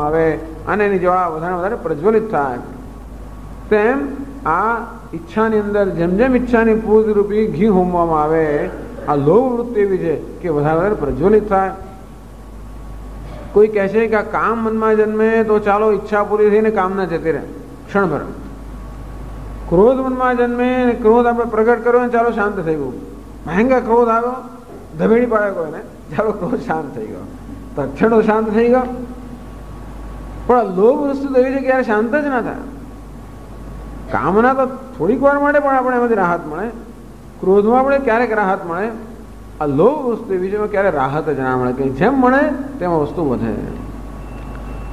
આવે અને એની જ્વાળા વધારે વધારે પ્રજ્વલિત થાય. તેમ આ ઈચ્છાની અંદર જેમ જેમ ઈચ્છાની પૂજરૂપી ઘી હોમવામાં આવે, આ લોભ વૃત્તિ એવી છે કે વધારે વધારે પ્રજ્વલિત થાય. કોઈ કહે છે કે આ કામ મનમાં જન્મે તો ચાલો ઈચ્છા પૂરી થઈને કામના જતી રહે ક્ષણભર. ક્રોધ મનમાં જન્મે, ક્રોધ આપણે પ્રગટ કર્યો ને ચાલો શાંત થઈ ગયું. ભયંકર ક્રોધ આવ્યો, ધબેડી પાડે કોઈને, ચાલો ક્રોધ શાંત થઈ ગયો, તક્ષણો શાંત થઈ ગયો. પણ લોભ વસ્તુ તો એવી છે કે યાર શાંત જ ના થાય. કામના તો થોડીક વાર માટે પણ આપણે એમાંથી રાહત મળે, ક્રોધમાં આપણે ક્યારેક રાહત મળે. આ લોભ વસ્તુ એવી છે ક્યારે રાહત જ ના મળે, કંઈ જેમ મળે તેમાં વસ્તુ વધે.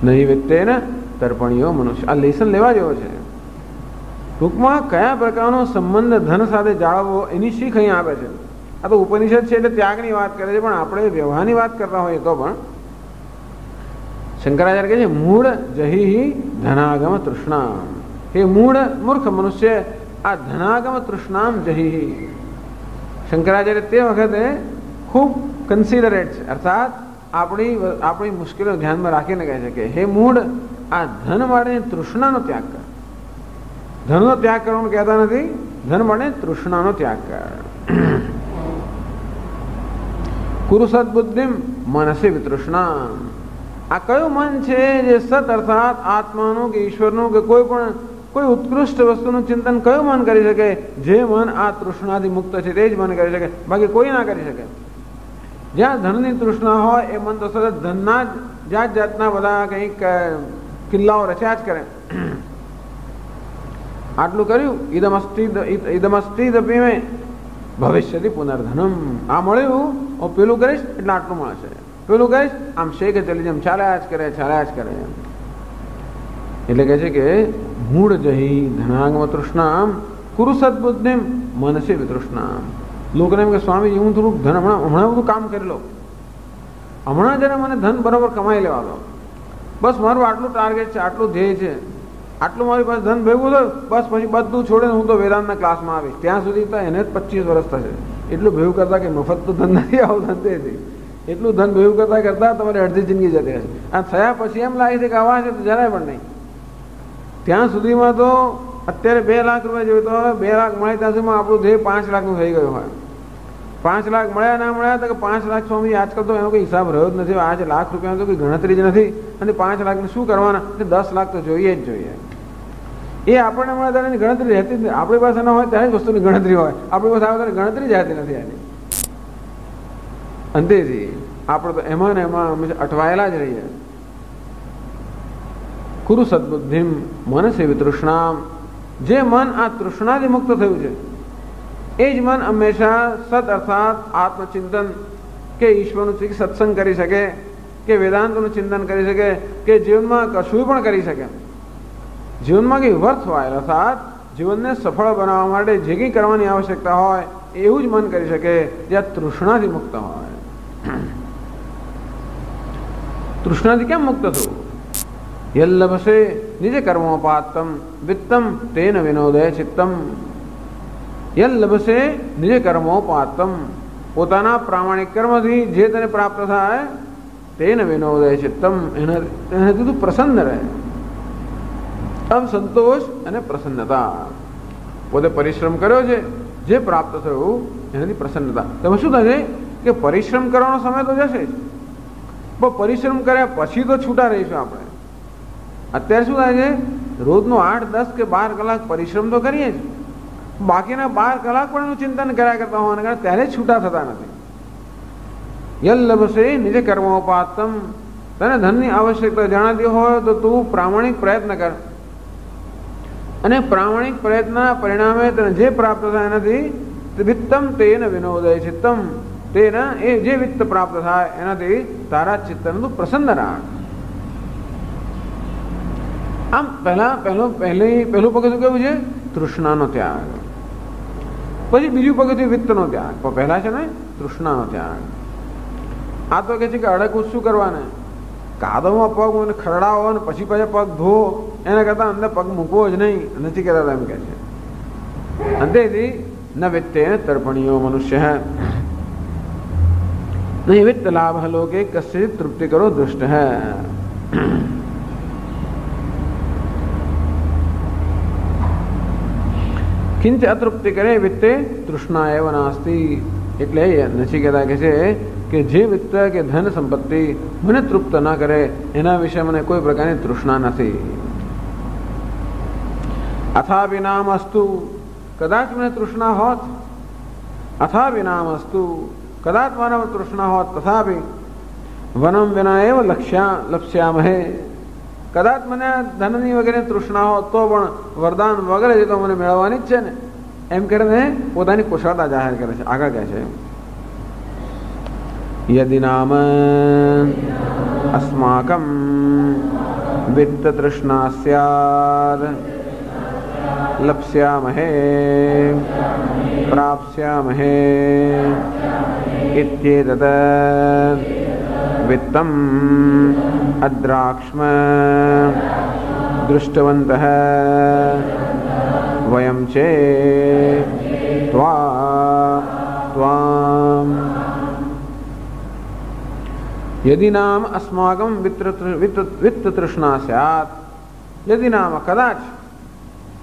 નહીં વ્યક્તિ ને તર્પણીઓ મનુષ્ય. આ લેસન લેવા જેવો છે. ટૂંકમાં કયા પ્રકારનો સંબંધ ધન સાથે જાળવવો એની શીખ અહીંયા આપે છે. આ તો ઉપનિષદ છે એટલે ત્યાગની વાત કરે છે, પણ આપણે વ્યવહારની વાત કરતા હોઈએ તો પણ શંકરાચાર્ય કહે છે મૂળ જહી ધનાગમ તૃષ્ણા. એ મૂળ મૂર્ખ મનુષ્ય આ ધનાગમ તૃષ્ણામ જહી. શંકરાચાર્ય તે વખતે ખૂબ કન્સિડરેટ છે, અર્થાત આપણી મુશ્કેલીઓ ધ્યાનમાં રાખીને કહે છે કે હે મૂળ આ ધન માટે તૃષ્ણાનો ત્યાગ કર. ધનનો ત્યાગ કરવાનું કહેતા નથી, ધન માટે તૃષ્ણાનો ત્યાગ કર. કુરુ સદબુદ્ધિમ મનસે વિતૃષ્ણા. આ કયું મન છે જે સત અર્થાત આત્માનું કે ઈશ્વરનું કે કોઈ ઉત્કૃષ્ટ વસ્તુનું ચિંતન કયું મન કરી શકે? જે મન આ તૃષ્ણાથી મુક્ત છે તે જ મન કરી શકે, બાકી કોઈ ના કરી શકે. જ્યાં ધનની તૃષ્ણા હોય એ મન તો સતત ધનના જ જાત જાતના બધા કંઈક કિલ્લાઓ રચ્યા જ કરે. આટલું કર્યું, ઇદમસ્તી દપીમે ભવિષ્યથી પુનર્ધનમ. આ મળ્યું, પેલું કરીશ એટલે આટલું મળશે, પેલું કરીશ આમ શેકે ચલી જેમ ચાલ્યા જ કરે. એટલે કહે છે કે મૂળ જહી ધનાગમ તૃષ્ણામ કુરુ સદબુદ્ધિમ મનસે વિતૃષ્ણામ. લોકોને એમ કે સ્વામીજી હું થોડુંક ધન હમણાં બધું કામ કરી લો, હમણાં જરા મને ધન બરાબર કમાઈ લેવા દો, બસ મારું આટલું ટાર્ગેટ છે, આટલું ધ્યેય છે, આટલું મારી પાસે ધન ભેગું થયું, બસ પછી બધું છોડીને હું તો વેદાંતના ક્લાસમાં આવીશ. ત્યાં સુધી તો એને જ 25 વર્ષ થશે. એટલું ભેગું કરતા કે મફત તો ધન નથી આવતું, ધંધેથી એટલું ધન ભેગું કરતા તમારી અડધી જિંદગી જતી હશે. આ થયા પછી એમ લાગે છે કે આવા છે તો જરાય પણ નહીં. ત્યાં સુધીમાં તો અત્યારે 2 લાખ રૂપિયા જોયું તો 2 લાખ મળે ત્યાં સુધીમાં આપણું ધ્યેય 5 લાખનું થઈ ગયું હોય. 5 લાખ મળ્યા ના મળ્યા તો કે 5 લાખ સ્વામી આજકાલ તો એનો કોઈ હિસાબ રહ્યો જ નથી. આજે લાખ રૂપિયાનો તો કોઈ ગણતરી જ નથી, અને 5 લાખને શું કરવાના? 10 લાખ તો જોઈએ જ જોઈએ. એ આપણને મળે ત્યારે એની ગણતરી રહેતી જ નથી. આપણી પાસે ના હોય ત્યારે જ વસ્તુની ગણતરી હોય, આપણી પાસે આવે ત્યારે ગણતરી જ રહેતી નથી એની. અંતેથી આપણે તો એમાં ને એમાં હંમેશા અટવાયેલા જ રહીએ. કુરુ સદબુદ્ધિમ મનસે વિતૃષ્ણામ. જે મન આ તૃષ્ણાથી મુક્ત થયું છે એ જ મન હંમેશા સત અર્થાત આત્મચિંતન કે ઈશ્વરનું સત્સંગ કરી શકે, કે વેદાંતનું ચિંતન કરી શકે, કે જીવનમાં કશું પણ કરી શકે. જીવનમાં કંઈ વર્થ હોય અર્થાત જીવનને સફળ બનાવવા માટે જે કંઈ કરવાની આવશ્યકતા હોય એવું જ મન કરી શકે જ્યાં તૃષ્ણાથી મુક્ત હોય. તૃષ્ણાથી કેમ મુક્ત થવું? યલ્લભસે નિજ કર્મોપાત્તમ વિત્તમ તેન વિનોદય ચિત્તમ. યલ્લભસે નિજ કર્મોપાત્તમ. પોતાના પ્રામાણિક કર્મથી જે તેને પ્રાપ્ત થાય તેન વિનોદય ચિત્તમ. એનાથી તું પ્રસન્ન રહે. અબ સંતોષ અને પ્રસન્નતા. પોતે પરિશ્રમ કર્યો છે, જે પ્રાપ્ત થયું એનાથી પ્રસન્નતા. તમે શું થશે કે પરિશ્રમ કરવાનો સમય તો જશે જ, પણ પરિશ્રમ કર્યા પછી તો છૂટા રહીશું આપણે. અત્યારે શું થાય છે, રોજનો 8, 10 કે 12 કલાક પરિશ્રમ તો કરીએ જ, બાકીના 12 કલાક પણ એનું ચિંતન કર્યા કરતા હોવાને કારણે ત્યારે જ છૂટા થતા નથી. યલ્લભસે નિજ કર્મોપાત્તમ. તને ધનની આવશ્યકતા જણાતી હોય તો તું પ્રામાણિક પ્રયત્ન કર, અને પ્રામાણિક પ્રયત્નના પરિણામે તને જે પ્રાપ્ત થાય એનાથી વિત્તમ તેન વિનોદય ચિત્તમ. તેના એ જે વિત્ત પ્રાપ્ત થાય એનાથી તારા ચિત્તનું તું પ્રસન્ન રાખ. આમ પહેલું પગથિયું કેવું છે? તૃષ્ણાનો ત્યાગ. પછી બીજું પગથિયું વિત્તનો ત્યાગ. પણ પહેલા છે ને તૃષ્ણાનો ત્યાગ. આ તો કે છે કે અડકું શું કરવાને, કાદવમાં પગ ખરડાવો ને પછી પાછા પગ ધો, એના કરતા અંદર પગ મૂકવો જ નહીં, નથી કહેતા એમ કે છે. અંતેથી ન વિત્તે તર્પણીયો મનુષ્ય નહીં વિત્ત લાભ લોકે કશ્ચિત તૃપ્તિ કરો દુષ્ટ હૈ. કિંચ અતૃપ્તિ કરે વિત્તે તૃષ્ણા એવ નાસ્તી. એટલે નચિકેતા કહે છે કે જે વિત્ત કે ધન સંપત્તિ મને તૃપ્ત ના કરે એના વિશે મને કોઈ પ્રકારની તૃષ્ણા નથી. અથા વિનામ અસ્તુ, કદાચ મને તૃષ્ણા હોત, અથા વિનામ અસ્તુ, કદાચ માનવ તૃષ્ણા હોત, તથાપિ વનમ વિના એવ લક્ષ્યામહે, કદાચ મને ધનની વગેરે તૃષ્ણા હોત તો પણ વરદાન વગેરે જે તો મને મેળવવાની જ છે ને, એમ કરીને પોતાની કુશળતા જાહેર કરે છે. આગળ કહે છે યદિ નામ અસ્માકં વિત્ત તૃષ્ણા સ્યાદ લપ્સ્યામહે પ્રાપ્સ્યામહે ઇત્યેતત વિત્તમ અદ્રાક્ષ્મ દૃષ્ટવन्तઃ વયમ ચે ત્વામ. યદિ નામ અસ્માકં વિત્ત તૃષ્ણા સ્યાત, યદિ નામ કદાચ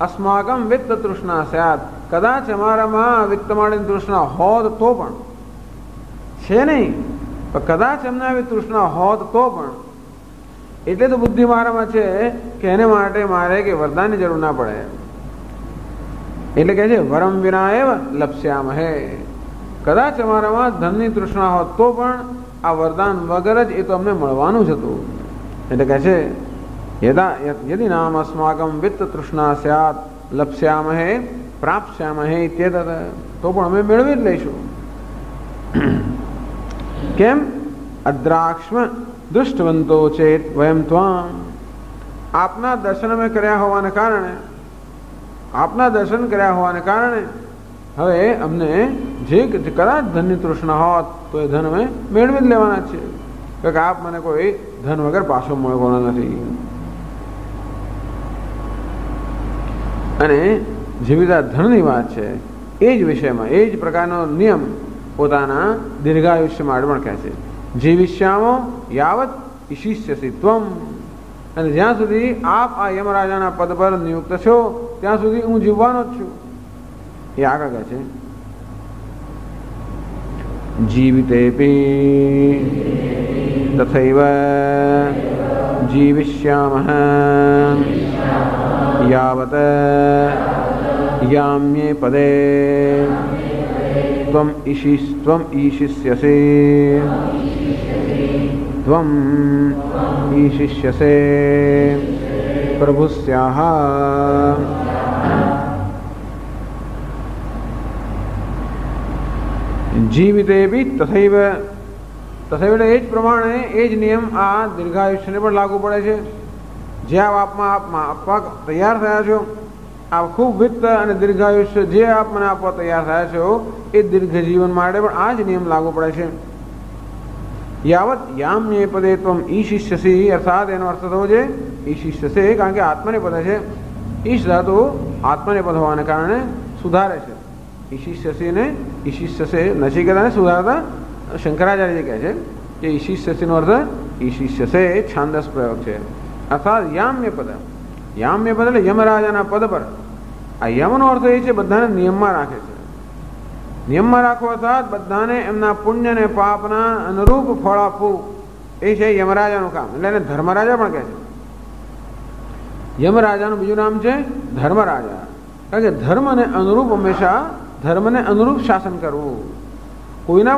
અસ્માકં વિત્ત તૃષ્ણા સ્યાત, કદાચ અમારામાં વિત્ત માટેની તૃષ્ણા હોત તો પણ, છે નહીં પણ કદાચ એમને આવી તૃષ્ણા હોત તો પણ, એટલે તો બુદ્ધિ મારામાં છે કે એને માટે મારે કે વરદાનની જરૂર ના પડે. એટલે કહે છે વરમ વિના એવ લપ્સ્યામહે, કદાચ અમારામાં ધનની તૃષ્ણા હોત તો પણ આ વરદાન વગર જ એ તો અમને મળવાનું જ હતું. એટલે કહે છે યદિ નામ અસ્માકં વિત્ત તૃષ્ણા સ્યાત લપ્સ્યામહે પ્રાપ્સ્યામહે ઇત્યેતત, તો પણ અમે મેળવી જ લઈશું. કેમ? અદ્રાક્ષ્મ દૃષ્ટવંતો ચેત વયમ ત્વામ, આપના દર્શન અમે કર્યા હોવાને કારણે, આપના દર્શન કર્યા હોવાને કારણે હવે અમને જે કદાચ ધનની તૃષ્ણા હોત તો એ ધન અમે મેળવી જ લેવાના છે, કે આપ મને કોઈ ધન વગર પાછો મળવાનો નથી. અને જેવી રીતે ધનની વાત છે એ જ વિષયમાં એ જ પ્રકારનો નિયમ પોતાના દીર્ઘાયુષ્ય માટે પણ કહે છે. જીવિષ્યામો યાવત ઈશિષ્યસી ત્વમ, અને જ્યાં સુધી આપ આ યમરાજાના પદ પર નિયુક્ત છો ત્યાં સુધી હું જીવવાનો જ છું. એ આગળ કહે છે જીવિતેપી તથૈવ જીવિષ્યામઃ યાવત યામ્યે પદે ત્વમ ઈશિષ્યસે ત્વમ ઈશિષ્યસે પ્રભુસ્યાહ. જીવિતેપી તથૈવ, તથૈવ એટલે એ જ પ્રમાણે એ જ નિયમ આ દીર્ઘાયુષ્યને પણ લાગુ પડે છે. જે આપમાં આપવા તૈયાર થયા છો, આ ખૂબ વિત્ત અને દીર્ઘાયુષ્ય જે આપ મને આપવા તૈયાર થયા છો એ દીર્ઘ જીવન માટે પણ આ જ નિયમ લાગુ પડે છે. યાવત યામ્યે પદે ત્વમ ઈશિષ્યસી, અર્થાત એનો અર્થ થવો છે ઈશિષ્યસે, કારણ કે આત્મનેપદ છે. ઈશ ધાતુ આત્મનેપદ હોવાને કારણે સુધારે છે. ઈશિષ્યસી ને ઈશિષ્યસે, નચિકેતાને સુધારતા શંકરાચાર્ય કહે છે કે ઈશિષ્યસીનો અર્થ ઈશિષ્યસે છાંદસ પ્રયોગ છે. અર્થાત યામ્ય પદ, યામ્ય પદ એટલે યમરાજાના પદ પર. આ યમનો અર્થ એ છે બધાને નિયમમાં રાખે છે. નિયમમાં રાખો અર્થાત બધાને એમના પુણ્ય અને પાપના અનુરૂપ ફળ આપવું, એ છે યમરાજાનું કામ. એટલે એને ધર્મરાજા પણ કહે છે. યમરાજાનું બીજું નામ છે ધર્મરાજા, કારણ કે ધર્મને અનુરૂપ હંમેશા ધર્મને અનુરૂપ શાસન કરવું. કોઈને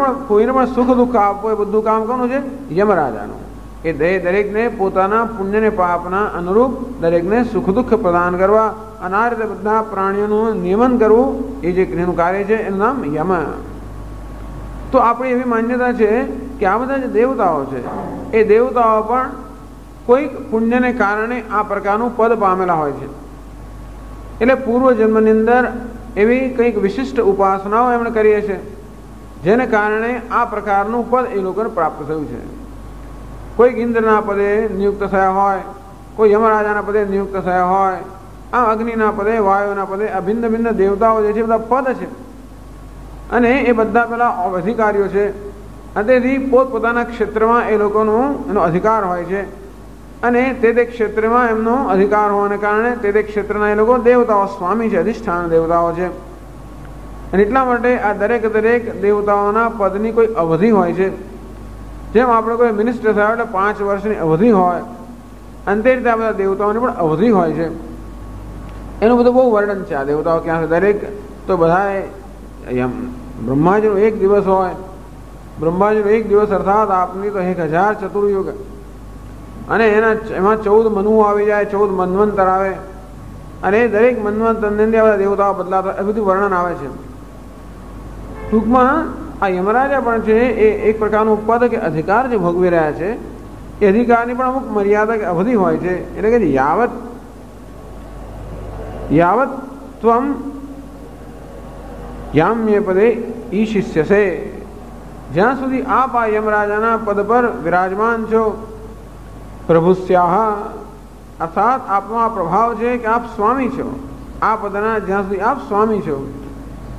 પણ સુખ દુઃખ આપવું એ બધું કામ કોનું છે? યમરાજાનું. એ દરેકને પોતાના પુણ્ય ને પાપના અનુરૂપ દરેકને સુખ દુઃખ પ્રદાન કરવા અને આ રીતે બધા પ્રાણીઓનું નિયમન કરવું, એ જે એનું કાર્ય છે એનું નામ યમ. તો આપણી એવી માન્યતા છે કે આ બધા જે દેવતાઓ છે એ દેવતાઓ પણ કોઈક પુણ્યને કારણે આ પ્રકારનું પદ પામેલા હોય છે. એટલે પૂર્વ જન્મની અંદર એવી કંઈક વિશિષ્ટ ઉપાસનાઓ એમણે કરી છે જેને કારણે આ પ્રકારનું પદ એ લોકોને પ્રાપ્ત થયું છે. કોઈક ઇન્દ્રના પદે નિયુક્ત થયા હોય, કોઈ યમરાજાના પદે નિયુક્ત થયા હોય, આ અગ્નિના પદે, વાયુના પદે, આ ભિન્ન ભિન્ન દેવતાઓ જે છે બધા પદ છે અને એ બધા પેલા અધિકારીઓ છે. અને તેથી પોતપોતાના ક્ષેત્રમાં એ લોકોનો એનો અધિકાર હોય છે અને તે ક્ષેત્રમાં એમનો અધિકાર હોવાને કારણે તે ક્ષેત્રના એ લોકો દેવતાઓ સ્વામી છે, અધિષ્ઠાન દેવતાઓ છે. અને એટલા માટે આ દરેક દેવતાઓના પદની કોઈ અવધિ હોય છે. જેમ આપણે કોઈ મિનિસ્ટર થયા એટલે 5 વર્ષની અવધિ હોય, અને તે રીતે આ બધા દેવતાઓની પણ અવધિ હોય છે. એનું બધું બહુ વર્ણન છે. આ દેવતાઓ ક્યાં છે દરેક તો બધાએ બ્રહ્માજીનો 1 દિવસ હોય. બ્રહ્માજીનો 1 દિવસ અર્થાત આપની તો 1000 ચતુર્યુગ, અને એમાં 14 મનુઓ આવી જાય, 14 મન્વંતર આવે, અને દરેક મન્વંતરની અંદર બધા દેવતાઓ બદલાતા, એ બધું વર્ણન આવે છે. ટૂંકમાં આ યમરાજા પણ છે એ એક પ્રકારનું પદ કે અધિકાર જે ભોગવી રહ્યા છે, એ અધિકારની પણ અમુક મર્યાદા કે અવધિ હોય છે. એટલે કે યાવત ત્વમ યામ્ય પદે ઈશિષ્યસે, જ્યાં સુધી આપ આ યમરાજાના પદ પર વિરાજમાન છો, પ્રભુસ્યાહ અર્થાત આપનો આ પ્રભાવ છે કે આપ સ્વામી છો, આ પદના જ્યાં સુધી આપ સ્વામી છો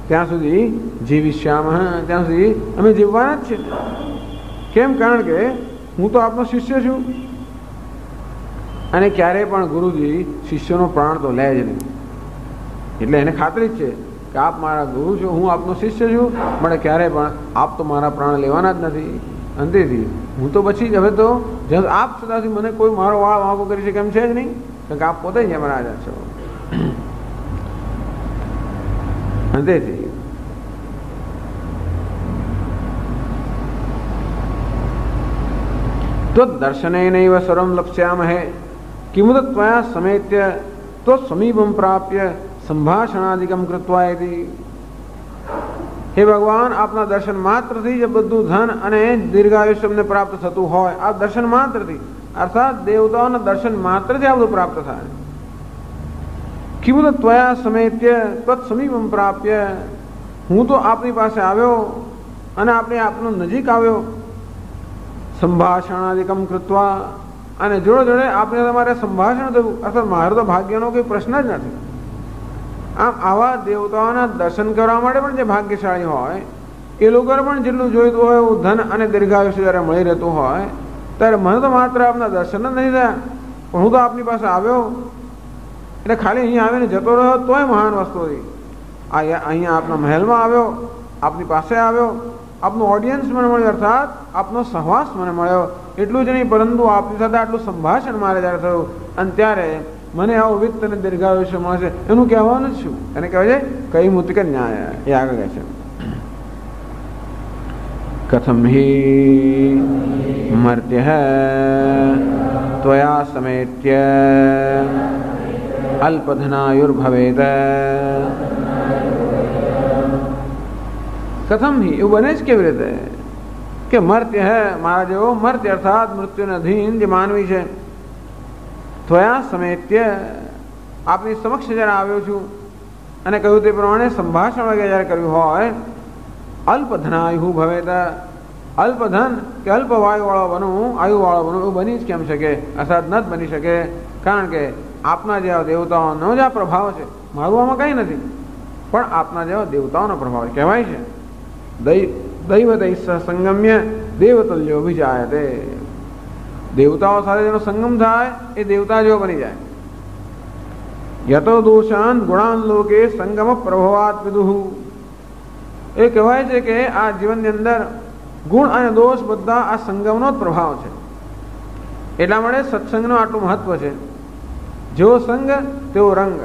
ત્યાં સુધી જીવિષ્યામ, ત્યાં સુધી અમે જીવવાના જ છે. કેમ? કારણ કે હું તો આપનો શિષ્ય છું, અને ક્યારેય પણ ગુરુજી શિષ્યનો પ્રાણ તો લે જ નહીં. એટલે એને ખાતરી જ છે કે આપ મારા ગુરુ છો, હું આપનો શિષ્ય છું, મને ક્યારેય પણ આપ તો મારા પ્રાણ લેવાના જ નથી. અંતેથી હું તો પછી જ હવે તો આપ સદાથી મને કોઈ મારો વાળ વાંકો કરી શકે એમ છે જ નહીં, કારણ કે આપ પોતે જ યમરાજા છો. અંતેથી તો દર્શનેનૈવ સર્વં લપ્સ્યામહે કિમુદ ત્વયા સમેત્ય તો સમીપમ પ્રાપ્ય સંભાષણાદિકમ કૃત્વા ઇતિ. હે ભગવાન, આપના દર્શન માત્રથી જ બધું ધન અને દીર્ઘાયુષ્ય અમને પ્રાપ્ત થતું હોય. આ દર્શન માત્રથી, અર્થાત દેવતાઓના દર્શન માત્રથી આ બધું પ્રાપ્ત થાય. કિમુદ ત્વયા સમેત્ય તત્ સમીપમ પ્રાપ્ય, હું તો આપની પાસે આવ્યો અને આપનો નજીક આવ્યો. સંભાષણાદિકમ કૃત્વા, અને જોડે આપણે તમારે સંભાષણ થયું, અર્થાત મારો તો ભાગ્યનો કોઈ પ્રશ્ન જ નથી. આમ આવા દેવતાઓના દર્શન કરવા માટે પણ જે ભાગ્યશાળી હોય એ લોકોને પણ જેટલું જોઈતું હોય એવું ધન અને દીર્ઘાયુષ્ય જ્યારે મળી રહેતું હોય, ત્યારે મને તો માત્ર આપના દર્શન જ નહીં થયા, પણ હું તો આપની પાસે આવ્યો. એટલે ખાલી અહીંયા આવીને જતો રહ્યો તોય મહાન વસ્તુ હતી. અહીંયા આપના મહેલમાં આવ્યો, આપની પાસે આવ્યો, આપનો ઓડિયન્સ મને મળ્યો, અર્થાત આપનો સહવાસ મને મળ્યો. એટલું જ નહીં, પરંતુ આપની સાથે આટલું સંભાષણ મારે જ્યારે થયું, અને ત્યારે મને આવું વિત્ત અને દીર્ઘાયુષ્ય મળશે, એનું કહેવાનું જ શું? એને કહેવાય છે કઈ મુતિક ન્યાય. એ આગળ કહે છે કથમ હિ મર્ત્ય ત્વયા સમેત્ય અલ્પધનાયુર્ભવેત. કથમ હિ, એવું બને જ કેવી રીતે કે મર્ત્ય હે, મારા જેવો મર્ત્ય અર્થાત મૃત્યુને અધીન જે માનવી છે, ત્વયા સમેત્ય આપની સમક્ષ જ્યારે આવ્યો છું અને કહ્યું તે પ્રમાણે સંભાષણ વગેરે જ્યારે કર્યું હોય, અલ્પધનાયુ ભવેત, અલ્પધન કે અલ્પ વાયુવાળો બનવું, આયુવાળો બનવું એવું બની જ કેમ શકે? અર્થાત ન જ બની શકે, કારણ કે આપના જેવા દેવતાઓનો જ આ પ્રભાવ છે. મારું આમાં કંઈ નથી, પણ આપના જેવા દેવતાઓનો પ્રભાવ કહેવાય છે. દૈવતૈ સંગમ્ય દેવતલ્યો અભિજાયતે, દેવતાઓ સાથે જેનો સંગમ થાય એ દેવતા જેવો બની જાય. યતો દોષાન ગુણાન લોકે સંગમ પ્રભવાત વિદુહુ, એ કહેવાય છે કે આ જીવનની અંદર ગુણ અને દોષ બધા આ સંગમનો જ પ્રભાવ છે. એટલા માટે સત્સંગનું આટલું મહત્વ છે. જેવો સંગ તેવો રંગ.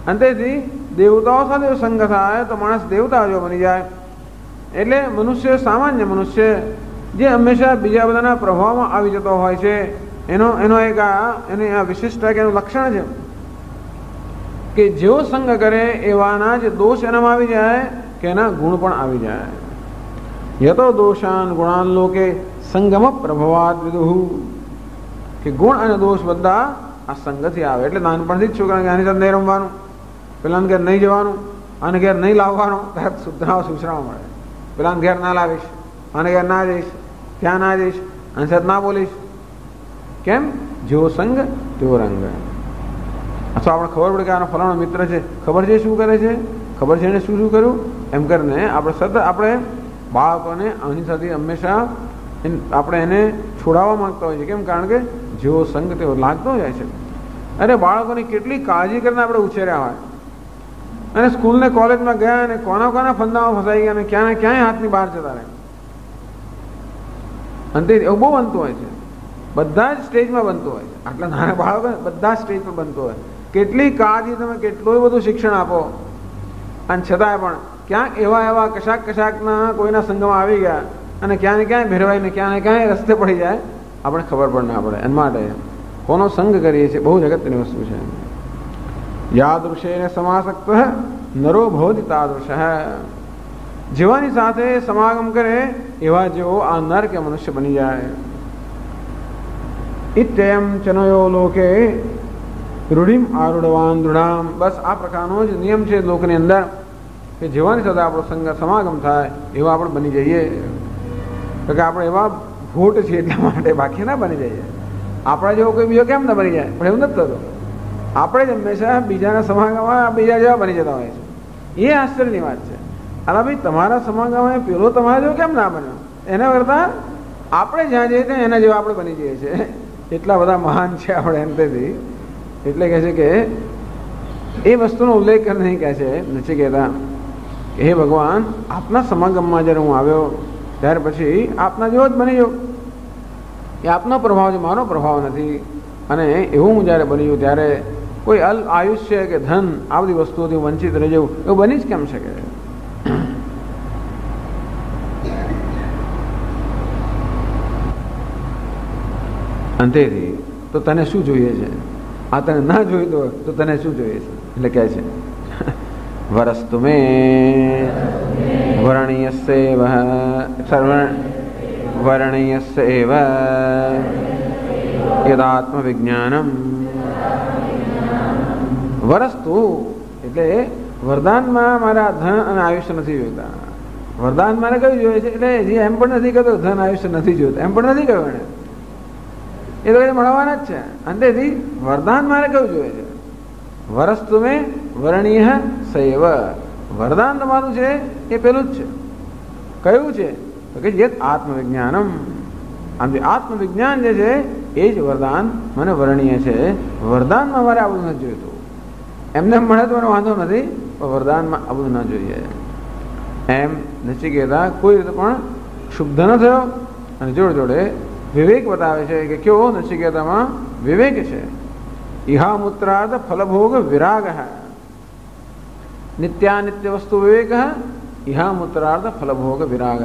અંતેથી દેવતાઓ સાથે સંગ થાય તો માણસ દેવતા જેવો બની જાય. એટલે મનુષ્ય, સામાન્ય મનુષ્ય જે હંમેશા બીજા બધાના પ્રભાવમાં આવી જતો હોય છે, એનો એક એની આ વિશિષ્ટતા કે એનું લક્ષણ છે કે જેવો સંગ કરે એવાના જ દોષ એનામાં આવી જાય કે એના ગુણ પણ આવી જાય. યતો દોષાન ગુણાન લોકે સંગમ પ્રભવાદ વિદુહુ, કે ગુણ અને દોષ બધા આ સંગથી આવે. એટલે નાનપણથી જ છોકરાને આની સાથે નહીં રમવાનું, પેલાને ઘેર નહીં જવાનું, આને ઘેર નહીં લાવવાનું, ત્યારે સુધરાવા સૂચનાઓ મળે. પેલાને ઘેર ના લાવીશ, આને ઘેર ના જઈશ, ત્યાં ના જઈશ, આની સાથે ના બોલીશ. કેમ? જેવો સંગ તેવો રંગ. અથવા આપણે ખબર પડે કે આનો ફલાણો મિત્ર છે, ખબર છે શું કરે છે, ખબર છે એને શું શું કર્યું, એમ કરીને આપણે સતત આપણે બાળકોને આની સાથે હંમેશા આપણે એને છોડાવવા માંગતા હોઈએ છીએ. કેમ? કારણ કે જેવો સંગ તેવો લાગતો જાય છે. અરે બાળકોની કેટલી કાળજી કરીને આપણે ઉછેર્યા હોય, અને સ્કૂલ ને કોલેજમાં ગયા અને કોના કોના ફંદામાં ફસાઈ ગયા અને ક્યાં ને ક્યાંય હાથની બહાર જતા રહે. અંતે એવું બહુ બનતું હોય છે, બધા જ સ્ટેજમાં બનતું હોય છે. આટલા નાના બાળકો બધા સ્ટેજ પર બનતું હોય. કેટલી કાળજી, તમે કેટલું બધું શિક્ષણ આપો અને છતાંય પણ ક્યાંક એવા કશાકના કોઈના સંગમાં આવી ગયા અને ક્યાં ને ક્યાંય ભેરવાઈને ક્યાં ને ક્યાંય રસ્તે પડી જાય, આપણે ખબર પણ ના પડે. એના માટે કોનો સંગ કરીએ છીએ બહુ અગત્યની વસ્તુ છે. યાદૃશેન સમાસક્ત નરો ભવતિ તાદૃશ. જેવાની સાથે સમાગમ કરે એવા જેવો આ નર કે મનુષ્ય બની જાય. ઇત્યમ ચનયો લોકે રૂઢિમ આરૂઢવાન દૃઢામ. બસ આ પ્રકારનો જ નિયમ છે લોકની અંદર કે જેવાની સાથે આપણો સંગ સમાગમ થાય એવા આપણે બની જઈએ. તો કે આપણે એવા ભૂટ છીએ એટલા માટે બાકી ના બની જઈએ. આપણા જેવો કોઈ બીજો કેમ ના બની જાય, પણ એવું નથી થતું. આપણે જ હંમેશા બીજાના સમાગમમાં બીજા જેવા બની જતા હોય છે. એ આશ્ચર્યની વાત છે. અલા ભાઈ, તમારા સમાગમમાં પેલો તમારા જેવો કેમ ના બન્યો? એના કરતાં આપણે જ્યાં જઈએ ત્યાં એના જેવા આપણે બની જઈએ છીએ. એટલા બધા મહાન છે આપણે એમથી. એટલે કહે છે કે એ વસ્તુનો ઉલ્લેખ નહીં કહે છે નથી કહેતા, હે ભગવાન, આપના સમાગમમાં જ્યારે હું આવ્યો ત્યાર પછી આપના જેવો જ બની ગયો. એ આપનો પ્રભાવ છે, મારો પ્રભાવ નથી. અને એવું હું જ્યારે બની ગયું ત્યારે કોઈ આયુષ્ય કે ધન આ બધી વસ્તુઓથી વંચિત રહી જવું એવું બની જ કેમ શકે? અંતેથી તો તને શું જોઈએ છે? આ તને ના જોઈતો હોય તો તને શું જોઈએ છે? એટલે કહે છે વરસ્તુ મે વર્ણિયસ્યૈવ વર્ણિયસ્યૈવ યદાત્મ વિજ્ઞાનમ. વરસ્તુ એટલે વરદાનમાં મારા ધન અને આયુષ્ય નથી જોઈતા. વરદાન મારે કયું જોઈએ છે? એટલે હજી એમ પણ નથી કહેતો ધન આયુષ્ય નથી જોઈતા, એમ પણ નથી કહ્યું એને. એ તો મળવાના જ છે. અંતેથી વરદાન મારે કયું જોઈએ છે? વરસ્તુ મેં વર્ણિય સૈવ. વરદાન તમારું છે એ પેલું જ છે. કયું છે? તો કે જે આત્મવિજ્ઞાનમ. આમ જે આત્મવિજ્ઞાન જે છે એ જ વરદાન મને વર્ણિય છે. વરદાનમાં મારે આવું નથી જોઈતું. એમને મળે તો મને વાંધો નથી, પણ વરદાનમાં આવું ન જોઈએ. એમ નચિકેતા કોઈ રીતે પણ શુદ્ધ ન થયો. અને જોડે જોડે વિવેક બતાવે છે કે કેવો નચિકેતામાં વિવેક છે. ઇહામૂત્રાર્થ ફલભોગ વિરાગ. નિત્યાનિત્ય વસ્તુ વિવેક, ઇહામૂત્રાર્થ ફલભોગ વિરાગ.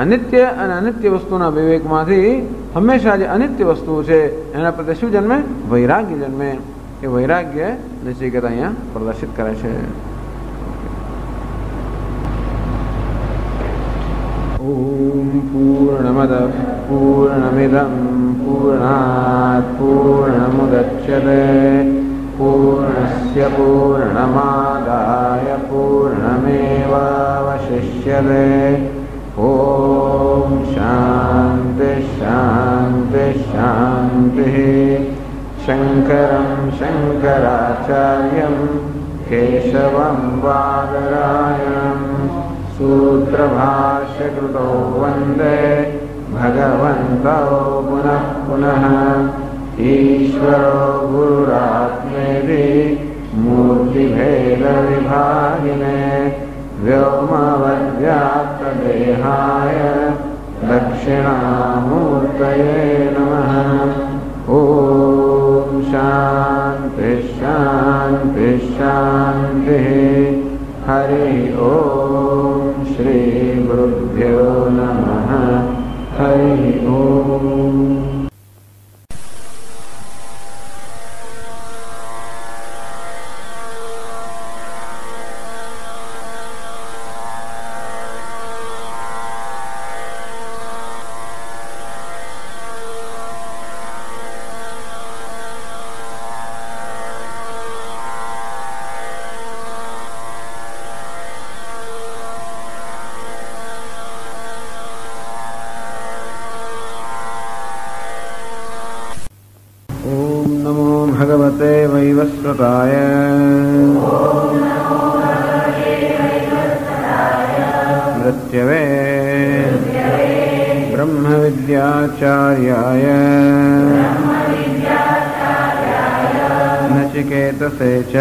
અનિત્ય અને અનિત્ય વસ્તુના વિવેકમાંથી હંમેશા જે અનિત્ય વસ્તુ છે એના પ્રત્યે શું જન્મે? વૈરાગ્ય જન્મે. એ વૈરાગ્ય નચિકેતા અહીંયા પ્રદર્શિત કરે છે. ઓમ પૂર્ણમદ પૂર્ણમિદં પૂર્ણાત પૂર્ણમુદચ્યતે પૂર્ણસ્ય પૂર્ણમાદાય પૂર્ણમેવાવશિષ્યતે. ઓમ શાંતિ શાંતિ શાંતિ. શંકરં શંકરાચાર્યં કેશવં બાદરાયણં સૂત્રભાષ્યકૃતો વંદે ભગવન્તો પુનઃ પુનઃ. ઈશ્વરો ગુરુરાત્મેતિ મૂર્તિભેદ વિભાગિને વ્યોમવદ્વ્યાપ્તદેહાય દક્ષિણામૂર્તયે નમઃ. ઓમ શાંતિ શાંતિ શાંતિ. હરિ ઓમ શ્રી ગુરુભ્યો નમઃ. હરિ ઓમ. भगवते वैवस्वताय मृत्यवे ब्रह्म विद्या ब्रह्मविद्याचार्याय नचिकेतसे च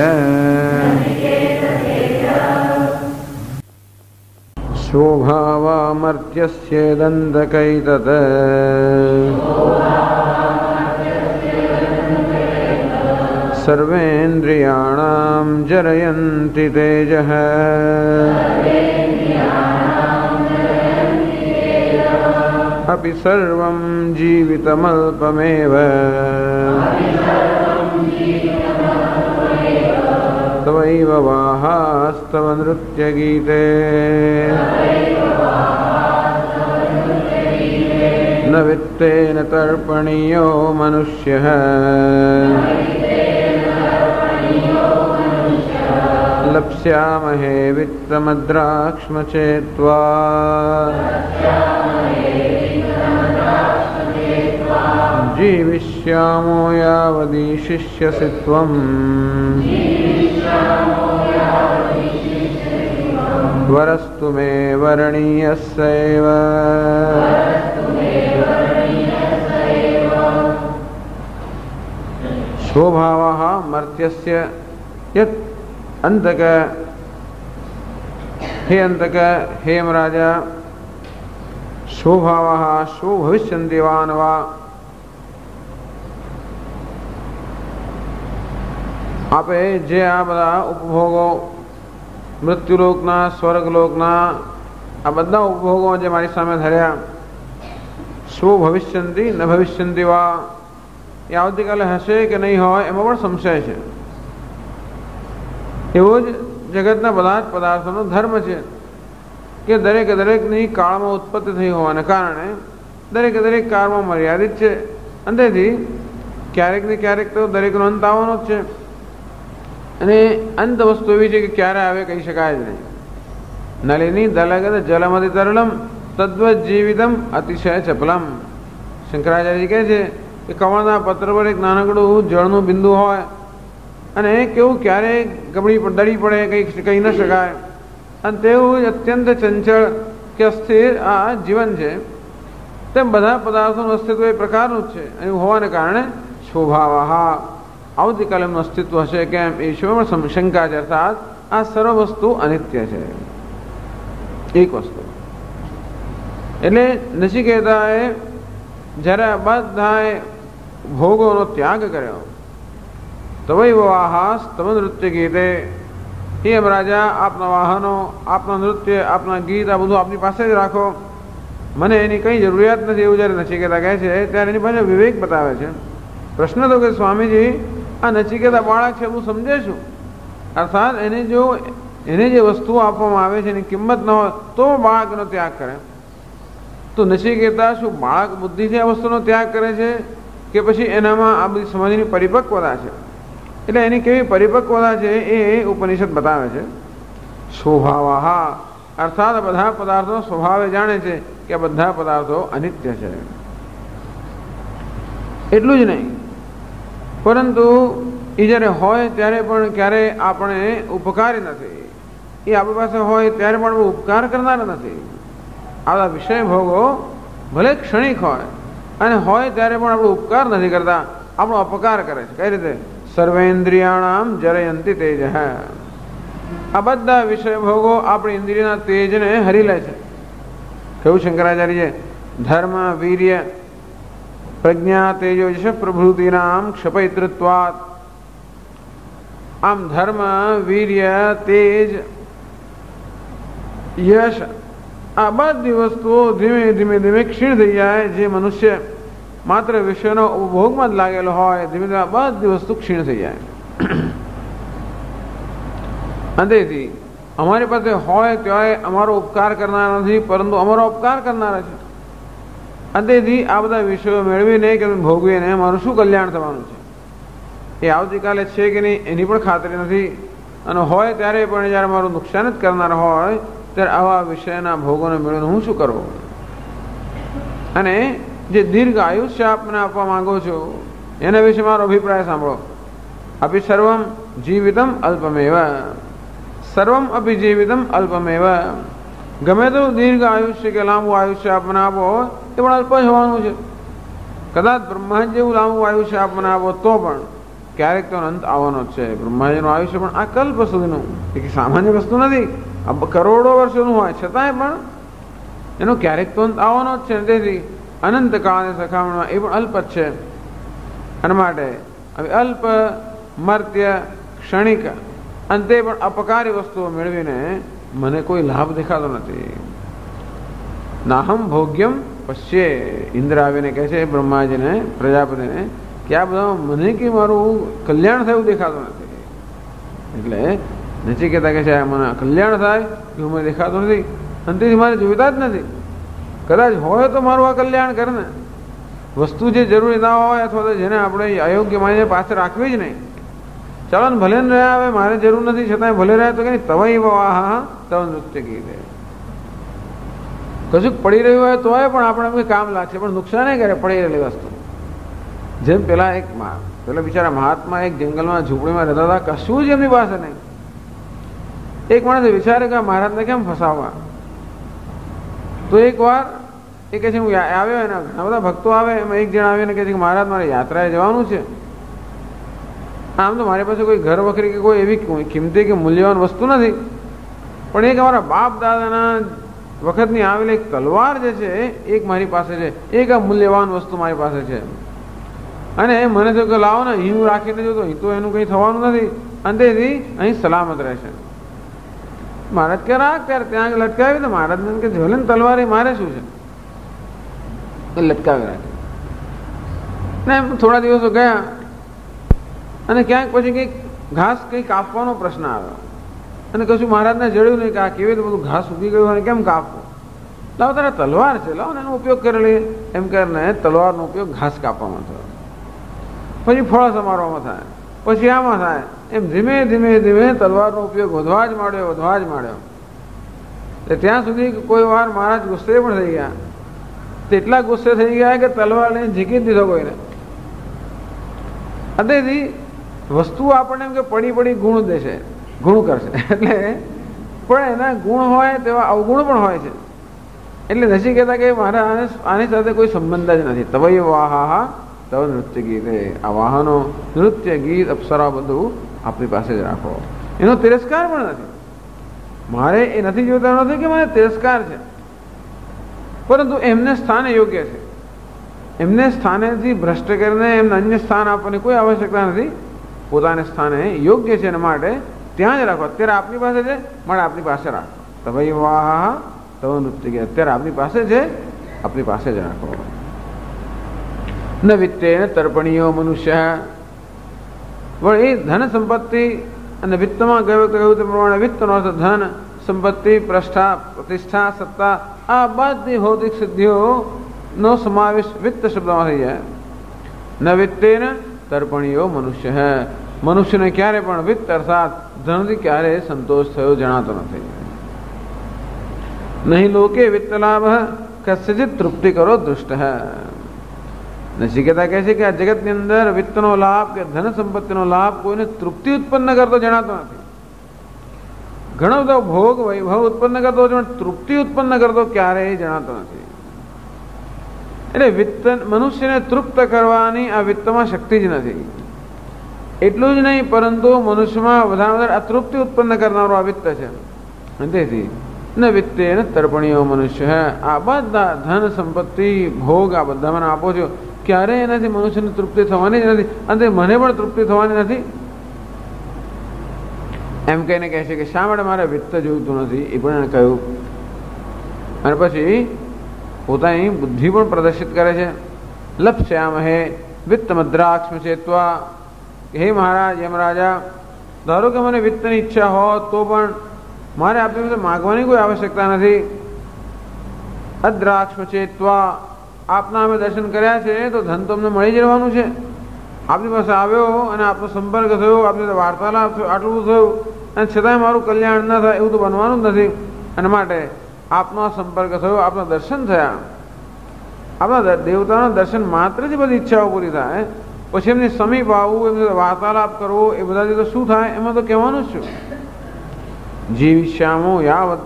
स्वभावामर्त्यस्येदन्तकैतत् सर्वेन्द्रियाणां जरयन्ति तेजः अपि सर्वं जीवितमल्पमेव तवैव वाहास्तव नृत्यगीते न वित्तेन तर्पणीयो मनुष्यः लप्स्यामहे वित्तमद्राक्ष्मचेत्वा जीविष्यामो यावदीशिष्यसि त्वम् वरस्तु मे वरणीयस्यैव स्वभावः मर्त्यस्य यत् अंतक हे अंतक हे यमराजा स्वभावः शो भविष्यन्ति वा न वा आपे जे आ बधा उपभोगो मृत्युलोकना स्वर्गलोकना आ बधा उपभोगो जे मारी सामे धर्या शो भविष्यन्ति न भविष्यन्ति वा ए आवतीकाले हशे के नहीं होय एमां पण संशय छे एवो ज जगतना बधा ज पदार्थोनो धर्म छे के दरेक दरेकनी काळमां उत्पत्ति थई होवाने कारणे दरेक दरेक काळमां मर्यादित छे अंतेथी क्यारेक ने क्यारेक तो दरेकनो अंत आवવાનો જ છે અને અંત વસ્તુ એવી છે કે ક્યારે આવે કહી શકાય જ નહીં નલિની દલગદ જલમધિ તરલમ તદ્વત જીવિતમ અતિશય ચપલમ શંકરાચાર્ય કહે છે કે કમળના પત્ર પર એક નાનકડું જળનું બિંદુ હોય અને કેવું ક્યારે ગબડી દડી પડે કંઈ કહી ન શકાય અને તેવું અત્યંત ચંચળ કે અસ્થિર આ જીવન છે તેમ બધા પદાર્થોનું અસ્તિત્વ એ પ્રકારનું જ છે એવું હોવાને કારણે સ્વભાવ આવતીકાલે એમનું અસ્તિત્વ હશે કેમ એ ઈશ્વરમાં શંકા છે અર્થાત આ સર્વ વસ્તુ અનિત્ય છે એક વસ્તુ એટલે નચિકેતાએ જ્યારે આ બધાએ ભોગોનો ત્યાગ કર્યો તવૈવ વાહાસ તવ નૃત્ય ગીતે હે રાજા આપના વાહનો આપના નૃત્ય આપના ગીત આ બધું આપની પાસે જ રાખો મને એની કંઈ જરૂરિયાત નથી એવું જ્યારે નચિકેતા કહે છે ત્યારે એની પાસે વિવેક બતાવે છે પ્રશ્ન તો કે સ્વામીજી આ નચિકેતા બાળક છે હું સમજે છું અર્થાત એને જે વસ્તુઓ આપવામાં આવે છે એની કિંમત ન હોય તો બાળકનો ત્યાગ કરે તો નચિકેતા શું બાળક બુદ્ધિથી આ વસ્તુનો ત્યાગ કરે છે કે પછી એનામાં આ બધી સમાજની પરિપક્વતા છે એટલે એની કેવી પરિપક્વતા છે એ ઉપનિષદ બતાવે છે સ્વભાવ અર્થાત બધા પદાર્થો સ્વભાવે જાણે છે કે બધા પદાર્થો અનિત્ય છે એટલું જ નહીં પરંતુ એ જ્યારે હોય ત્યારે પણ ક્યારેય આપણે ઉપકારી નથી એ આપણી પાસે હોય ત્યારે પણ ઉપકાર કરનારા નથી આવા વિષય ભોગો ભલે ક્ષણિક હોય અને હોય ત્યારે પણ આપણો ઉપકાર નથી કરતા આપણો અપકાર કરે છે કઈ રીતે સર્વેન્દ્રિયાણામ જરયંતિ તેજ આ બધા વિષય ભોગો આપણી ઇન્દ્રિયના તેજને હરી લે છે કહ્યું શંકરાચાર્ય ધર્મ વીર્ય પ્રજ્ઞા તેજોશ પ્રભૃતિનામ ક્ષપૈતૃત્વાત આમ ધર્મ વીર્ય તેજ યશ આ બધી વસ્તુઓ ધીમે ધીમે ધીમે ક્ષીણ થઈ જાય જે મનુષ્ય માત્ર વિષયનો ઉપભોગમાં જ લાગેલો હોય ધીમે ધીમે આ બધી વસ્તુ ક્ષીણ થઈ જાય અંતેથી અમારી પાસે હોય ત્યારે અમારો ઉપકાર કરનારા નથી પરંતુ અમારો ઉપકાર કરનારા છે અંતેથી આ બધા વિષયો મેળવીને કે ભોગવીને અમારું શું કલ્યાણ થવાનું છે એ આવતીકાલે છે કે નહીં એની પણ ખાતરી નથી અને હોય ત્યારે પણ જ્યારે મારું નુકસાન જ કરનાર હોય ત્યારે આવા વિષયના ભોગોને મેળવીને હું શું કરવું અને જે દીર્ઘ આયુષ્ય આપ મને આપવા માંગો છો એના વિશે મારો અભિપ્રાય સાંભળો અભિ સર્વમ જીવિતમ અલ્પમેવ સર્વમ અભિ જીવિતમ અલ્પમેવ ગમે તો દીર્ઘ આયુષ્ય કે લાંબુ આયુષ્ય આપ મને આપો એ પણ અલ્પ જ હોવાનું છે કદાચ બ્રહ્માજી જેવું લાંબુ આયુષ્ય આપ મને આપો તો પણ ક્યારેક તો અંત આવવાનો જ છે. બ્રહ્માજીનું આયુષ્ય પણ આ કલ્પ સુધીનું એક સામાન્ય વસ્તુ નથી, કરોડો વર્ષોનું હોય છતાંય પણ એનો ક્યારેક તો અંત આવવાનો જ છે. તેથી અનંત કાળની સરખામણીમાં એ પણ અલ્પ જ છે. અને માટે હવે અલ્પ મર્ત્ય ક્ષણિક અંતે પણ અપકારી વસ્તુઓ મેળવીને મને કોઈ લાભ દેખાતો નથી. નાહમ ભોગ્યમ પશ્યે, ઇન્દ્ર આવીને કહે છે બ્રહ્માજીને, પ્રજાપતિને કે આ બધા મને કે મારું કલ્યાણ થયું દેખાતું નથી. એટલે નચિકેતા કહે છે મને કલ્યાણ થાય એવું મને દેખાતું નથી, અંતેથી મારે જોઈતા જ નથી. કદાચ હોય તો મારું આ કલ્યાણ કરે ને. વસ્તુ જે જરૂરી ના હોય અથવા તો જેને આપણે અયોગ્ય માનીને પાછળ રાખવી જ નહીં. ચાલો ને ભલે ને રહ્યા, હવે મારે જરૂર નથી છતાંય ભલે રહ્યા તો કે તવય વાહ તવ નૃત્ય ગીતે. કશુંક પડી રહ્યું હોય તોય પણ આપણે કામ લાગશે, પણ નુકસાન કરે પડી રહેલી વસ્તુ. જેમ પેલા બિચારા મહાત્મા એક જંગલમાં ઝૂંપડીમાં રહેતા હતા, કશું જ એમની પાસે નહીં. એક માણસે વિચારે કે મહારાજને કેમ ફસાવવા, તો એક વાર એ કહે છે હું આવ્યો, એના ઘણા બધા ભક્તો આવે, એમાં એક જણ આવીને કહે છે કે મહારાજ મારે યાત્રાએ જવાનું છે. આમ તો મારી પાસે કોઈ ઘર વખરી કે કોઈ એવી કિંમતી કે મૂલ્યવાન વસ્તુ નથી, પણ એક અમારા બાપ દાદાના વખતની આવેલી એક તલવાર જે છે એક મારી પાસે છે, એક આ મૂલ્યવાન વસ્તુ મારી પાસે છે. અને મને તો કે લાવો ને અહીં રાખીને જો તો અહીં તો એનું કંઈ થવાનું નથી, અંતેથી અહીં સલામત રહેશે. મહારાજ કે રાખ ત્યારે ત્યાં લટકાવી તો મહારાજને કે જોલે ને તલવાર એ મારે શું છે, લટકાવી રાખે. ને થોડા દિવસો ગયા અને ક્યાંક પછી કંઈક ઘાસ કંઈક કાપવાનો પ્રશ્ન આવ્યો અને કશું મહારાજને જડ્યું નહીં કે આ કેવી રીતે બધું ઘાસ ઉગી ગયું અને કેમ કાપવું. લાવો તારે તલવાર છે, લાવો ને એનો ઉપયોગ કરી લઈએ એમ કરીને તલવારનો ઉપયોગ ઘાસ કાપવામાં થયો. પછી ફળ સમારવામાં થાય, પછી આમાં થાય, એમ ધીમે ધીમે ધીમે તલવારનો ઉપયોગ વધવા જ માંડ્યો. ત્યાં સુધી કોઈ વાર મહારાજ ગુસ્સે પણ થઈ ગયા. તેટલા ગુસ્સે થઈ ગયા કે તલવાર લઈને ઝીકી જ દીધો કોઈને. તેથી વસ્તુ આપણને એમ કે પડી ગુણ દેશે, ગુણ કરશે. એટલે પણ એના ગુણ હોય તેવા અવગુણ પણ હોય છે. એટલે નથી કહેતા કે મારા આની સાથે કોઈ સંબંધ જ નથી. તવય વાહા તવ નૃત્ય ગીતે, આ વાહનો નૃત્ય ગીત અપ્સરા બધું આપણી પાસે જ રાખો. એનો તિરસ્કાર પણ નથી. મારે એ નથી જોતા નથી કે મારે તિરસ્કાર છે, પરંતુ એમને સ્થાને યોગ્ય છે. એમને સ્થાનેથી ભ્રષ્ટ કરીને એમને અન્ય સ્થાન આપવાની કોઈ આવશ્યકતા નથી. પોતાને સ્થાને યોગ્ય છે એના માટે ત્યાં જ રાખો. અત્યારે આપની પાસે છે માટે આપની પાસે રાખો. તવય વાહ તવ નૃત્ય ગીત, અત્યારે આપની પાસે છે આપની પાસે જ રાખો. ન વિત્તેન તર્પણીયો મનુષ્ય, એ ધન સંપત્તિ અને વિત્તમાં કહ્યું તે પ્રમાણે વિત્તનો અર્થ ધન, સંપત્તિ, પ્રતિષ્ઠા, સત્તા, આ બધી ભૌતિક સિદ્ધિઓનો સમાવેશ વિત્ત શબ્દમાં થઈ જાય. ન વિત્તેન તર્પણીયો મનુષ્ય, મનુષ્યને ક્યારે પણ વિત્ત અર્થાત ધનથી ક્યારે સંતોષ થયો જણાતો નથી. નહીં લોકે વિત્ત લાભ કસ્યચિત તૃપ્તિ કરો દુષ્ટ. નચિકેતા કહે છે કે આ જગતની અંદર વિત્તનો લાભ કે ધન સંપત્તિનો લાભ કોઈને તૃપ્તિ ઉત્પન્ન કરતો જણાતો નથી. ઘણો બધો ભોગ વૈભવ ઉત્પન્ન કરતો પણ તૃપ્તિ ઉત્પન્ન કરતો ક્યારેય જણાતો નથી. એટલે મનુષ્યને તૃપ્ત કરવાની આ વિત્તમાં શક્તિ જ નથી. એટલું જ નહીં, પરંતુ મનુષ્યમાં વધારે અતૃપ્તિ ઉત્પન્ન કરનારો આ વિત્ત છે. તેથી ન વિત્તે ન તર્પણીયો મનુષ્ય, આ બધા ધન સંપત્તિ ભોગ આ બધા મને આપો છો, ક્યારેય એનાથી મનુષ્યને તૃપ્તિ થવાની જ નથી, અને મને પણ તૃપ્તિ થવાની નથી. એમ કહીને કહે છે કે શા માટે મારે વિત્ત જોઈતું નથી એ પણ એને કહ્યું. અને પછી પોતાની બુદ્ધિ પણ પ્રદર્શિત કરે છે. લપ્સ્યામહે વિત્ત મદ્રાક્ષ ચેત્વા, હે મહારાજ યમરાજા, ધારો કે મને વિત્તની ઈચ્છા હોય તો પણ મારે આપણી પાસે માગવાની કોઈ આવશ્યકતા નથી. અદ્રાક્ષ ચેત્વા, આપના અમે દર્શન કર્યા છે તો ધન તો અમને મળી જવાનું છે. આપની પાસે આવ્યો અને આપનો સંપર્ક થયો, આપની સાથે વાર્તાલાપ થયો, આટલું થયું, અને છતાંય મારું કલ્યાણ ન થાય એવું તો બનવાનું જ નથી. અને માટે આપનો સંપર્ક થયો, આપના દર્શન થયા, આપણા દેવતાના દર્શન માત્રથી બધી ઈચ્છાઓ પૂરી થાય. પછી એમની સમીપ આવવું, એમની સાથે વાર્તાલાપ કરવો, એ બધાથી તો શું થાય એમાં તો કહેવાનું જ છું. જીવિષ્યામો યાવત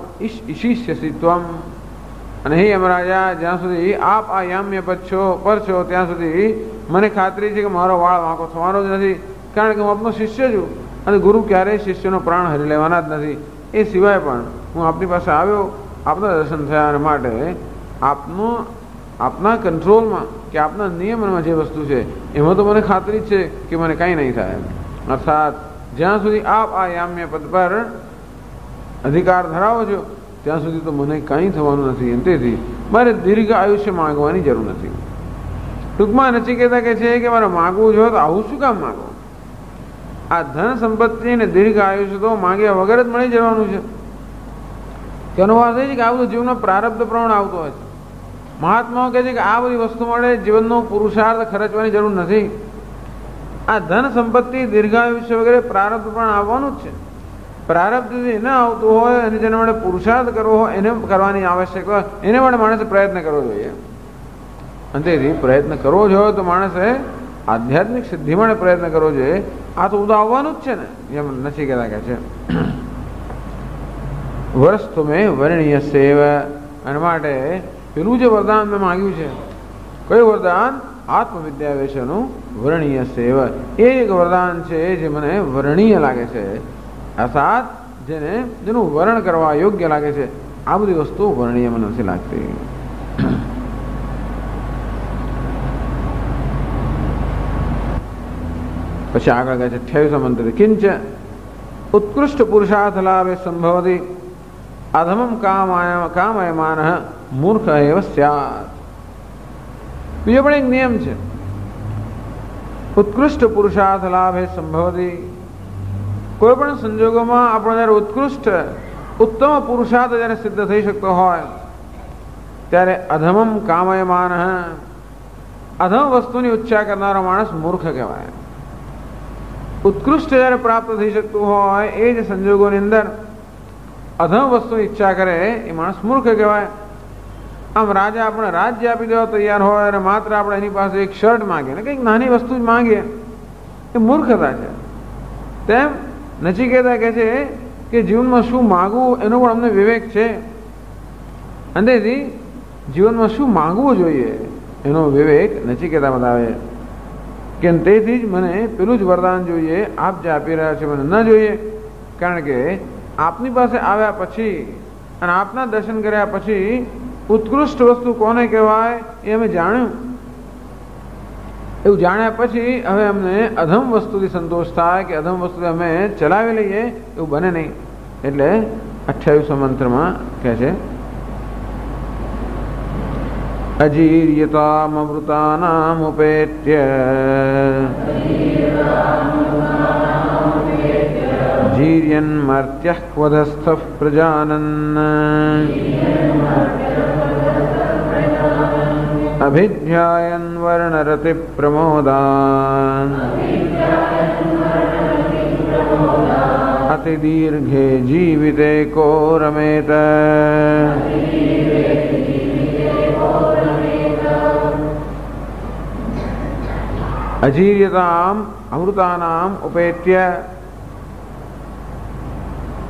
ઈશિષ્યસી ત્વમ, અને હે યમરાજા, જ્યાં સુધી આપ આ યામ્ય પર છો ત્યાં સુધી મને ખાતરી છે કે મારો વાળ વાંકો થવાનો જ નથી, કારણ કે હું આપનો શિષ્ય છું અને ગુરુ ક્યારેય શિષ્યનો પ્રાણ હરી લેવાના જ નથી. એ સિવાય પણ હું આપની પાસે આવ્યો, આપના દર્શન થયા માટે આપના કંટ્રોલમાં કે આપના નિયમનમાં જે વસ્તુ છે એમાં તો મને ખાતરી છે કે મને કાંઈ નહીં થાય. અર્થાત જ્યાં સુધી આપ આ યામ્ય પદ પર અધિકાર ધરાવો છો ત્યાં સુધી તો મને કંઈ થવાનું નથી, અને તેથી મારે દીર્ઘ આયુષ્ય માંગવાની જરૂર નથી. ટૂંકમાં નચિકેતા કહે છે કે મારે માગવું જોઈએ તો આવું શું કામ માગો? આ ધન સંપત્તિ અને દીર્ઘ આયુષ્ય તો માંગ્યા વગર જ મળી જવાનું છે. તેનો અર્થ એ છે કે આ બધું જીવનનો પ્રારબ્ધ પ્રમાણે આવતો હોય છે. મહાત્માઓ કહે છે કે આ બધી વસ્તુ માટે જીવનનો પુરુષાર્થ ખર્ચવાની જરૂર નથી. આ ધન સંપત્તિ દીર્ઘાયુષ્ય વગેરે પ્રારબ્ધ પણ આવવાનું જ છે. પ્રારબ્ધ ન આવતું હોય અને જેના માટે પુરુષાર્થ કરવો હોય એને કરવાની આવશ્યકતા, એને માટે માણસે પ્રયત્ન કરવો જોઈએ. અને તેથી પ્રયત્ન કરવો જોઈએ તો માણસે આધ્યાત્મિક સિદ્ધિ માટે પ્રયત્ન કરવો જોઈએ. આ તો બધું આવવાનું જ છે ને, એમ નથી કહેતા કે છે વર્ષ તમે વર્ણિય સેવ. અને માટે પેલું જે વરદાન મેં માગ્યું છે, કયું વરદાન? આત્મવિદ્યા વિશેનું વર્ણિય સેવ. એ એક વરદાન છે જે મને વર્ણિય લાગે છે, અર્થાત જેનું વર્ણન કરવા યોગ્ય લાગે છે. આ બધી વસ્તુ વર્ણિય મને નથી લાગતી. પછી આગળ કહે છે 28 મંત્ર, કિંચ ઉત્કૃષ્ટ પુરુષાર્થ લાભે સંભવતી અધમમ કામયમાન મૂર્ખ એવ સ્યાત. બીજો પણ એક નિયમ છે, ઉત્કૃષ્ટ પુરુષાર્થ લાભે સંભવતી. કોઈ પણ સંજોગોમાં આપણો જયારે ઉત્તમ પુરુષાર્થ જયારે સિદ્ધ થઈ શકતો હોય ત્યારે અધમમ કામયમાન, અધમ વસ્તુની ઈચ્છા કરનારો માણસ મૂર્ખ કહેવાય. ઉત્કૃષ્ટ જયારે પ્રાપ્ત થઈ શકતું હોય એ જ સંજોગોની અંદર અધમ વસ્તુની ઈચ્છા કરે એ માણસ મૂર્ખ કહેવાય. આમ રાજા આપણે રાજ્ય આપી દેવા તૈયાર હોય અને માત્ર આપણે એની પાસે એક શર્ટ માંગીએ ને કંઈક નાની વસ્તુ જ માંગીએ, એ મૂર્ખતા છે. તેમ નચિકેતા કહે છે કે જીવનમાં શું માગવું એનો પણ અમને વિવેક છે, અને તેથી જીવનમાં શું માંગવું જોઈએ એનો વિવેક નચિકેતા બતાવે કે તેથી જ મને પેલું જ વરદાન જોઈએ, આપ જે આપી રહ્યા છો મને ન જોઈએ. કારણ કે આપની પાસે આવ્યા પછી અને આપના દર્શન કર્યા પછી ઉત્કૃષ્ટ વસ્તુ કોને કહેવાય એ અમે જાણ્યું. એવું જાણ્યા પછી હવે અમને અધમ વસ્તુથી સંતોષ થાય કે અધમ વસ્તુ અમે ચલાવી લઈએ એવું બને નહીં. એટલે 28 મંત્રમાં કહે છે અજીર્યતામૃતાનામુપેત્ય જીર્યન્મર્ત્યઃ ક્વધસ્થઃ પ્રજાનન અભિધ્યાયન વર્ણરતિ પ્રમોદાન અતિદીર્ઘે જીવિતે કો રમેત. અજીર્યતામ અમૃતાનામ ઉપેત્ય.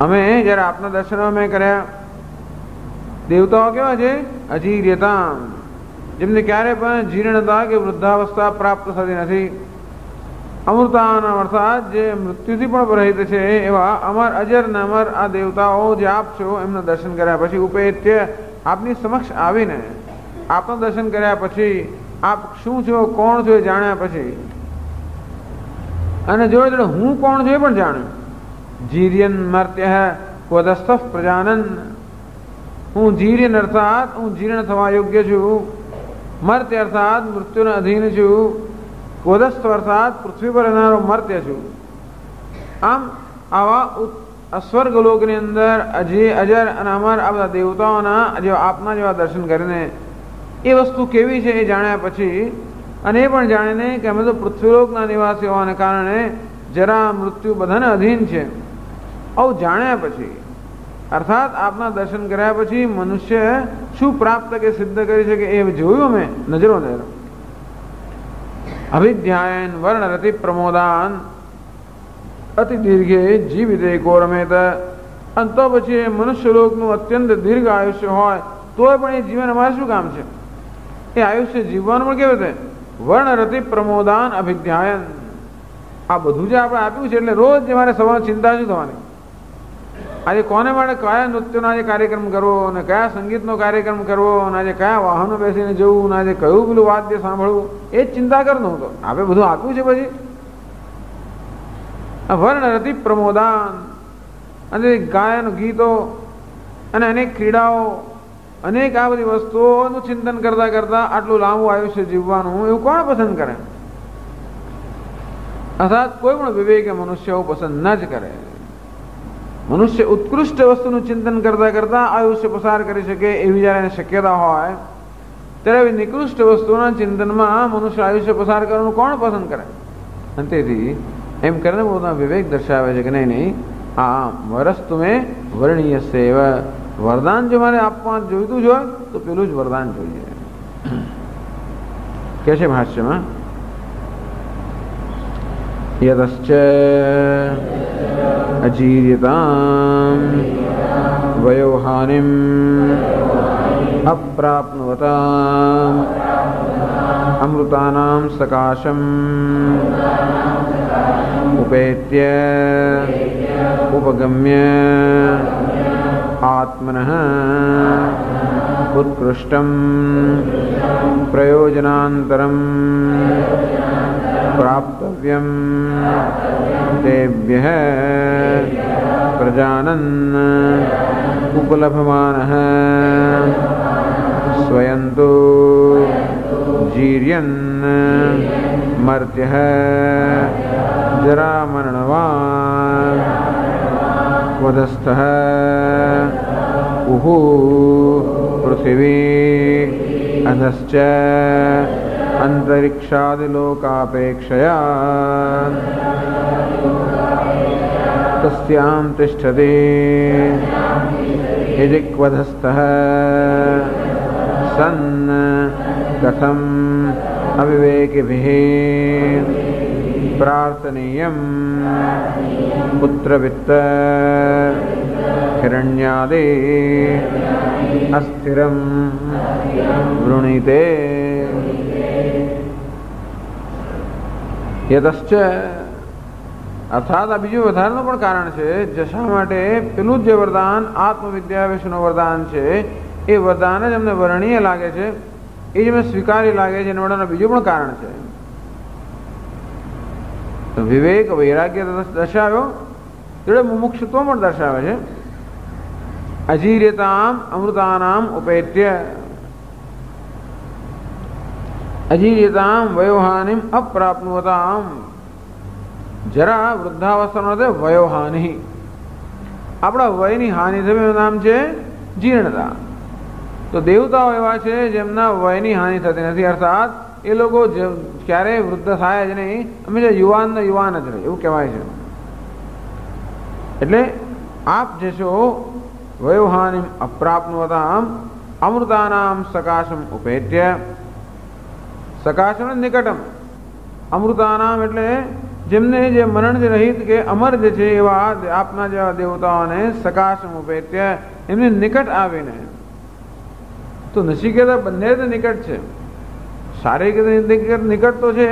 અમે જયારે આપના દર્શનો અમે કર્યા, દેવતાઓ કેવા છે? અજીર્યતામ, જેમને ક્યારે પણ જીર્ણતા કે વૃદ્ધાવસ્થા પ્રાપ્ત થતી નથી. અમૃતાના અર્થાત જે મૃત્યુથી પણ રહિત છે એવા અમર અજર ને અમર આ દેવતાઓ જે આપ છો એમના દર્શન કર્યા પછી ઉપેત્ય, આપની સમક્ષ આવીને આપના દર્શન કર્યા પછી આપ શું છો, કોણ છો એ જાણ્યા પછી, અને જોડે જોડે હું કોણ છું એ પણ જાણ્યું. જીર્યન મર્ત્ય ક્વધસ્થઃ પ્રજાનન. હું જીર્યન અર્થાત હું જીર્ણ થવા યોગ્ય છું, મર્ત્ય અર્થાત મૃત્યુના અધીન છું, ક્વધસ્થ અર્થાત પૃથ્વી પર રહેનારો મર્ત્ય છું. આમ આવા સ્વર્ગલોકની અંદર અજર અને અમર આ બધા દેવતાઓના આપના જેવા દર્શન કરીને એ વસ્તુ કેવી છે એ જાણ્યા પછી, અને એ પણ જાણીને કે અમે તો પૃથ્વીલોકના નિવાસી હોવાને કારણે જરા મૃત્યુ બધાને અધીન છે, આવું જાણ્યા પછી, અર્થાત આપના દર્શન કર્યા પછી મનુષ્ય શું પ્રાપ્ત કે સિદ્ધ કરી શકે એ જોયું અમે નજરો નજર. અભિધ્યાયન વર્ણરતિ પ્રમોદાન અતિ દીર્ઘે જીવિતે કો રમેત. અને તો પછી મનુષ્ય લોકનું અત્યંત દીર્ઘ આયુષ્ય હોય તોય પણ એ જીવન અમારે શું કામ છે? એ આયુષ્ય જીવવાનું પણ કેવું છે? વર્ણરતિ પ્રમોદાન અભિધ્યાયન. આ બધું જે આપણે આપ્યું છે એટલે રોજ મારે સવાર ચિંતા શું થવાની? આજે કોને માટે કયા નૃત્યનો આજે કાર્યક્રમ કરવો, અને કયા સંગીતનો કાર્યક્રમ કરવો, અને આજે કયા વાહનો બેસીને જવું, અને આજે કયું પેલું વાદ્ય સાંભળવું, એ જ ચિંતા કરતો હતો. આપણે બધું આપ્યું છે પછી વર્ણરતિ પ્રમોદાન, અને ગાયન ગીતો અને અનેક ક્રીડાઓ, અનેક આ બધી વસ્તુઓનું ચિંતન કરતા કરતા આટલું લાંબુ આયુષ્ય જીવવાનું એવું કોણ પસંદ કરે? અર્થાત કોઈ પણ વિવેકી મનુષ્ય એવું પસંદ ન જ કરે. મનુષ્ય ઉત્કૃષ્ટ વસ્તુનું ચિંતન કરતા કરતા આયુષ્ય પસાર કરી શકે એવી જ્યારે એને શક્યતા હોય, ત્યારે નિકૃષ્ટ વસ્તુના ચિંતનમાં મનુષ્ય આયુષ્ય પસાર કરવાનું કોણ પસંદ કરે? અને તેથી એમ કરીને પોતાનો વિવેક દર્શાવે છે કે નહીં નહીં, આ વરસ તુમે વર્ણિય સેવ, વરદાન જો મારે આપવા જોઈતું જ હોય તો પેલું જ વરદાન જોઈએ. કે છે ભાષ્યમાં, યતશ્ચ અજીર્યતામ વયોહાનિમ અપ્રાપ્નુવતામ અમૃતાનામ સકાશમ ઉપેત્ય ઉપગમ્ય આત્મનઃ ઉત્કૃષ્ટમ પ્રયોજનાંતરમ પ્રાપ્તવ્યમ તેભ્યઃ પ્રજાનન ઉપલભમાનઃ સ્વયંતો જીર્યન મર્ત્યઃ જરામરણવાન વધસ્થઃ ઉહુ પૃથિવી અધશ્ચ અંતરિક્ષાદિલોકાપેક્ષયા તસ્યામ તિષ્ઠતિ યજિક્વધસ્થઃ સન્ન કથમ અવિવેકિભિઃ પ્રાર્થનીયમ પુત્રવિત્ત હિરણ્યાદિ અસ્થિરમ વૃણીતે યતશ્ચ. અર્થાત આ બીજું વધારાનું પણ કારણ છે જશા માટે પેલું જ જે વરદાન આત્મવિદ્યા વિશેનું વરદાન છે એ વરદાન જ અમને વર્ણનીય લાગે છે, એ જ અમને સ્વીકારી લાગે છે. એના માટેનું બીજું પણ કારણ છે. વિવેક વૈરાગ્ય દર્શાવ્યો જોડે મુમુક્ષુત્વ પણ દર્શાવે છે. અજીર્યતામ અમૃતાનામ ઉપેત્ય, અજીર્યતામ વયોહાનિમ અપ્રાપ્નુવતામ. જરા વૃદ્ધાવસ્થાનો વયોહાનિ, આપણા વયની હાનિ થવી એનું નામ છે જીર્ણતા. તો દેવતાઓ એવા છે જેમના વયની હાનિ થતી નથી, અર્થાત એ લોકો ક્યારેય વૃદ્ધ થાય જ નહીં, હંમેશા યુવાનના યુવાન જ રહે એવું કહેવાય છે. એટલે આપ જે છો વયોહાનિમ અપ્રાપ્નુવતામ અમૃતાનામ સકાશમ ઉપેત્ય. સકાશમ નિકટમ, અમૃતાનામ એટલે જેમને જે મરણ રહિત કે અમર જે છે એવા આપના જેવા દેવતાઓને સકાશમ ઉપેત્ય એમને નિકટ આવીને. તો નચિકેતા બંને નિકટ છે, શારીરિક નિકટ તો છે,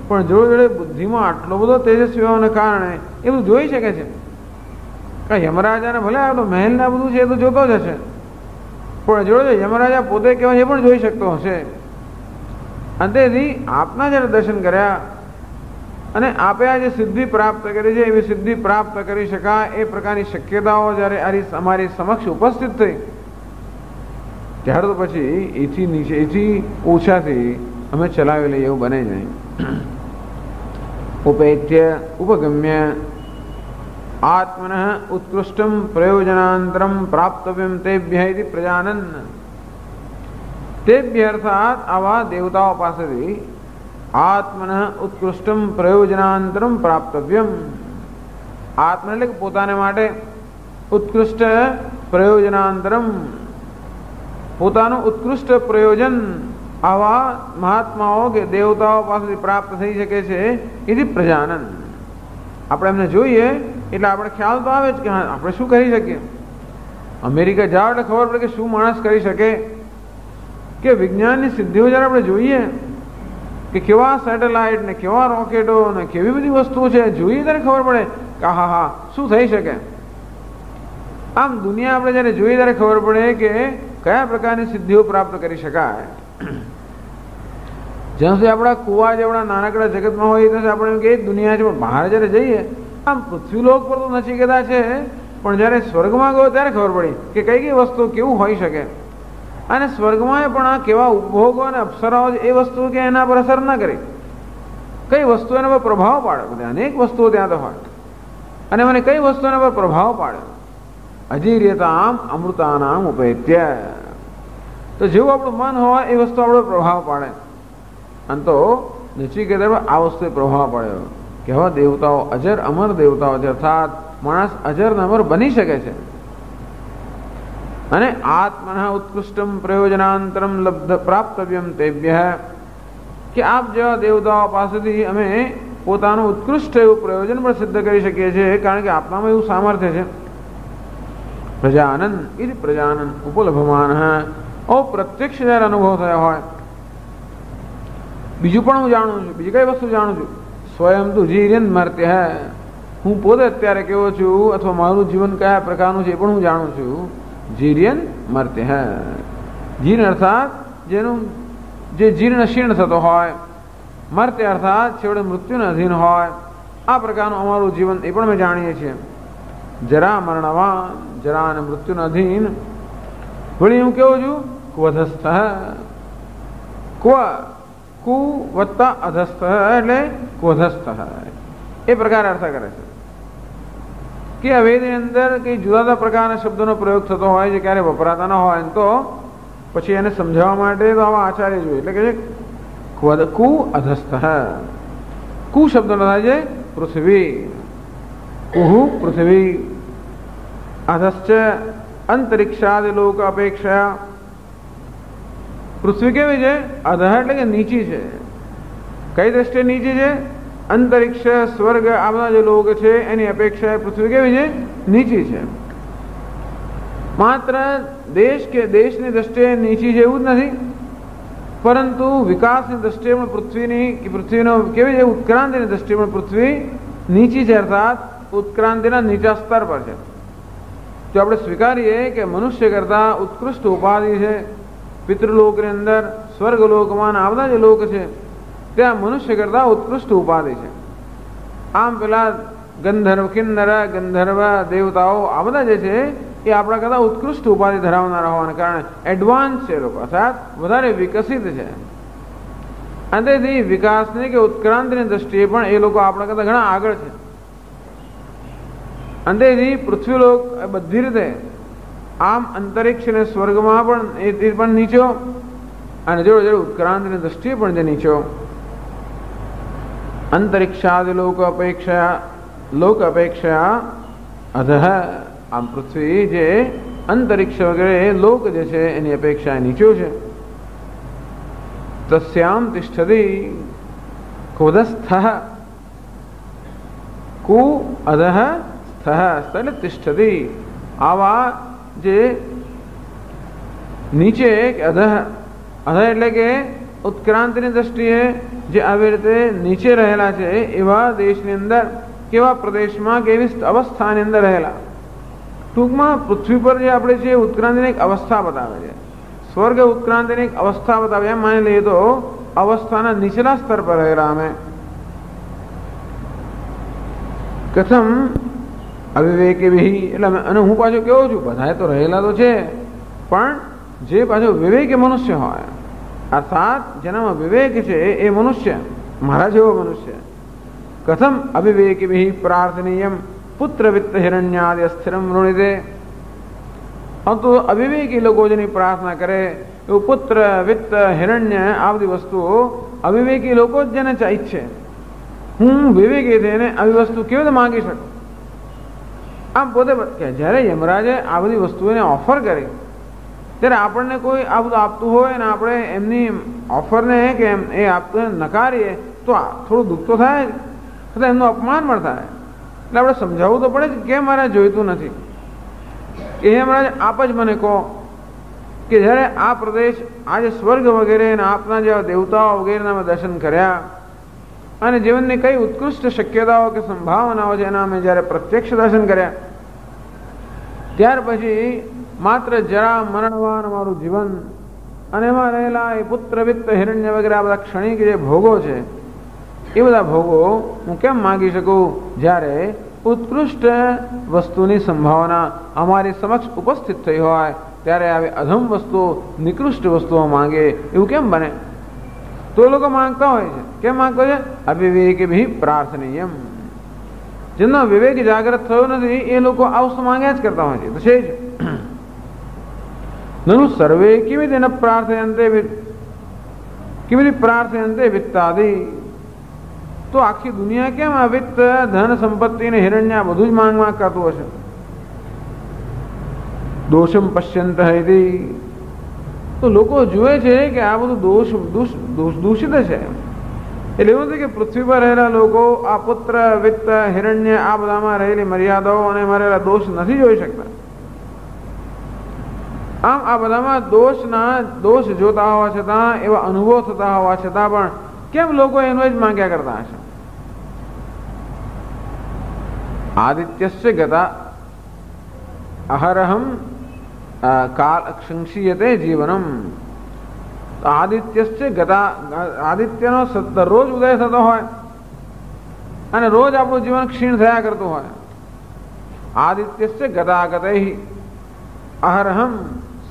પણ જોડે જોડે બુદ્ધિમાં આટલો બધો તેજસ્વી હોવાને કારણે એ બધું જોઈ શકે છે. કાંઈ યમરાજાને ભલે આ તો મહેલના બધું છે એ તો જોતો જ હશે, પણ જોડે યમરાજા પોતે કહેવાય એ પણ જોઈ શકતો હશે. અંતેથી આપના જ્યારે દર્શન કર્યા અને આપે આ જે સિદ્ધિ પ્રાપ્ત કરી છે એવી સિદ્ધિ પ્રાપ્ત કરી શકાય એ પ્રકારની શક્યતાઓ જ્યારે અમારી સમક્ષ ઉપસ્થિત થઈ, ત્યારે તો પછી એથી નીચે એથી ઓછાથી અમે ચલાવી લઈએ એવું બને નહીં. ઉપેત્ય ઉપગમ્ય આત્મનઃ ઉત્કૃષ્ટમ પ્રયોજનાંતરમ પ્રાપ્તવ્યમ તેભ્યઃ ઇતિ પ્રજાનન. તેભ્ય અર્થાત આવા દેવતાઓ પાસેથી આત્મનઃ ઉત્કૃષ્ટમ પ્રયોજનાંતરમ પ્રાપ્તવ્યમ. આત્મ એટલે કે પોતાને માટે, ઉત્કૃષ્ટ પ્રયોજનાંતરમ પોતાનું ઉત્કૃષ્ટ પ્રયોજન આવા મહાત્માઓ કે દેવતાઓ પાસેથી પ્રાપ્ત થઈ શકે છે. એથી પ્રજાનન. આપણે એમને જોઈએ એટલે આપણે ખ્યાલ તો આવે જ કે હા આપણે શું કરી શકીએ. અમેરિકા જાઓ એટલે ખબર પડે કે શું માણસ કરી શકે, કે વિજ્ઞાનની સિદ્ધિઓ જ્યારે આપણે જોઈએ કે કેવા સેટેલાઇટ ને કેવા રોકેટો ને કેવી બધી વસ્તુઓ છે, જોઈએ ત્યારે ખબર પડે કે હા હા શું થઈ શકે. આમ દુનિયા આપણે જ્યારે જોઈએ ત્યારે ખબર પડે કે કયા પ્રકારની સિદ્ધિઓ પ્રાપ્ત કરી શકાય. જ્યાં સુધી આપણા કુવા જેવડા નાનકડા જગતમાં હોય ત્યાં આપણે એમ કે દુનિયા છે, પણ બહાર જ્યારે જઈએ આમ પૃથ્વીલોક પર તો નચિકેતા છે, પણ જ્યારે સ્વર્ગમાં ગયો ત્યારે ખબર પડી કે કઈ કઈ વસ્તુ કેવું હોઈ શકે. અને સ્વર્ગમાં પણ આ કેવા ઉપભોગો અને અપ્સરાઓ એ વસ્તુ કે એના પર અસર ના કરી, કઈ વસ્તુ એના પર પ્રભાવ પાડે. બધા અનેક વસ્તુઓ ત્યાં તો હોય, અને મને કઈ વસ્તુ એના પર પ્રભાવ પાડે. અજીર્યતામ અમૃતાનામ ઉપેત્ય. તો જેવું આપણું મન હોય એ વસ્તુ આપણો પ્રભાવ પાડે. અને તો નચિકેતા આ વસ્તુએ પ્રભાવ પાડ્યો કે હવે દેવતાઓ અજર અમર દેવતાઓ છે, અર્થાત માણસ અજર અમર બની શકે છે. અને આત્મના ઉત્કૃષ્ટમ પ્રયોજનાંતરમ લબ્ધ પ્રાપ્તવ્યમ તેભ્ય, કે આપ જેવા દેવતાઓ પાસેથી અમે પોતાનું ઉત્કૃષ્ટ એવું પ્રયોજન પણ સિદ્ધ કરી શકીએ છીએ, કારણ કે આપણામાં એવું સામર્થ્ય છે. પ્રજાનંદ એ પ્રજાનંદ ઉપલભમાન પ્રત્યક્ષ જ્યારે અનુભવ થયા હોય. બીજું પણ હું જાણું છું, બીજી કઈ વસ્તુ જાણું છું, સ્વયં તું જીર્યન મર્ત્ય, હું પોતે અત્યારે કેવો છું અથવા મારું જીવન કયા પ્રકારનું છે એ પણ હું જાણું છું. જીર્યન મર્ત્ય, જીર્ણ અર્થાત જેનું જે જીર્ણ શીર્ણ થતો હોય, મર્ત્ય અર્થાત છેવટે મૃત્યુને અધીન હોય, આ પ્રકારનું અમારું જીવન એ પણ અમે જાણીએ છીએ. જરા મરણવાન, જરા અને મૃત્યુને અધીન. વળી હું કેવું છું, ક્વધસ્થ, કુ વત્તા અધસ્થ એટલે ક્વધસ્થ, એ પ્રકારે અર્થ કરે છે. કે આ વેદની અંદર કઈ જુદા જુદા પ્રકારના શબ્દોનો પ્રયોગ થતો હોય જે ક્યારે વપરાતા ન હોય, તો પછી એને સમજાવવા માટે તો આવા આચાર્ય જોઈએ. એટલે કે કુ અધસ્થ, કુ શબ્દ થાય છે પૃથ્વી, કુહુ પૃથ્વી, અધશ્ચ અંતરિક્ષાદ લોક અપેક્ષા. પૃથ્વી કેવી છે? અધઃ એટલે કે નીચી છે. કઈ દ્રષ્ટિએ નીચી છે? અંતરિક્ષ, સ્વર્ગ આ બધા જે લોક છે એની અપેક્ષા પૃથ્વી કેવી છે? નીચી છે. માત્ર દેશ કે દેશની દ્રષ્ટિએ નીચી છે એવું જ નથી, પરંતુ વિકાસની દ્રષ્ટિએ પણ પૃથ્વીનો કેવી છે? ઉત્ક્રાંતિની દ્રષ્ટિએ પણ પૃથ્વી નીચી છે, અર્થાત ઉત્ક્રાંતિના નીચા સ્તર પર છે. જો આપણે સ્વીકારીએ કે મનુષ્ય કરતા ઉત્કૃષ્ટ ઉપાધિ છે પિતૃલોકની અંદર, સ્વર્ગલોકમાં આ બધા જે લોક છે ત્યાં મનુષ્ય કરતા ઉત્કૃષ્ટ ઉપાધિ છે. આમ પેલા ગંધર્વ, કિન્નર, ગંધર્વ દેવતાઓ આ બધા જે છે એ આપણા કરતા ઉત્કૃષ્ટ ઉપાધિ ધરાવનારા હોવાને કારણે એડવાન્સ છે લોકો, અર્થાત વધારે વિકસિત છે. અને તેથી વિકાસની કે ઉત્ક્રાંતિની દ્રષ્ટિએ પણ એ લોકો આપણા કરતા ઘણા આગળ છે. અને તેથી પૃથ્વીલોક બધી રીતે આમ અંતરિક્ષ અને સ્વર્ગમાં પણ એ પણ નીચો, અને જોડે જોડે ઉત્ક્રાંતિની દ્રષ્ટિએ પણ જે નીચો. અંતરિક્ષાદ લોક અપેક્ષા અધઃ, આમ પૃથ્વી જે અંતરિક્ષ વગેરે લોક જે છે એની અપેક્ષા નીચો છે. તસ્યામ તિષ્ઠતિ ક્વધસ્થ, કુ અધઃ સ્થઃ એટલે તિષ્ઠતિ. આવા જે નીચે અધઃ, અધઃ એટલે કે ઉત્ક્રાંતિની દ્રષ્ટિએ જે આવી રીતે નીચે રહેલા છે એવા દેશની અંદર, કેવા પ્રદેશમાં, કેવી અવસ્થાની અંદર રહેલા. ટૂંકમાં પૃથ્વી પર જે આપણે છે ઉત્ક્રાંતિની એક અવસ્થા બતાવે છે, સ્વર્ગ ઉત્ક્રાંતિની એક અવસ્થા બતાવે. એમ માની લઈએ તો અવસ્થાના નીચલા સ્તર પર રહેલા અમે. કથમ અવિવેકી વિહી, એટલે અને હું પાછો કેવો છું, બધા તો રહેલા તો છે, પણ જે પાછો વિવેકી મનુષ્ય હોય, અર્થાત જેનામાં વિવેક છે એ મનુષ્ય, મારા જેવો મનુષ્ય. કથમ અવિવેકી વિહી પ્રાર્થનીયમ પુત્ર વિત્ત હિરણ્યાદિ અસ્થિરમ વૃણિતે. તો અવિવેકી લોકો જેની પ્રાર્થના કરે એવું પુત્ર, વિત્ત, હિરણ્ય આ બધી વસ્તુઓ અવિવેકી લોકો જ જેને ઈચ્છે. હું વિવેકી થઈને આવી વસ્તુ કેવી રીતે માંગી શકું? આમ પોતે જ્યારે યમરાજે આ બધી વસ્તુઓને ઓફર કરી ત્યારે આપણને કોઈ આ બધું આપતું હોય અને આપણે એમની ઓફરને કે એ આપતું નકારીએ તો થોડું દુઃખ તો થાય, એમનું અપમાન પણ થાય. એટલે આપણે સમજાવવું તો પડે કે કેમ મારે જોઈતું નથી. કે હે મહારાજ આપ જ મને કહો કે જ્યારે આ પ્રદેશ આજે સ્વર્ગ વગેરે અને આપના જેવા દેવતાઓ વગેરેના મેં દર્શન કર્યા અને જીવનની કઈ ઉત્કૃષ્ટ શક્યતાઓ કે સંભાવનાઓ છે એના અમે જ્યારે પ્રત્યક્ષ દર્શન કર્યા, ત્યાર પછી માત્ર જરા મરણવાન અમારું જીવન અને એમાં રહેલા એ પુત્ર વિત્ત હિરણ્ય વગેરે આ બધા ક્ષણિક જે ભોગો છે એ બધા ભોગો હું કેમ માગી શકું જ્યારે ઉત્કૃષ્ટ વસ્તુની સંભાવના અમારી સમક્ષ ઉપસ્થિત થઈ હોય ત્યારે આવી અધમ વસ્તુઓ નિકૃષ્ટ વસ્તુઓ માંગે એવું કેમ બને? તો લોકો માંગતા હોય છે. કેમ માંગતા છે? અવિવેક ભી પ્રાર્થનીયમ. જેમનો વિવેક જાગૃત થયો નથી એ લોકો આ વસ્તુ માંગ્યા જ કરતા હોય છે. તો છે જ નनु સર્વે કેવી ન પ્રાર્થયંતે વિત્તાદિ. તો આખી દુનિયા કેમ આ વિત્ત ધન સંપત્તિ ને હિરણ્ય બધું જ માંગ કરતું હશે? દોષમ પશ્યંત હૈતી. તો લોકો જુએ છે કે આ બધું દૂષિત છે. એટલે એવું નથી કે પૃથ્વી પર રહેલા લોકો આ પુત્ર વિત્ત હિરણ્ય આ બધામાં રહેલી મર્યાદાઓ અને રહેલા દોષ નથી જોઈ શકતા. આમ આ બધામાં દોષ જોતા હોવા છતાં એવા અનુભવ થતા હોવા છતાં પણ કેમ લોકો એનો જ માંગ્યા કરતા હશે? આદિત્યસ્ય ગતા અહરહમ કાલ સંક્ષીયતે જીવનમ. આદિત્યસ્ય ગતા, આદિત્યનો દરરોજ ઉદય થતો હોય અને રોજ આપણું જીવન ક્ષીણ થયા કરતું હોય. આદિત્યસ્ય ગતા ગતૈ અહરહમ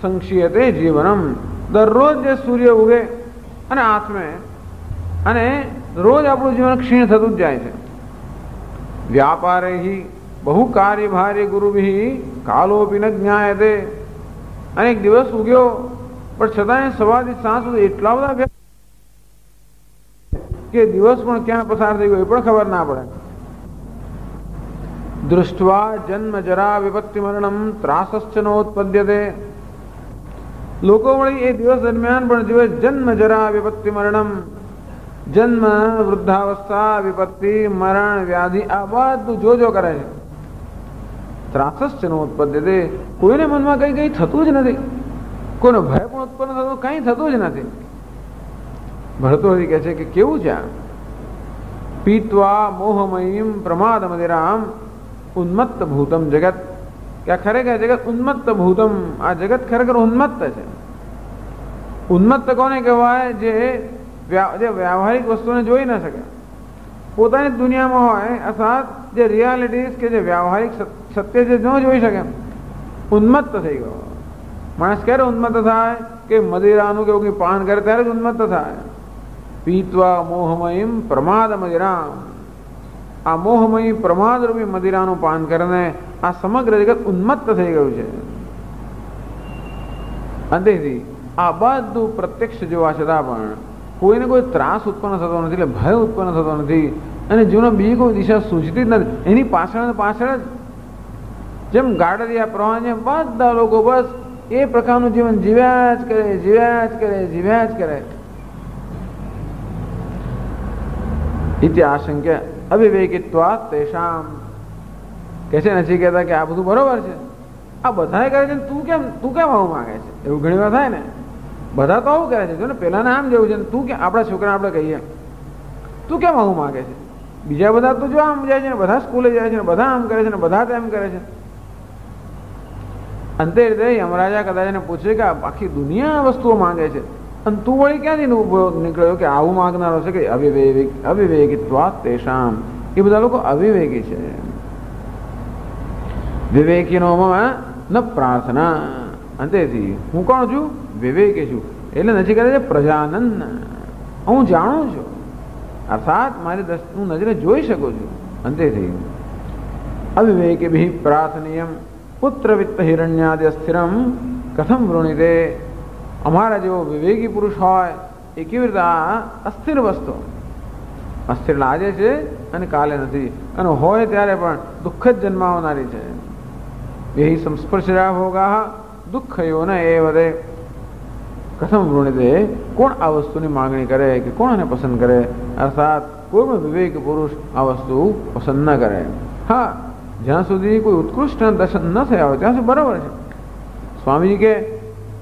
સંક્ષીયતે જીવનમ. દરરોજ જે સૂર્ય ઉગે અને આથમે અને રોજ આપણું જીવન ક્ષીણ થતું જ જાય છે. વ્યાપારે બહુ કાર્યભારી ગુરુભી કાલોપી ન જ્ઞાયતે. અને એક દિવસ ઉગ્યો પણ છતાં સવારથી સાંજ સુધી એટલા બધા કે દિવસ પણ ક્યાં પસાર થઈ ગયો એ પણ ખબર ના પડે. દૃષ્ટવા જન્મ જરા વિપત્તિ મરણમ ત્રાસશ્ચ નોત્પદ્યતે. લોકો વળી એ દિવસ દરમિયાન પણ જોવે જન્મ જરા વિપત્તિ મરણમ. જન્મ, વૃદ્ધાવસ્થા, વિપત્તિ, મરણ, વ્યાધિ આ બધું જોજો કરે છે. ત્રાસશ્ચ નોત્પદ્યતે. કોઈને મનમાં કઈ થતું જ નથી. કોઈનો ભય પણ ઉત્પન્ન થતું કઈ થતું જ નથી. ભરતોહરી કહે છે કે કેવું છે આ? પીત્વા મોહમયીમ પ્રમાદ મદિરામ ઉન્મત્ત ભૂતમ જગત. કે આ ખરેખર જગત ઉન્મત્ત ભૂતમ. આ જગત ખરેખર ઉન્મત્ત છે. ઉન્મત્ત કોને કહેવાય? જે વ્યાવહારિક વસ્તુને જોઈ ન શકે, પોતાની દુનિયામાં હોય અર્થાત જે રિયાલિટીઝ કે જે વ્યાવહારિક સત્ય જે ન જોઈ શકે ઉન્મત્ત થઈ ગયો. માણસ ક્યારે ઉન્મત્ત થાય? કે મદિરાનું કે પાન કરે ત્યારે જ ઉન્મત્ત થાય. પીત્વા મોહમયીમ પ્રમાદ મદિરામ. આ મોહમયી પ્રમાદરૂપી મદિરાનું પાન કરીને આ સમગ્ર જગત ઉન્મત્ત થઈ ગયું છે. અંતેથી આ બધું પ્રત્યક્ષ જોવા છતાં પણ કોઈને કોઈ ત્રાસ ઉત્પન્ન થતો નથી, એટલે ભય ઉત્પન્ન થતો નથી અને જીવનમાં બીજી કોઈ દિશા સૂચતી જ નથી. એની પાછળ જ જેમ ગાડરિયા પ્રવાહ બધા લોકો બસ એ પ્રકારનું જીવન જીવ્યા જ કરે. ઇત્યાશંક્ય અવિવેકિત્વાત તેષામ. કે છે નથી કહેતા કે આ બધું બરોબર છે, આ બધા કરે છે, તું કેમ આવું માંગે છે? એવું ઘણી વાર થાય ને. બધા તો આવું કરે છે. જો ને પેલાને આમ જેવું છે, તું કે આપણા છોકરા આપણે કહીએ તું કેમ આવું માંગે છે? બીજા બધા તો જો આમ જાય છે ને, બધા સ્કૂલે જાય છે ને, બધા આમ કરે છે ને, બધા તેમ કરે છે. અંતે રીતે યમરાજા કદાચ એને પૂછે કે આખી દુનિયા વસ્તુઓ માંગે છે અને તું વળી ક્યાંથી નીકળ્યો કે આવું માંગનારો છે? કે અવિવેકિત્વાત તેષામ. એ બધા લોકો અવિવેકી છે. વિવેકીનો ન પ્રાર્થના. અંતેથી હું કોણ છું? વિવેકી છું. એટલે નથી કરે છે પ્રજાનંદ. હું જાણું છું અર્થાત મારી હું નજરે જોઈ શકું છું. અંતેથી અવિવેકી ભી પ્રાર્થનીયમ પુત્ર વિત્ત હિરણ્યાદિ અસ્થિરમ કથમ વૃણીતે. અમારા જેવો વિવેકી પુરુષ હોય એ કેવી રીતે આ અસ્થિર વસ્તુ, અસ્થિર આજે છે અને કાલે નથી, અને હોય ત્યારે પણ દુઃખ જ જન્માવનારી છે. એ સંસ્પર્શા ભોગા દુઃખયો ન એ વધે. કથમ વૃણીતે. કોણ આ વસ્તુની માગણી કરે કે કોણ એને પસંદ કરે? અર્થાત કોઈ પણ વિવેક પુરુષ આ વસ્તુ પસંદ ન કરે. હા, જ્યાં સુધી કોઈ ઉત્કૃષ્ટ દર્શન ન થયા હોય ત્યાં સુધી બરાબર છે. સ્વામીજી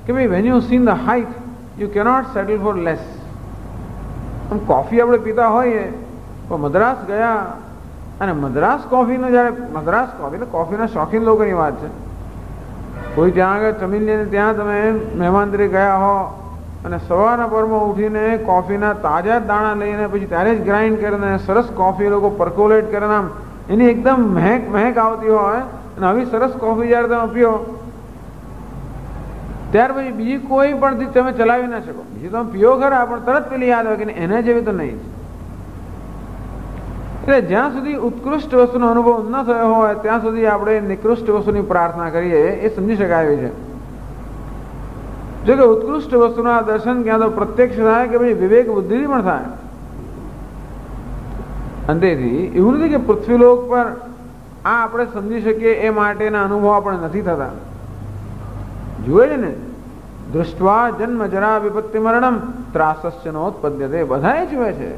કે ભાઈ when you seen the height you cannot settle for less. આમ કોફી આપણે પીતા હોઈએ તો મદ્રાસ ગયા અને મદ્રાસ કોફીનો જ્યારે મદ્રાસ કોફી એટલે કોફીના શોખીન લોકોની વાત છે. કોઈ ત્યાં આગળ તમિલને ત્યાં તમે મહેમાન તરીકે ગયા હો અને સવારના પરમાં ઉઠીને કોફીના તાજા દાણા લઈને પછી ત્યારે જ ગ્રાઇન્ડ કરીને સરસ કોફી લોકો પર્કોલેટ કરીને આમ એની એકદમ મહેક આવતી હોય અને આવી સરસ કોફી જ્યારે તમે પીઓ ત્યાર પછી બીજી કોઈ પણ તમે ચલાવી ના શકો. બીજી તમે પીઓ ખરા પણ તરત પેલી યાદ આવે કે એના જેવી તો નહીં. એટલે જ્યાં સુધી ઉત્કૃષ્ટ વસ્તુનો અનુભવ ન થયો હોય ત્યાં સુધી આપણે નિકૃષ્ટ વસ્તુની પ્રાર્થના કરીએ એ સમજી શકાય છે. જો કે ઉત્કૃષ્ટ વસ્તુના દર્શન ક્યાં તો પ્રત્યક્ષ થાય કે પછી વિવેક બુદ્ધિથી પણ થાય. અંતેથી એવું નથી કે પૃથ્વીલોક પર આ આપણે સમજી શકીએ એ માટેના અનુભવ આપણે નથી થતા. જુએ છે ને, દૃષ્ટવા જન્મ જરા વિપત્તિ મરણમ ત્રાસસ્ય નોત્પદ્યતે. બધા જુએ છે,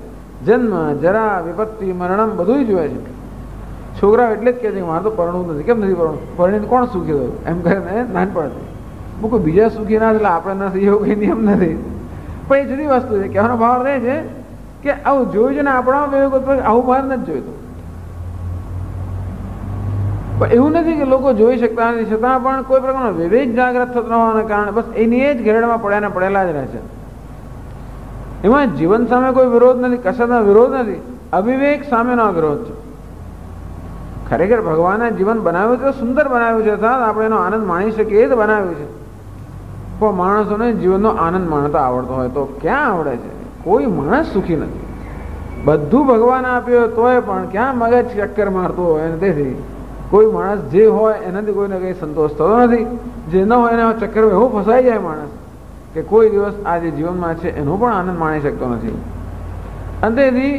જન્મ જરા વિપત્તિ મરણમ બધું જુએ છે. છોકરા એટલે જ કહે છે કે મારે તો પરણવું નથી. કેમ નથી પરણવું? પરણીને કોણ સુખી થયું એમ કરીને નાનપણથી. હું કોઈ બીજા સુખી ના એટલે આપણે નથી એવું કંઈ નિયમ નથી. પણ એ જુદી વસ્તુ છે. કહેવાનો ભાવ રહે છે કે આવું જોયું છે ને આપણા વિવેક આવું બહાર નથી જોઈતું. પણ એવું નથી કે લોકો જોઈ શકતા નથી, છતાં પણ કોઈ પ્રકારનો વિવેક જાગ્રત થતો હોવાના કારણે બસ એની એ જ ઘેરડમાં પડેલા જ રહે છે. એમાં જીવન સામે કોઈ વિરોધ નથી, કશાનો વિરોધ નથી, અવિવેક સામેનો વિરોધ છે. ખરેખર ભગવાને જીવન બનાવ્યું છે, સુંદર બનાવ્યું છે, આપણે એનો આનંદ માણી શકીએ એ જ બનાવ્યું છે. પણ માણસોને જીવનનો આનંદ માણતા આવડતો હોય તો ક્યાં આવડે છે? કોઈ માણસ સુખી નથી. બધું ભગવાન આપ્યું તોય પણ ક્યાં મગજ ચક્કર મારતું હોય. અને તેથી કોઈ માણસ જે હોય એનાથી કોઈને કંઈ સંતોષ થતો નથી. જે ન હોય એના ચક્કરમાં એવું ફસાઈ જાય માણસ કે કોઈ દિવસ આ જે જીવનમાં છે એનો પણ આનંદ માણી શકતો નથી. અંતેથી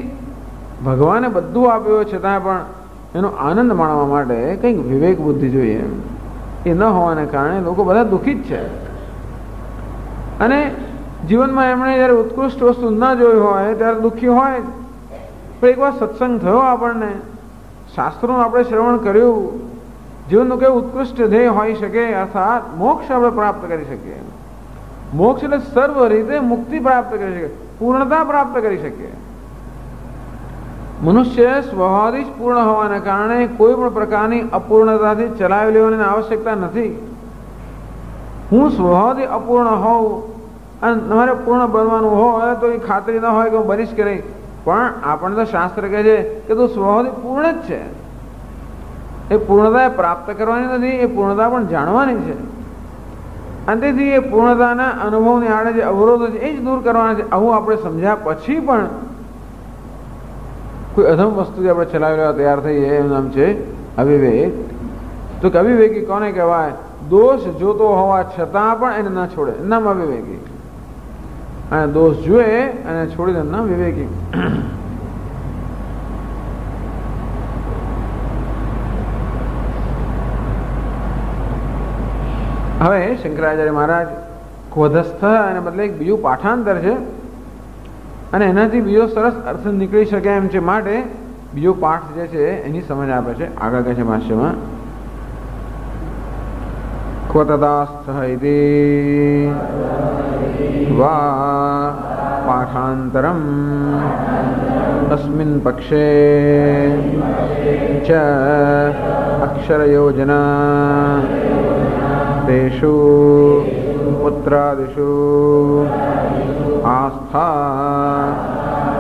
ભગવાને બધું આપ્યું છતાં પણ એનો આનંદ માણવા માટે કંઈક વિવેક બુદ્ધિ જોઈએ. એ ન હોવાને કારણે લોકો બધા દુઃખી જ છે. અને જીવનમાં એમણે જ્યારે ઉત્કૃષ્ટ વસ્તુ ન જોઈ હોય ત્યારે દુઃખી હોય. પણ એકવાર સત્સંગ થયો, આપણને શાસ્ત્રોનું આપણે શ્રવણ કર્યું, જીવનનું કેવું ઉત્કૃષ્ટ ધ્યેય હોઈ શકે, અર્થાત મોક્ષ આપણે પ્રાપ્ત કરી શકીએ. મોક્ષ એટલે સર્વ રીતે મુક્તિ પ્રાપ્ત કરી શકીએ, પૂર્ણતા પ્રાપ્ત કરી શકીએ. મનુષ્ય સ્વભાવથી જ પૂર્ણ હોવાને કારણે કોઈ પણ પ્રકારની અપૂર્ણતાથી ચલાવી લેવાની આવશ્યકતા નથી. હું સ્વભાવથી અપૂર્ણ હોઉં અને તમારે પૂર્ણ બનવાનું હોય તો એ ખાતરી ન હોય કે હું બનીશ કે નહીં. પણ આપણને તો શાસ્ત્ર કહે છે કે તું સ્વભાવથી પૂર્ણ જ છે. એ પૂર્ણતા પ્રાપ્ત કરવાની નથી, એ પૂર્ણતા પણ જાણવાની છે. અને તેથી એ પૂર્ણતાના અનુભવની આડે જે અવરોધો છે એ જ દૂર કરવાના છે. આવું આપણે સમજ્યા પછી પણ કોઈ અધમ વસ્તુથી આપણે ચલાવી લેવા તૈયાર થઈએ એનું નામ છે અવિવેક. તો કે અવિવેકી કોને કહેવાય? દોષ જોતો હોવા છતાં પણ એને ના છોડે, નામ અવિવેકી. અને દોષ જુએ અને છોડી દે નામ વિવેકી. હવે શંકરાચાર્ય મહારાજ ક્વધસ્થ અને બદલે એક બીજું પાઠાંતર છે અને એનાથી બીજો સરસ અર્થ નીકળી શકે એમ છે, માટે બીજો પાઠ જે છે એની સમજ આપે છે. આગળ કહે છે ભાષ્યમાં, ક્વતદાસ્થ ઇતિ વા પાઠાંતરમ અસ્મિન પક્ષે ચ અક્ષરયોજના તેષુ પુત્રાદિષુ આસ્થા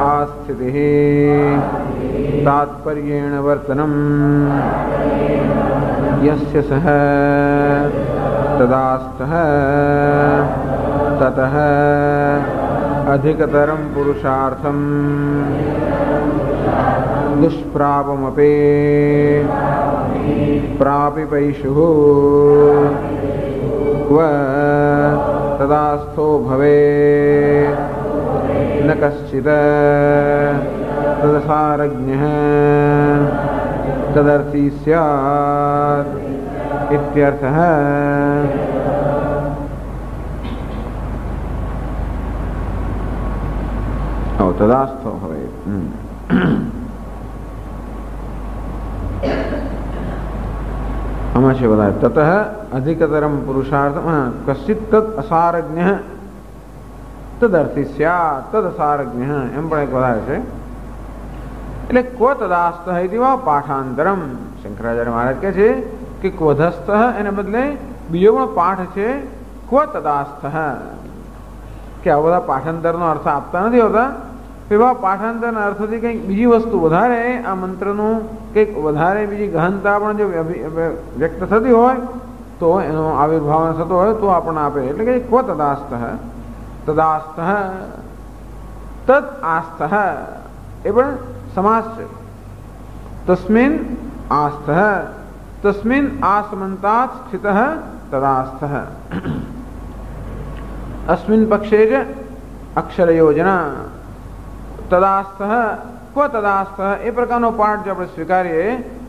આસ્થિતિઃ તાત્પર્યેણ વર્તનમ યસ્ય સહ તદાસ્થઃ તતઃ અધિકતરમ પુરુષાર્થમ દુષ્પ્રાપમપી પ્રાપિપૈષુઃ ક્વ તદાસ્થો ભવે ન કશ્ચિત તદસારજ્ઞઃ તદર્થી સ્યાत् ઇત્યર્થઃ. તદાસ્થો ભવે. આમાં છે બધા તતઃ અધિકતરમ પુરુષાર્થ કશ્ચિત તદ અસારજ્ઞ તદર્થી સ્યાત તદ અસારજ્ઞ એમ પણ એક વધારે છે. એટલે ક્વ તદાસ્ત વા પાઠાંતરમ શંકરાચાર્ય મહારાજ કહે છે કે ક્વધસ્થ એને બદલે બીજો પણ પાઠ છે ક્વ તદાસ્થ, કે આ બધા પાઠાંતરનો અર્થ આપતા નથી હોતા. એવા પાઠાંતરના અર્થથી કંઈક બીજી વસ્તુ વધારે આ મંત્રનું કંઈક વધારે બીજી ગહનતા પણ જો વ્યક્ત થતી હોય તો એનો આવિર્ભાવ થતો હોય તો આપણને આપે. એટલે કે ક્વ તદાસ્ત તદાસ્ત તદ આસ્થ એ પણ સમાસ છે. તસ્મિન આસ્થ તસ્મિન આસમંતાત સ્થિત તદાસ્થ. અસ્મિન પક્ષે જ અક્ષર યોજના તદાસ્થ ક્વ તદાસ્થ એ પ્રકારનો પાઠ જો આપણે સ્વીકારીએ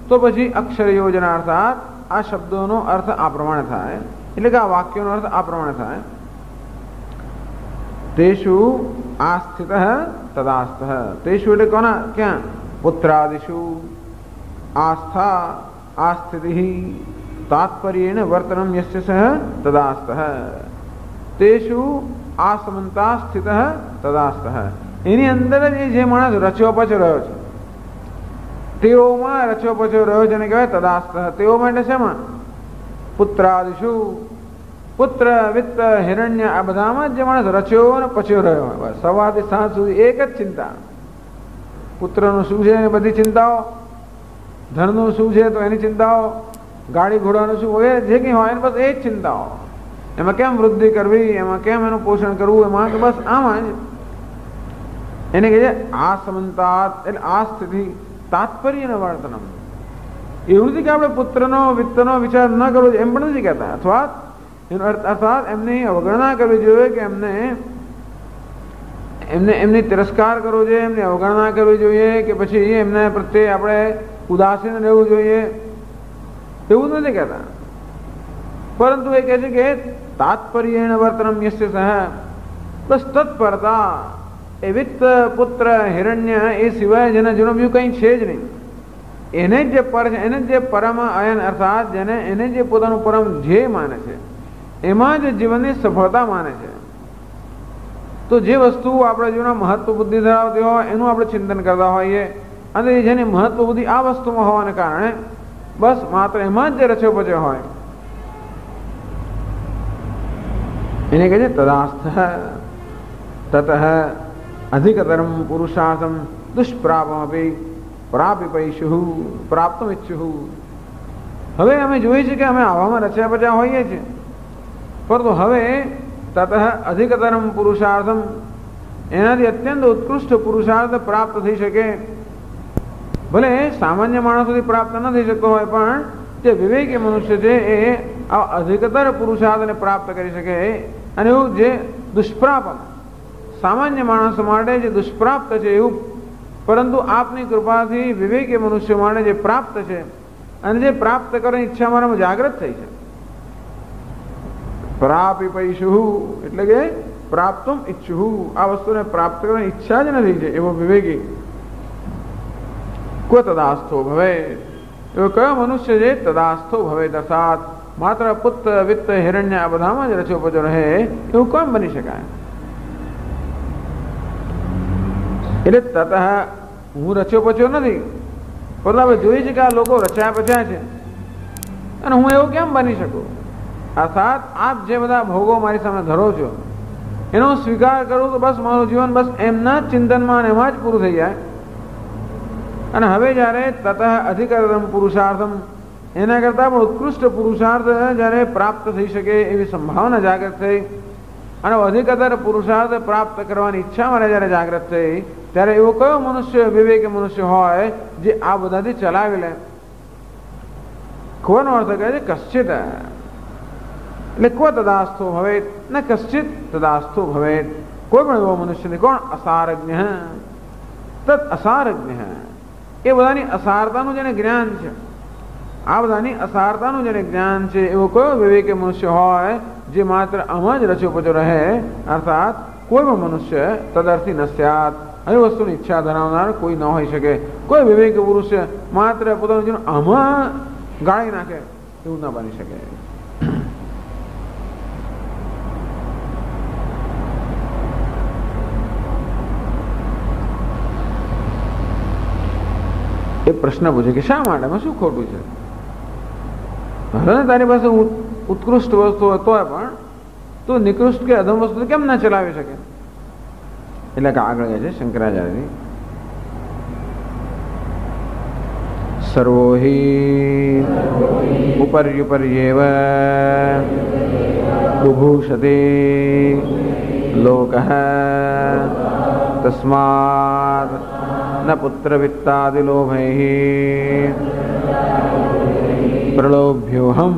તો પછી અક્ષર યોજના અર્થાત આ શબ્દોનો અર્થ આ પ્રમાણે થાય. એટલે કે આ વાક્યોનો અર્થ આ પ્રમાણે થાય. તેષુ આસ્થિત તદાસ્થ. તેષુ એટલે કોના ક્યાં? પુત્રાદિષુ આસ્થા આસ્થિતિ તાત્પર્યેણ વર્તનમ યસ્ય સહ તદાસ્થ. તેષુ આસમંતા સ્થિત તદાસ્થ. એની અંદર જ જે માણસ રચ્યો પચ્યો રહ્યો છે તેઓમાં રચ્યો પચ્યો રહ્યો છે એને કહેવાય તદાસ્થ. તેઓમાં એટલે શેમાં? પુત્રાદિષુ પુત્ર વિત્ત હિરણ્ય આ બધામાં જે માણસ રચ્યો અને પચ્યો રહ્યો હોય સવારથી સાંજ સુધી એક જ ચિંતા. પુત્રનું શું છે એની બધી ચિંતાઓ, ધનનું શું છે તો એની ચિંતાઓ, ગાડી ઘોડાનું શું વગેરે જે કંઈ હોય એને બસ એ જ ચિંતાઓ. એમાં કેમ વૃદ્ધિ કરવી, એમાં કેમ એનું પોષણ કરવું, એમાં કે બસ આમાં જ એને કહે છે આ સમંતાત એટલે આ સ્થિતિ તાત્પર્ય વર્તનમ. એવું નથી કે આપણે પુત્રનો વિત્તનો વિચાર ન કરવો જોઈએ એમ પણ નથી કહેતા. અથવા એનો અર્થ અર્થાત એમની અવગણના કરવી જોઈએ કે એમની તિરસ્કાર કરવો જોઈએ, એમની અવગણના કરવી જોઈએ કે પછી એમને પ્રત્યે આપણે ઉદાસીન રહેવું જોઈએ એવું નથી કહેતા. પરંતુ એ કહે છે કે તાત્પર્યેણ વર્તનમ યસ્ય સહ બસ તત્પરતા એ વિત્ત પુત્ર હિરણ્ય એ સિવાય જેના જેનો બીજું કંઈ છે જ નહીં. એને જ જે પર છે એને જ જે પરમ અયન અર્થાત એને જે પોતાનું પરમ ધ્યેય માને છે એમાં જ જીવનની સફળતા માને છે. તો જે વસ્તુ આપણા જીવનમાં મહત્વ બુદ્ધિ ધરાવતી હોય એનું આપણે ચિંતન કરતા હોઈએ અને જેની મહત્વ બુદ્ધિ આ વસ્તુમાં હોવાને કારણે બસ માત્ર એમાં જ જે રચ્યો પચ્યો હોય એને કહે છે તદાસ્થ. તતઃ અધિકતરમ પુરુષાર્થમ દુષ્પ્રાપમપી પ્રાપિપૈષુ પ્રાપ્તમ ઇચ્છુઃ. હવે અમે જોઈએ છીએ કે અમે આવામાં રચ્યા પચ્યા હોઈએ છીએ પરંતુ હવે તતઃ અધિકતરમ પુરુષાર્થમ એનાથી અત્યંત ઉત્કૃષ્ટ પુરુષાર્થ પ્રાપ્ત થઈ શકે. ભલે સામાન્ય માણસોથી પ્રાપ્ત ન થઈ શકતો હોય પણ જે વિવેકી મનુષ્ય છે એ આ અધિકતર પુરુષાર્થને પ્રાપ્ત કરી શકે. અને એવું જે દુષ્પ્રાપમ સામાન્ય માણસો માટે જે દુષ્પ્રાપ્ત છે એવું પરંતુ આપની કૃપાથી વિવેકી મનુષ્ય માટે જે પ્રાપ્ત છે અને જે પ્રાપ્ત કરવાની ઈચ્છા મારામાં જાગૃત થઈ છે. પ્રાપિપૈષુ એટલે કે પ્રાપ્તમ ઇચ્છુઃ આ વસ્તુને પ્રાપ્ત કરવાની ઈચ્છા જ નથી છે એવો વિવેકી. ક્વ તદાસ્થો ભવે એવો કયો મનુષ્ય છે તદાસ્થો ભવે અર્થાત માત્ર પુત્ર વિત્ત હિરણ્ય આ બધામાં જ રચ્યો પચ્યો રહે એવું કેમ બની શકાય? એટલે તતઃ હું રચ્યો પચ્યો નથી પરંતુ આપણે જોઈએ છે કે આ લોકો રચ્યા પચ્યા છે અને હું એવું કેમ બની શકું? અર્થાત આપ જે બધા ભોગો મારી સામે ધરો છો એનો સ્વીકાર કરું તો બસ મારું જીવન બસ એમના ચિંતનમાં અને એમાં જ પૂરું થઈ જાય. અને હવે જ્યારે તતઃ અધિકતરમ પુરુષાર્થમ એના કરતાં પણ ઉત્કૃષ્ટ પુરુષાર્થ જ્યારે પ્રાપ્ત થઈ શકે એવી સંભાવના જાગૃત થઈ અને અધિકતર પુરુષાર્થ પ્રાપ્ત કરવાની ઈચ્છા મારે જ્યારે જાગૃત થઈ ત્યારે એવો કયો મનુષ્ય વિવેકી મનુષ્ય હોય જે આ બધાથી ચલાવી લે? ખોવાનો અર્થ કહે છે કશ્ચિત એટલે ક્વ તદાસ્થો ભવેત ન કશ્ચિત તદાસ્થો ભવેત. કોઈ પણ એવો મનુષ્ય નહીં. કોણ? અસારજ્ઞ. તદ અસારજ્ઞ એ બધાની અસારતાનું જેને જ્ઞાન છે આ બધાની અસારતાનું જેને જ્ઞાન છે એવો કયો વિવેકી મનુષ્ય હોય જે માત્ર આમાં જ રચ્યો પચ્યો રહે અર્થાત કોઈ પણ મનુષ્ય તદર્થી ન સ્યાત આવી વસ્તુની ઈચ્છા ધરાવનાર કોઈ ન હોઈ શકે. કોઈ વિવેકી પુરુષ માત્ર પોતાનું જીવન આમાં ગાળી નાખે એવું ના બની શકે. એ પ્રશ્ન પૂછે કે શા માટે, એમાં શું ખોટું છે? હવે તારી પાસે ઉત્કૃષ્ટ વસ્તુ હોય તોય પણ તું નિકૃષ્ટ કે અધમ વસ્તુ કેમ ના ચલાવી શકે? એટલે કે આગળ કહે છે શંકરાચાર્યની, સર્વો હિ ઉપર્યુપર્યેવ બુભૂષતે લોકઃ તસ્માદ ન પુત્ર વિત્તાદિલોભૈઃ પ્રલોભ્યોહમ.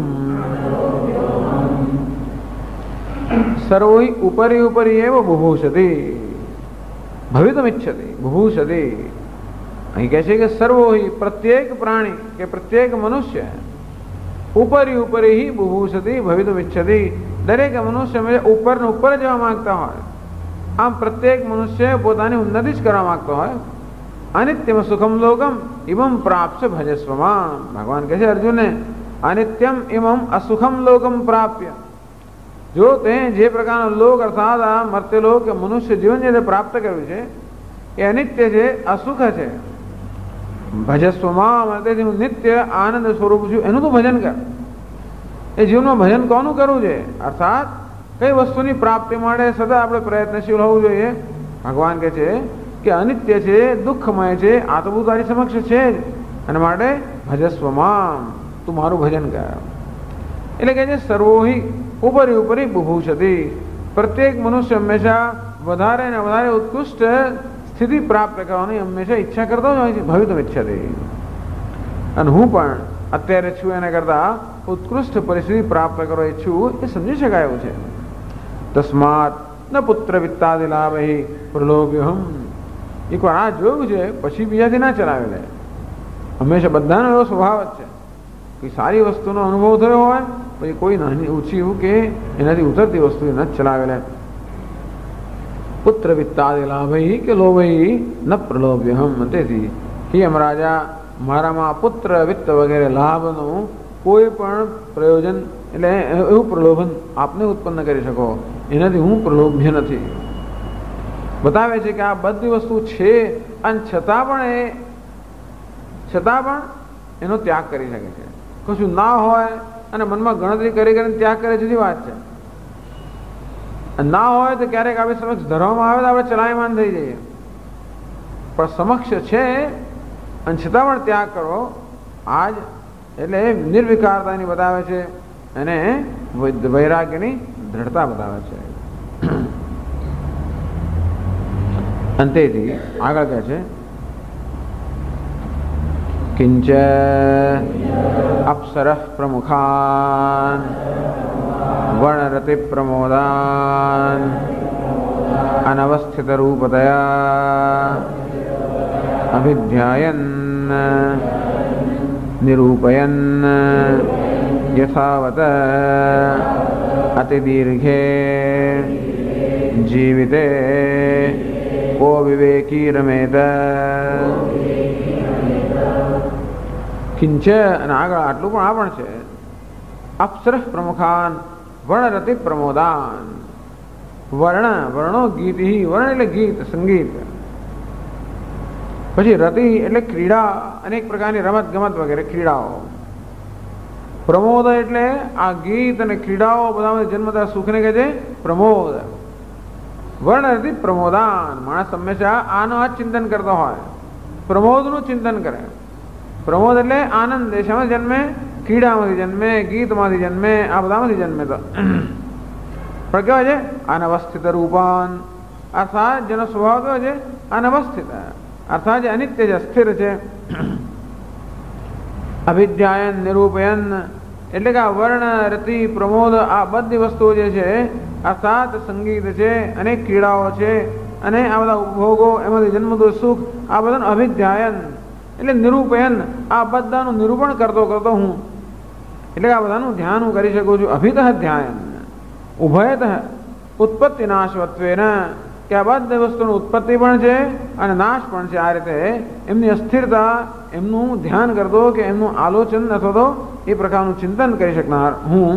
સર્વો હિ ઉપરી ઉપર્યેવ બુભૂષતે ભવિતુમિચ્છતિ બુભૂષતે. અહીં કહે છે કે સર્વો હિ પ્રત્યેક પ્રાણી કે પ્રત્યેક મનુષ્ય ઉપરી ઉપરી હિ બુભૂષતિ ભવિતુમિચ્છતિ. દરેક મનુષ્ય ઉપર ને ઉપર જવા માંગતા હોય. આમ પ્રત્યેક મનુષ્ય પોતાની ઉન્નતિ જ કરવા માંગતો હોય. અનિત્યમ સુખમ લોકમ ઇમમ પ્રાપ્ય ભજસ્વમાં. ભગવાન કહે છે અર્જુનને, અનિત્યમ ઇમમ અસુખમ લોકમ પ્રાપ્ય. જો તે જે પ્રકારનો લોક અર્થાત આ મર્ત્યલોક કે મનુષ્ય જીવન જે પ્રાપ્ત કર્યું છે એ અનિત્ય છે, અસુખ છે. ભજસ્વમાં, તેથી હું નિત્ય આનંદ સ્વરૂપ છું, એનું તું ભજન કર. એ જીવનમાં ભજન કોનું કરવું છે? અર્થાત કઈ વસ્તુની પ્રાપ્તિ માટે સદા આપણે પ્રયત્નશીલ હોવું જોઈએ. ભગવાન કહે છે કે અનિત્ય છે, દુઃખમય છે, આ તો બધું તારી સમક્ષ છે જ, અને માટે ભજસ્વમાં, તું મારું ભજન કર. એટલે કહે છે સર્વોહી ઉપરી ઉપરી બુભૂષતિ. પ્રત્યેક મનુષ્ય હંમેશા વધારે ને વધારે ઉત્કૃષ્ટ સ્થિતિ પ્રાપ્ત કરવાની હંમેશા ઈચ્છા કરતો જ હોય છે. ભવિતુમ ઇચ્છતિ. અને હું પણ અત્યારે છું એના કરતા ઉત્કૃષ્ટ પરિસ્થિતિ પ્રાપ્ત કરવા ઈચ્છું, એ સમજી શકાય એવું છે. તસ્માત ન પુત્ર વિત્તાદિ લાભૈઃ પ્રલોભ્યોહમ. એકવાર આ જોયું છે પછી બીજાથી ના ચલાવે લે. હંમેશા બધાનો એવો સ્વભાવ જ છે કે સારી વસ્તુનો અનુભવ થયો હોય પછી કોઈ નાની ઊંચી કે એનાથી ઉતરતી વસ્તુ ન ચલાવે લે. પુત્ર વિત્તાદિ લાભૈઃ કે લોભૈઃ ન પ્રલોભ્યહમ. તેથી હે યમરાજા, મારામાં પુત્ર વિત્ત વગેરે લાભનું કોઈ પણ પ્રયોજન એટલે એવું પ્રલોભન આપને ઉત્પન્ન કરી શકો, એનાથી હું પ્રલોભ્ય નથી. બતાવે છે કે આ બધી વસ્તુ છે અને છતાં પણ એનો ત્યાગ કરી શકે છે. કશું ના હોય અને મનમાં ગણતરી કરી કરીને ત્યાગ કરે જુદી વાત છે. ના હોય તો ક્યારેક આપણી સમક્ષ ધરવામાં આવે તો આપણે ચલાયમાન થઈ જઈએ, પણ સમક્ષ છે અને છતાં પણ ત્યાગ કરવો આજ એટલે નિર્વિકારતાની બતાવે છે અને વૈરાગ્યની દ્રઢતા બતાવે છે. અંતેથી આગળ કહે છે કિંચ અપ્સરઃ પ્રમુખાન વર્ણરતિ પ્રમોદાન અનવસ્થિત રૂપતયા અભિધ્યાયન નિરૂપયન યથાવત અતિદીર્ઘે જીવિતે કો વિવેકી રમેત. કિંચ, અને આગળ આટલું પણ આ પણ છે, અપ્સરઃ પ્રમુખાન વર્ણરતિ પ્રમોદાન. વર્ણો ગીત, વર્ણ એટલે ગીત સંગીત, પછી રતિ એટલે ક્રીડા, અનેક પ્રકારની રમત ગમત વગેરે ક્રીડાઓ. પ્રમોદ એટલે આ ગીત અને ક્રીડાઓ બધામાં જન્મતા સુખને કહે છે પ્રમોદ. વર્ણરતિ પ્રમોદાન. માણસ હંમેશા આનો આ ચિંતન કરતો હોય, પ્રમોદનું ચિંતન કરે. પ્રમોદ એટલે આનંદ. શેમાં જન્મે? ક્રીડામાંથી જન્મે, ગીતમાંથી જન્મે, આ બધામાંથી જન્મે. તો પણ કેવાય છે અનવસ્થિત રૂપાન, અર્થાત જેનો સ્વભાવ કેવો છે અનવસ્થિત, અર્થાત જે અનિત્ય છે, અસ્થિર છે. અભિધ્યાયન નિરૂપયન એટલે કે આ વર્ણ રતિ પ્રમોદ આ બધી વસ્તુઓ જે છે અર્થાત સંગીત છે, અનેક ક્રીડાઓ છે અને આ બધા ઉપભોગો, એમાંથી જન્મતું સુખ, આ બધાનું અભિધ્યાયન એટલે નિરૂપયન, આ બધાનું નિરૂપણ કરતો કરતો હું એટલે આ બધાનું ધ્યાન હું કરી શકું છું. અભિતઃ ધ્યાયન ઉભયતઃ ઉત્પત્તિ નાશવત્વેન, કે આ બધી વસ્તુની ઉત્પત્તિ પણ છે અને નાશ પણ છે. આ રીતે એમની અસ્થિરતા, એમનું ધ્યાન કરતો કે એમનું આલોચન અથવા તો એ પ્રકારનું ચિંતન કરી શકનાર હું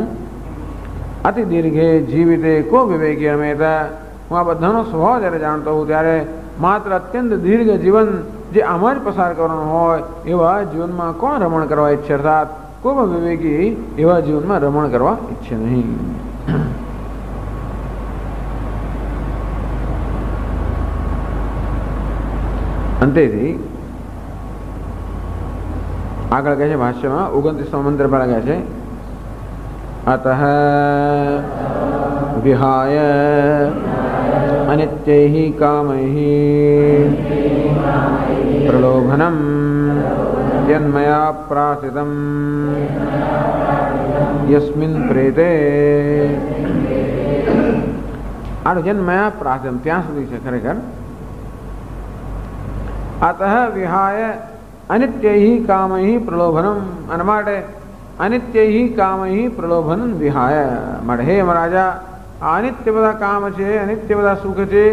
અતિ દીર્ઘે જીવિતે કો વિવેકી રમેતા, હું આ બધાનો સ્વભાવ જ્યારે જાણતો હોઉં ત્યારે માત્ર અત્યંત દીર્ઘ જીવન જે આમાં જ પસાર કરવાનું હોય એવા જીવનમાં કોણ રમણ કરવા ઈચ્છે, અર્થાત કોઈ પણ વિવેકી એવા જીવનમાં રમણ કરવા ઈચ્છે નહીં. અંતેથી આગળ કહે છે ભાષ્યમાં 29મો મંત્ર પર કહે છે અતઃ વિહાય અનિત્યૈઃ કામૈઃ પ્રલોભનમ યન્મયા પ્રાસિતમ યસ્મિન પ્રેતે. આ જન્મયા પ્રાસિતમ ત્યાં સુધી છે ખરેખર. અતઃ વિહાય અનિત્યૈઃ કામૈઃ પ્રલોભનમ, અને માટે અનિત્યૈઃ કામૈઃ પ્રલોભનમ વિહાય, માટે હે મહારાજા આ અનિત્ય બધા કામ છે, અનિત્ય બધા સુખ છે,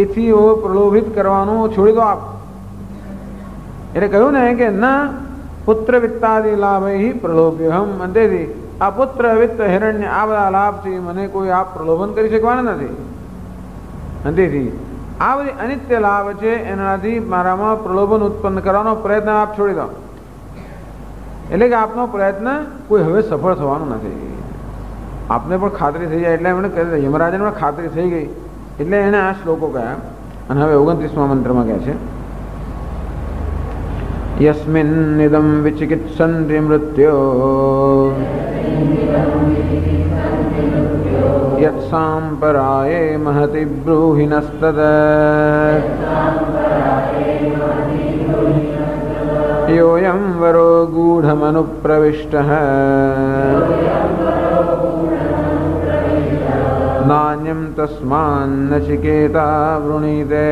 એથી પ્રલોભિત કરવાનું છોડી દો આપ. એટલે કહ્યું ને કે ન પુત્ર વિત્તાદિ લાભૈઃ પ્રલોભ્યહમ, અંતેથી આ પુત્ર વિત્ત હિરણ્ય આ બધા લાભથી મને કોઈ આપ પ્રલોભન કરી શકવાના નથી. અંતેથી આ બધી અનિત્ય લાભ છે એનાથી મારામાં પ્રલોભન ઉત્પન્ન કરવાનો પ્રયત્ન આપ છોડી દો. એટલે કે આપનો પ્રયત્ન કોઈ હવે સફળ થવાનો નથી. આપને પણ ખાતરી થઈ જાય એટલે એમણે કહી, યમરાજને પણ ખાતરી થઈ ગઈ એટલે એને આ શ્લોકો કહ્યા. અને હવે 29મા મંત્રમાં કહે છે યસ્મિન ઇદમ વિચિકિત્સન્તિ મૃત્યો યત્સાંપરાયે મહતિ બ્રૂહિનસ્તદ યોયં વરો ગૂઢમનુપ્રવિષ્ટઃ નાન્યં તસ્માન્નચિકેતા વૃણીતે.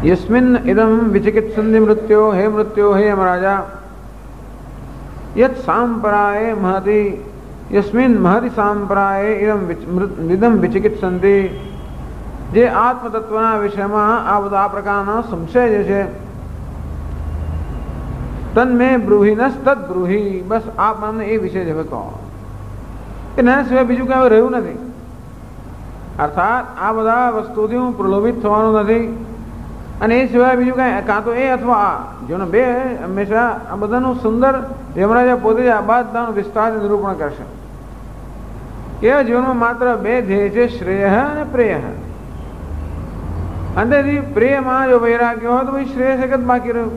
યસ્મિન ઇદમ વિચિકિત્સન્તિ મૃત્યો, હે મૃત્યો, હે મહારાજા, યત સાંપરાય મહતિ, યસ્મિન મહતિ સાંપરાય ઇદમ વિચિકિત્સન્તિ, જે આત્મતત્વના વિષયમાં આ બધા આ પ્રકારના સંશય જે છે તન્મે બ્રૂહિનસ તદ બ્રૂહિ, બસ આપ મને એ વિષય જ હવે કહો. એના સિવાય બીજું કઈ રહ્યું નથી. અર્થાત આ બધા વસ્તુથી હું પ્રલોભિત થવાનું નથી, અને એ સિવાય બીજું કઈ કાં તો એ અથવા આ જેનો બે હંમેશા આ બધાનું સુંદર યમરાજા પોતે જ આ બધાનું વિસ્તાર નિરૂપણ કરશે કે જીવનમાં માત્ર બે ધ્યેય છે, શ્રેય અને પ્રેય. અંતેથી પ્રેયમાં જો વૈરાગ્ય હોય તો ભાઈ શ્રેય એક જ બાકી રહ્યું.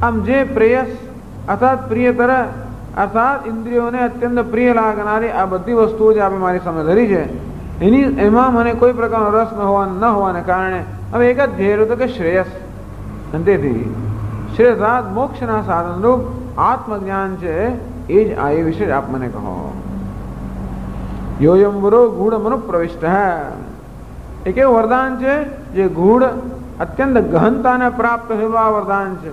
આમ જે પ્રેયસ અર્થાત પ્રિયતર અર્થાત ઇન્દ્રિયોને અત્યંત પ્રિય લાગનારી આ બધી વસ્તુઓ જે આપણે મારી સામે ધરી છે એમાં મને કોઈ પ્રકારનો રસ ન હોવાને કારણે હવે એક જ ધ્યેય રહ્યું કે શ્રેયસ. અંતેથી શ્રેયસાત મોક્ષના સાધનરૂપ આત્મજ્ઞાન છે એ જ આ એ વિશે આપ મને કહો. યોયંબરો ગૂઢ મનુ પ્રવિષ્ટ, એ કેવું વરદાન છે જે ગૂઢ અત્યંત ગહનતાને પ્રાપ્ત થયેલું આ વરદાન છે,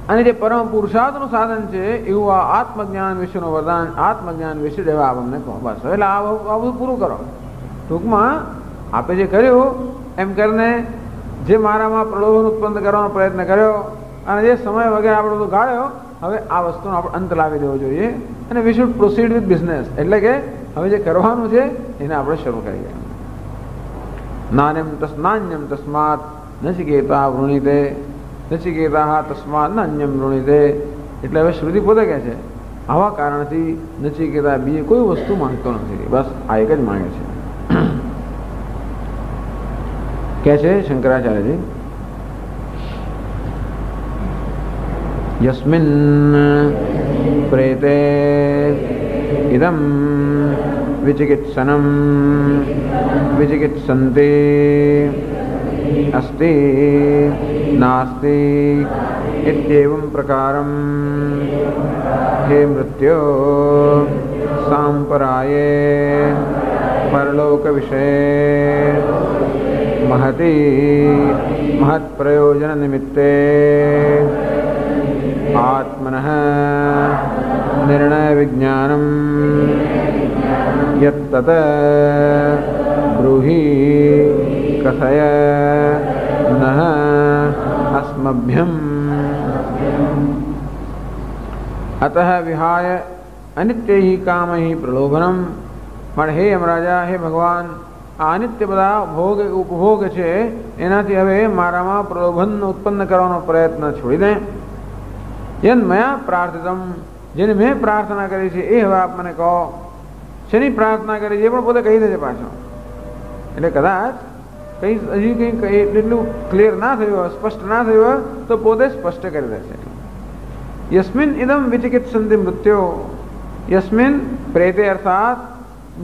અને જે પરમ પુરુષાર્થનું સાધન છે એવું આ આત્મજ્ઞાન વિશેનું વરદાન, આત્મજ્ઞાન વિશે જેવા આપ અમને કહો. બસ એટલે આ બધું પૂરું કરો. ટૂંકમાં આપે જે કર્યું એમ કરીને જે મારામાં પ્રલોભન ઉત્પન્ન કરવાનો પ્રયત્ન કર્યો અને જે સમય વગેરે આપણે બધું ગાળ્યો, હવે આ વસ્તુનો આપણે અંત લાવી દેવો જોઈએ અને we should proceed with business. એટલે કે હવે જે કરવાનું છે એને આપણે શરૂ કરીએ. નાન્યમ તસ્માત નચિકેતા વૃણીતે, નચિકેતા તસ્માત નાન્યમ વૃણીતે. એટલે હવે શ્રુતિ પોતે કહે છે આવા કારણથી નચિકેતા બીજી કોઈ વસ્તુ માંગતો નથી, બસ આ એક જ માંગે છે. કહે છે શંકરાચાર્યજી યસ્મિન પ્રેતે ઇદમ વિચિકિત્સનમ વિચિકિત્સન્તિ अस्ति नास्ति इत्येवं प्रकारं हे मृत्यो सांपराये परलोक विषये महति महत् प्रयोजन निमित्ते आत्मनः निर्णय विज्ञानं यत्तत् ब्रूहि कथय અસ્મભ્યમ અતઃ વિહાય અનિત્યૈ કામૈ પ્રલોભનમ. પણ હે યમરાજા, હે ભગવાન, આ અનિત્ય બધા ભોગ ઉપભોગ છે એનાથી હવે મારામાં પ્રલોભન ઉત્પન્ન કરવાનો પ્રયત્ન છોડી દે. યન મયા પ્રાર્થિતમ, જેને મેં પ્રાર્થના કરી છે એ હવે આપ મને કહો. શેની પ્રાર્થના કરી છે એ પણ પોતે કહી દેજે પાછો. એટલે કદાચ કંઈ હજી કંઈ એટલું ક્લિયર ના થયું હોય, સ્પષ્ટ ના થયું હોય તો પોતે સ્પષ્ટ કરી દેશે. યસ્મિન ઇદમ વિચિકિત્સંતિ મૃત્યો. યસ્મિન પ્રેતે અર્થાત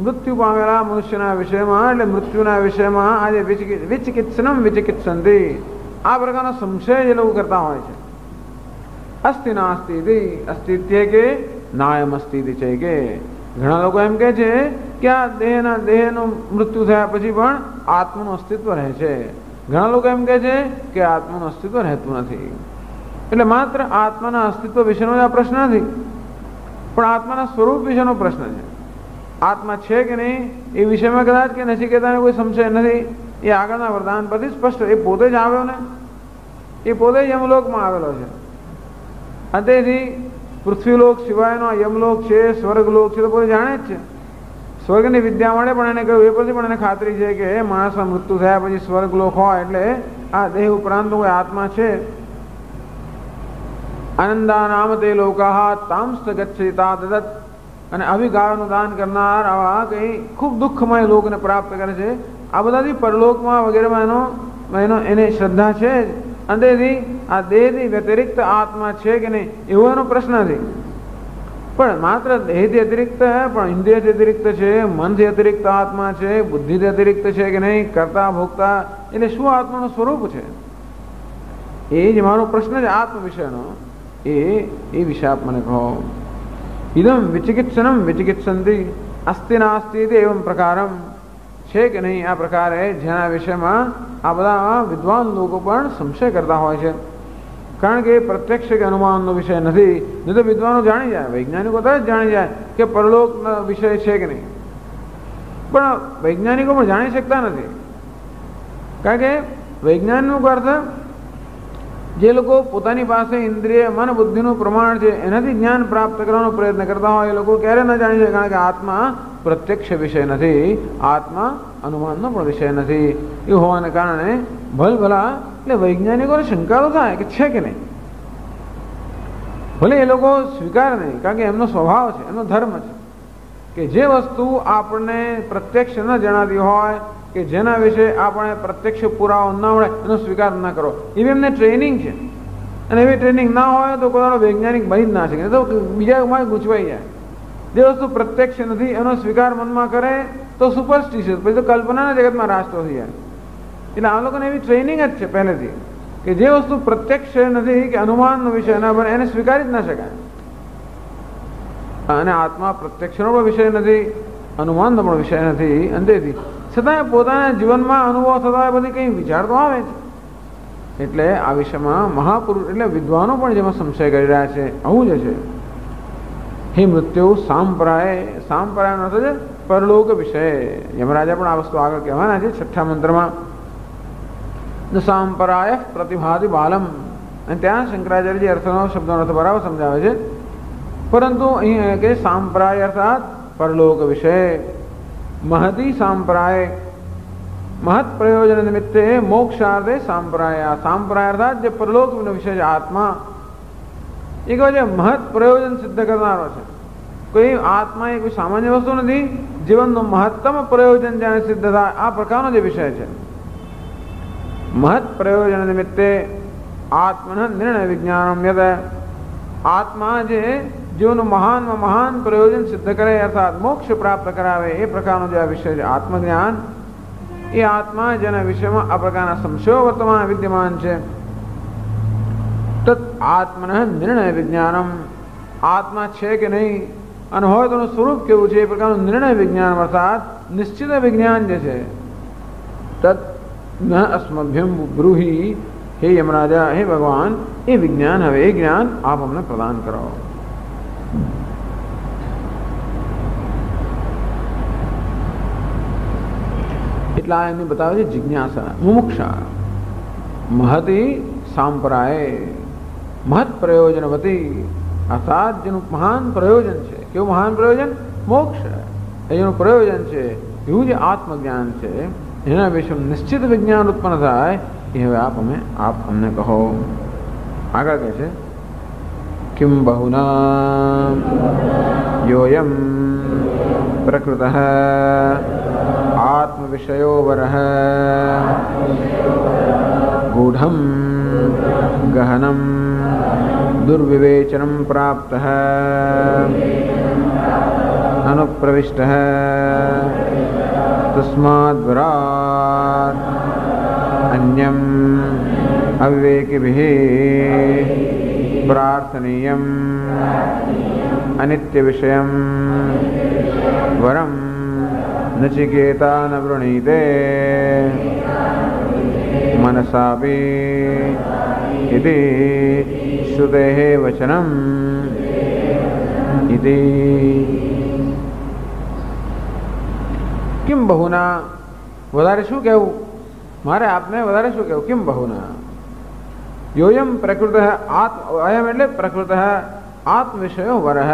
મૃત્યુ પામેલા મનુષ્યના વિષયમાં, એટલે મૃત્યુના વિષયમાં આજે વિચિકિત્સનમ વિચિકિત્સંતિ, આ પ્રકારનો સંશય જે લોકો કરતા હોય છે. અસ્તિ નાસ્તિ અસ્તિ કે નાયમ અસ્તિ છે કે ઘણા લોકો એમ કહે છે કે આ દેહનું મૃત્યુ થયા પછી પણ આત્માનું અસ્તિત્વ રહે છે. ઘણા લોકો એમ કહે છે કે આત્માનું અસ્તિત્વ રહેતું નથી. એટલે માત્ર આત્માના અસ્તિત્વ વિશેનો જ આ પ્રશ્ન નથી, પણ આત્માના સ્વરૂપ વિશેનો પ્રશ્ન છે. આત્મા છે કે નહીં એ વિષયમાં કદાચ કે નચિકેતાને કોઈ સંશય નથી. એ આગળના વરદાન પરથી સ્પષ્ટ, એ પોતે જ આવ્યો ને, એ પોતે જ યમલોકમાં આવેલો છે. અને તેથી પૃથ્વીલોક સિવાયનો યમલોક છે, સ્વર્ગલોક છે, તો પોતે જાણે જ છે. સ્વર્ગની વિદ્યા મળે પણ એને કહ્યું એ પરથી પણ એને ખાતરી છે કે માણસના મૃત્યુ થયા પછી સ્વર્ગલોક હોય એટલે આ દેહ ઉપરાંત કોઈ આત્મા છે. આનંદા નામ તે લોકાહ તાંસ્ત ગચ્છિતા દદત. અને આવી ગાયોનું દાન કરનાર આવા કંઈ ખૂબ દુઃખમય લોકને પ્રાપ્ત કરે છે. આ બધાથી પરલોકમાં વગેરેમાં એને શ્રદ્ધા છે જ. અને તેથી આ દેહથી વ્યતિરિક્ત આત્મા છે કે નહીં એવો એનો પ્રશ્ન નથી. પણ માત્ર દેહથી અતિરિક્ત, પણ ઇન્દ્રિયથી અતિરિક્ત છે, મનથી અતિરિક્ત આત્મા છે, બુદ્ધિથી અતિરિક્ત છે કે નહીં, કરતા ભોગતા, એટલે શું આત્માનું સ્વરૂપ છે એ જ મારો પ્રશ્ન છે આત્મ વિષયનો. એ વિશે આપ મને કહો. ઇદમ વિચિકિત્સનમ વિચિકિત્સંતિ અસ્તિ નાસ્તિ એવમ પ્રકારમ, છે કે નહીં આ પ્રકારે જેના વિષયમાં આ બધા વિદ્વાન લોકો પણ સંશય કરતા હોય છે. કારણ કે પ્રત્યક્ષ કે અનુમાનનો વિષય નથી. નહીં તો વિદ્વાનો જાણી જાય, વૈજ્ઞાનિકો તરત જાણી જાય કે પરલોકનો વિષય છે કે નહીં. પણ વૈજ્ઞાનિકો પણ જાણી શકતા નથી. કારણ કે વૈજ્ઞાનનો અર્થ જે લોકો પોતાની પાસે ઇન્દ્રિય મન બુદ્ધિનું પ્રમાણ છે એનાથી જ્ઞાન પ્રાપ્ત કરવાનો પ્રયત્ન કરતા હોય એ લોકો ક્યારે ન જાણી શકે. કારણ કે આત્મા પ્રત્યક્ષ વિષય નથી, આત્મા અનુમાનનો પણ વિષય નથી. એ હોવાને કારણે ભલભલા એટલે વૈજ્ઞાનિકોને શંકા તો થાય કે છે કે નહીં. ભલે એ લોકો સ્વીકાર નહીં, કારણ કે એમનો સ્વભાવ છે, એમનો ધર્મ છે કે જે વસ્તુ આપણને પ્રત્યક્ષ ન જણાતી હોય કે જેના વિશે આપણે પ્રત્યક્ષ પુરાવો ન મળે એનો સ્વીકાર ન કરો. એવી એમને ટ્રેનિંગ છે. અને એવી ટ્રેનિંગ ના હોય તો કોઈ વૈજ્ઞાનિક બની જ ના શકે, તો બીજામાં ગૂંચવાઈ જાય. જે વસ્તુ પ્રત્યક્ષ નથી એનો સ્વીકાર મનમાં કરે તો સુપરસ્ટિશિયસ, પછી તો કલ્પનાના જગતમાં રાસ્તો થઈ જાય. એટલે આ લોકોને એવી ટ્રેનિંગ જ છે પહેલેથી કે જે વસ્તુ પ્રત્યક્ષ નથી કે અનુમાનનો વિષય ના બને એને સ્વીકારી જ ના શકાય. અને આત્મા પ્રત્યક્ષનો પણ વિષય નથી, અનુમાનનો પણ વિષય નથી. અંતેથી છતાં પોતાના જીવનમાં અનુભવ થતા હોય બધી કંઈ વિચાર તો આવે છે. એટલે આ વિષયમાં મહાપુરુષ એટલે વિદ્વાનો પણ જેમાં સંશય કરી રહ્યા છે. આવું જ છે. હે મૃત્યુ સાંપરાયનો અર્થ છે પરલોક વિષય. યમરાજા પણ આ વસ્તુ આગળ કહેવાના છે 6ઠ્ઠા મંત્રમાં. સાંપરાય પ્રતિભાતિ બાલમ. અને ત્યાં શંકરાચાર્યજી અર્થનો શબ્દનો અર્થ બરાબર સમજાવે છે. પરંતુ અહીં કે સાંપ્રાય અર્થાત પરલોક વિષય. મહતી સાંપ્રાય, મહત પ્રયોજન નિમિત્તે મોક્ષાર્થે સાંપ્રાય. સાંપ્રાય અર્થાત જે પરલોકનો વિષય છે આત્મા, એ કહે છે મહત પ્રયોજન સિદ્ધ કરનારો છે. કોઈ આત્મા એ કોઈ સામાન્ય વસ્તુ નથી. જીવનનું મહત્તમ પ્રયોજન જ્યારે સિદ્ધ થાય આ પ્રકારનો જે વિષય છે. મહત પ્રયોજન નિમિત્તે આત્મન નિર્ણય વિજ્ઞાનમ યદ. આત્મા જે જીવનનું મહાનમાં મહાન પ્રયોજન સિદ્ધ કરે અર્થાત મોક્ષ પ્રાપ્ત કરાવે એ પ્રકારનો જે આ વિષય છે આત્મજ્ઞાન, એ આત્મા જેના વિષયમાં આ પ્રકારના સંશયો વર્તમાન વિદ્યમાન છે. તત આત્મન નિર્ણય વિજ્ઞાનમ. આત્મા છે કે નહીં અને હોય તેનું સ્વરૂપ કેવું છે એ પ્રકારનું નિર્ણય વિજ્ઞાન અર્થાત નિશ્ચિત વિજ્ઞાન જે છે. તત ન અસ્મભ્યમ બ્રૂહી. હે યમરાજા, હે ભગવાન, એ વિજ્ઞાન હવે એ જ્ઞાન આપ અમને પ્રદાન કરો. એટલા એમને બતાવે છે જિજ્ઞાસા, મુમુક્ષા. મહતી સાંપ્રાય મહત પ્રયોજનવતી, અર્થાત જેનું મહાન પ્રયોજન છે. કેવું મહાન પ્રયોજન? મોક્ષ એ જેનું પ્રયોજન છે, એવું જે આત્મજ્ઞાન છે, એના વિશે નિશ્ચિત વિજ્ઞાન ઉત્પન્ન થાય એ હવે આપ અમને કહો. આગળ કહે છે કિમ બહુના યોયમ પ્રકૃતઃ આત્મવિષયો વરઃ ગૂઢમ ગહનમ દુર્વિવેચનમ પ્રાપ્તઃ અનુપ્રવિષ્ટઃ તસ્માદ્વરાત અન્યમ અવિવેકિભિઃ પ્રાર્થનીયમ અનિત્ય વિષયમ વરમ નચિકેતા ન વૃણીતે મનસાપી ઇતિ શ્રુતેઃ વચનમ ઇતિ. કિમ બહુના, વધારે શું કહેવું મારે આપને? વધારે શું કહેવું? કિમ બહુના યોયમ પ્રકૃત અયમ એટલે પ્રકૃત આત્મવિષયો વરહ,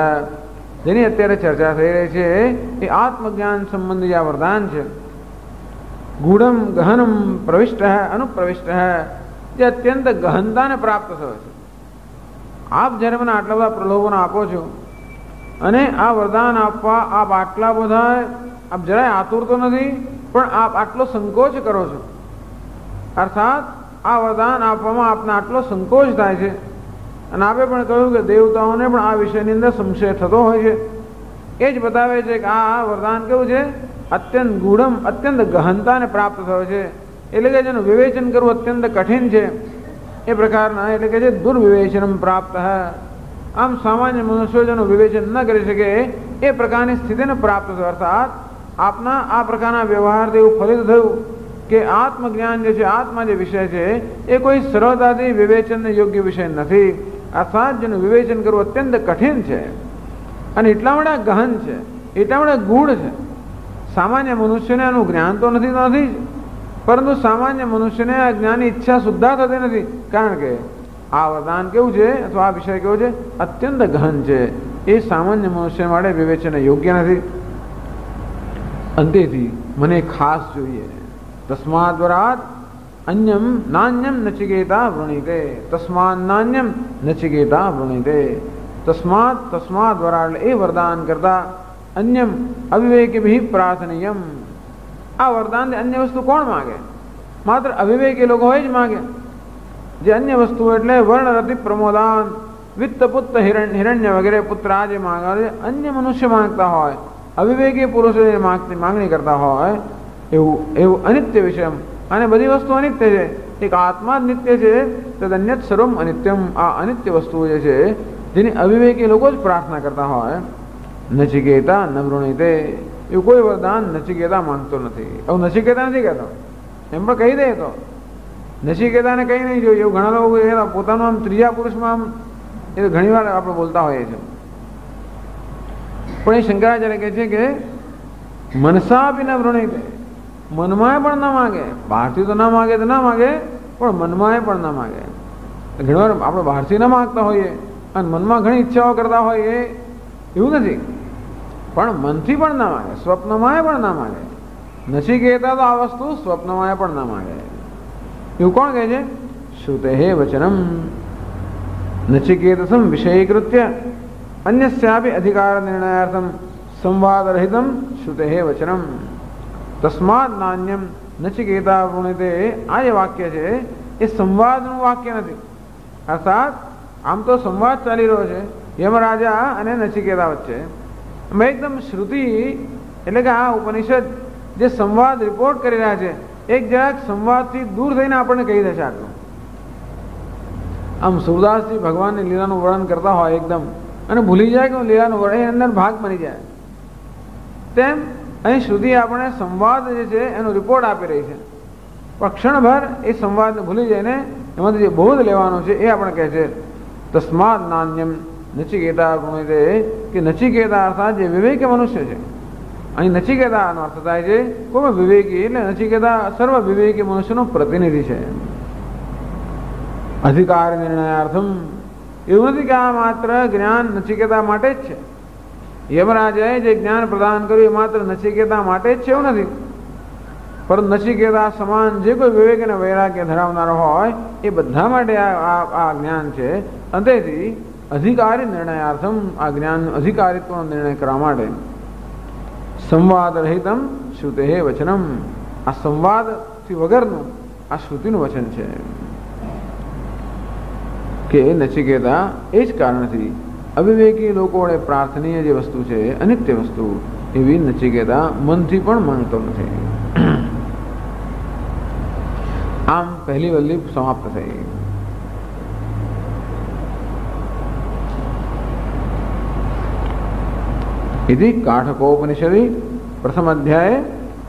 જેની અત્યારે ચર્ચા થઈ રહી છે એ આત્મજ્ઞાન સંબંધી આ વરદાન છે. ગૂઢમ ગહનમ પ્રવિષ્ટ અનુપ્રવિષ્ટ, જે અત્યંત ગહનતાને પ્રાપ્ત થયો છે. આપ જ્યારે મને આટલા બધા પ્રલોભનો આપો છો અને આ વરદાન આપવા આપ આટલા બધા, આપ જરાય આતુર તો નથી, પણ આપ આટલો સંકોચ કરો છો. અર્થાત આ વરદાન આપવામાં આપને આટલો સંકોચ થાય છે. અને આપે પણ કહ્યું કે દેવતાઓને પણ આ વિષયની અંદર સંશય થતો હોય છે. એ જ બતાવે છે કે આ વરદાન કેવું છે? અત્યંત ગૂઢમ, અત્યંત ગહનતાને પ્રાપ્ત થયો છે. એટલે કે જેનું વિવેચન કરવું અત્યંત કઠિન છે. એ પ્રકારના એટલે કે જે દુર્વિવેચનમ પ્રાપ્ત, આમ સામાન્ય મનુષ્યો જેનું વિવેચન ન કરી શકે એ પ્રકારની સ્થિતિને પ્રાપ્ત થયો. અર્થાત આપના આ પ્રકારના વ્યવહારથી એવું ફલિત થયું કે આત્મજ્ઞાન જે છે, આત્મા જે વિષય છે એ કોઈ સરળતાથી વિવેચનને યોગ્ય વિષય નથી. અર્થાત જેનું વિવેચન કરવું અત્યંત કઠિન છે અને એટલા માટે ગહન છે, એટલા માટે ગૂઢ છે. સામાન્ય મનુષ્યને આનું જ્ઞાન તો નથી, પરંતુ સામાન્ય મનુષ્યને આ જ્ઞાનની ઈચ્છા સુદ્ધા થતી નથી. કારણ કે આ વરદાન કેવું છે અથવા આ વિષય કેવો છે? અત્યંત ગહન છે. એ સામાન્ય મનુષ્ય માટે વિવેચન યોગ્ય નથી. અંતેથી મને ખાસ જોઈએ. તસ્માદ્વરાત અન્યમ નાન્યમ નચિકેતા વૃણીતે, તસ્માદ નાન્યમ નચિકેતા વૃણીતે. તસ્માદ વરાળ એ વરદાન કરતા અન્યમ અવિવેકિભિઃ પ્રાર્થનીયમ. આ વરદાન અન્ય વસ્તુ કોણ માગે? માત્ર અવિવેકી લોકો હોય જ માગે. જે અન્ય વસ્તુ એટલે વર્ણરતિ પ્રમોદાન, વિત્ત પુત્ર હિરણ્ય વગેરે પુત્ર આ જે માંગે અન્ય મનુષ્ય માંગતા હોય, અવિવેકી પુરુષો માંગણી કરતા હોય, એવું અનિત્ય વિષય. અને બધી વસ્તુ અનિત્ય છે, એક આત્મા જ નિત્ય છે. તદન્યત સર્વમ અનિત્યમ. આ અનિત્ય વસ્તુઓ જે છે જેની અવિવેકી લોકો જ પ્રાર્થના કરતા હોય. નચિકેતા ન વૃણીતે, એવું કોઈ વરદાન નચિકેતા માંગતો નથી. એવું નચિકેતા નથી કહેતો, એમ પણ કહી દે તો નચિકેતાને કંઈ નહીં જોઈએ. એવું ઘણા લોકો પોતાનું આમ ત્રીજા પુરુષમાં આમ એ તો ઘણી વાર આપણે બોલતા હોઈએ છીએ. પણ એ શંકરાચાર્ય કહે છે કે મનસા બી ન વૃણીતે, મનમાં પણ ન માગે. બહારથી તો ના માગે તો ના માગે, પણ મનમાં પણ ન માગે. ઘણી વાર આપણે બહારથી ન માગતા હોઈએ અને મનમાં ઘણી ઈચ્છાઓ કરતા હોઈએ, એવું નથી, પણ મનથી પણ ના માગે, સ્વપ્નમાં પણ ના માગે. નથી કહેતા તો આ વસ્તુ સ્વપ્નમાં પણ ના માગે. એવું કોણ કહે છે? શ્રુતેઃ વચનમ નચિકેતસમ વિષયીકૃત્ય અન્યસ્યાપી અધિકાર નિર્ણયાર્થમ સંવાદરહિતમ શ્રુતેઃ વચનમ તસ્માદ નાન્યમ નચિકેતા વૃણીતે. આ જે વાક્ય છે એ સંવાદનું વાક્ય નથી. અર્થાત આમ તો સંવાદ ચાલી રહ્યો છે યમરાજા અને નચિકેતા વચ્ચે. એકદમ શ્રુતિ એટલે કે આ ઉપનિષદ જે સંવાદ રિપોર્ટ કરી રહ્યા છે, એક જરાક સંવાદથી દૂર થઈને આપણને કહી દેશે આટલું. આમ સુરદાસજી ભગવાનની લીલાનું વર્ણન કરતા હોય એકદમ, અને ભૂલી જાય કે લીલાનું વર્ણન એ અંદર ભાગ બની જાય, તેમ અહીં શ્રુતિ આપણે સંવાદ જે છે એનો રિપોર્ટ આપી રહી છે. પણ ક્ષણભર એ સંવાદને ભૂલી જઈને એમાંથી જે બોધ લેવાનો છે એ આપણે કહે છે તસ્માદ નાન્યમ નચિકેતા વૃણીતે, કે નચિકેતા અર્થાત જે વિવેકી મનુષ્ય છે. અહીં નચિકેતાનો અર્થ થાય છે કોઈ વિવેકી, એટલે નચિકેતા સર્વ વિવેકી મનુષ્યનો પ્રતિનિધિ છે. અધિકાર નિર્ણયાર્થમ. એવું નથી કે આ માત્ર જ્ઞાન નચિકેતા માટે જ છે. યમરાજાએ જે જ્ઞાન પ્રદાન કર્યું એ માત્ર નચિકેતા માટે જ છે એવું નથી, પરંતુ નચિકેતા સમાન જે કોઈ વિવેક અને વૈરાગ્ય ધરાવનારો હોય એ બધા માટે આ જ્ઞાન છે. અંતેથી અધિકારી નિર્ણયાર્થમ, આ જ્ઞાન અધિકારીત્વનો નિર્ણય કરવા માટે સંવાદ રહિતમ શ્રુતે વચનમ, આ સંવાદથી વગરનું આ શ્રુતિનું વચન છે કે નચિકેતા એ જ કારણથી અવિવેકી લોકો વડે પ્રાર્થનીય જે વસ્તુ છે અનિત્ય વસ્તુ એવી નચિકેતા મનથી પણ માંગતો નથી. આમ પહેલી વલ્લી સમાપ્ત થઈ. इति काठकोपनिषदि प्रथम अध्याय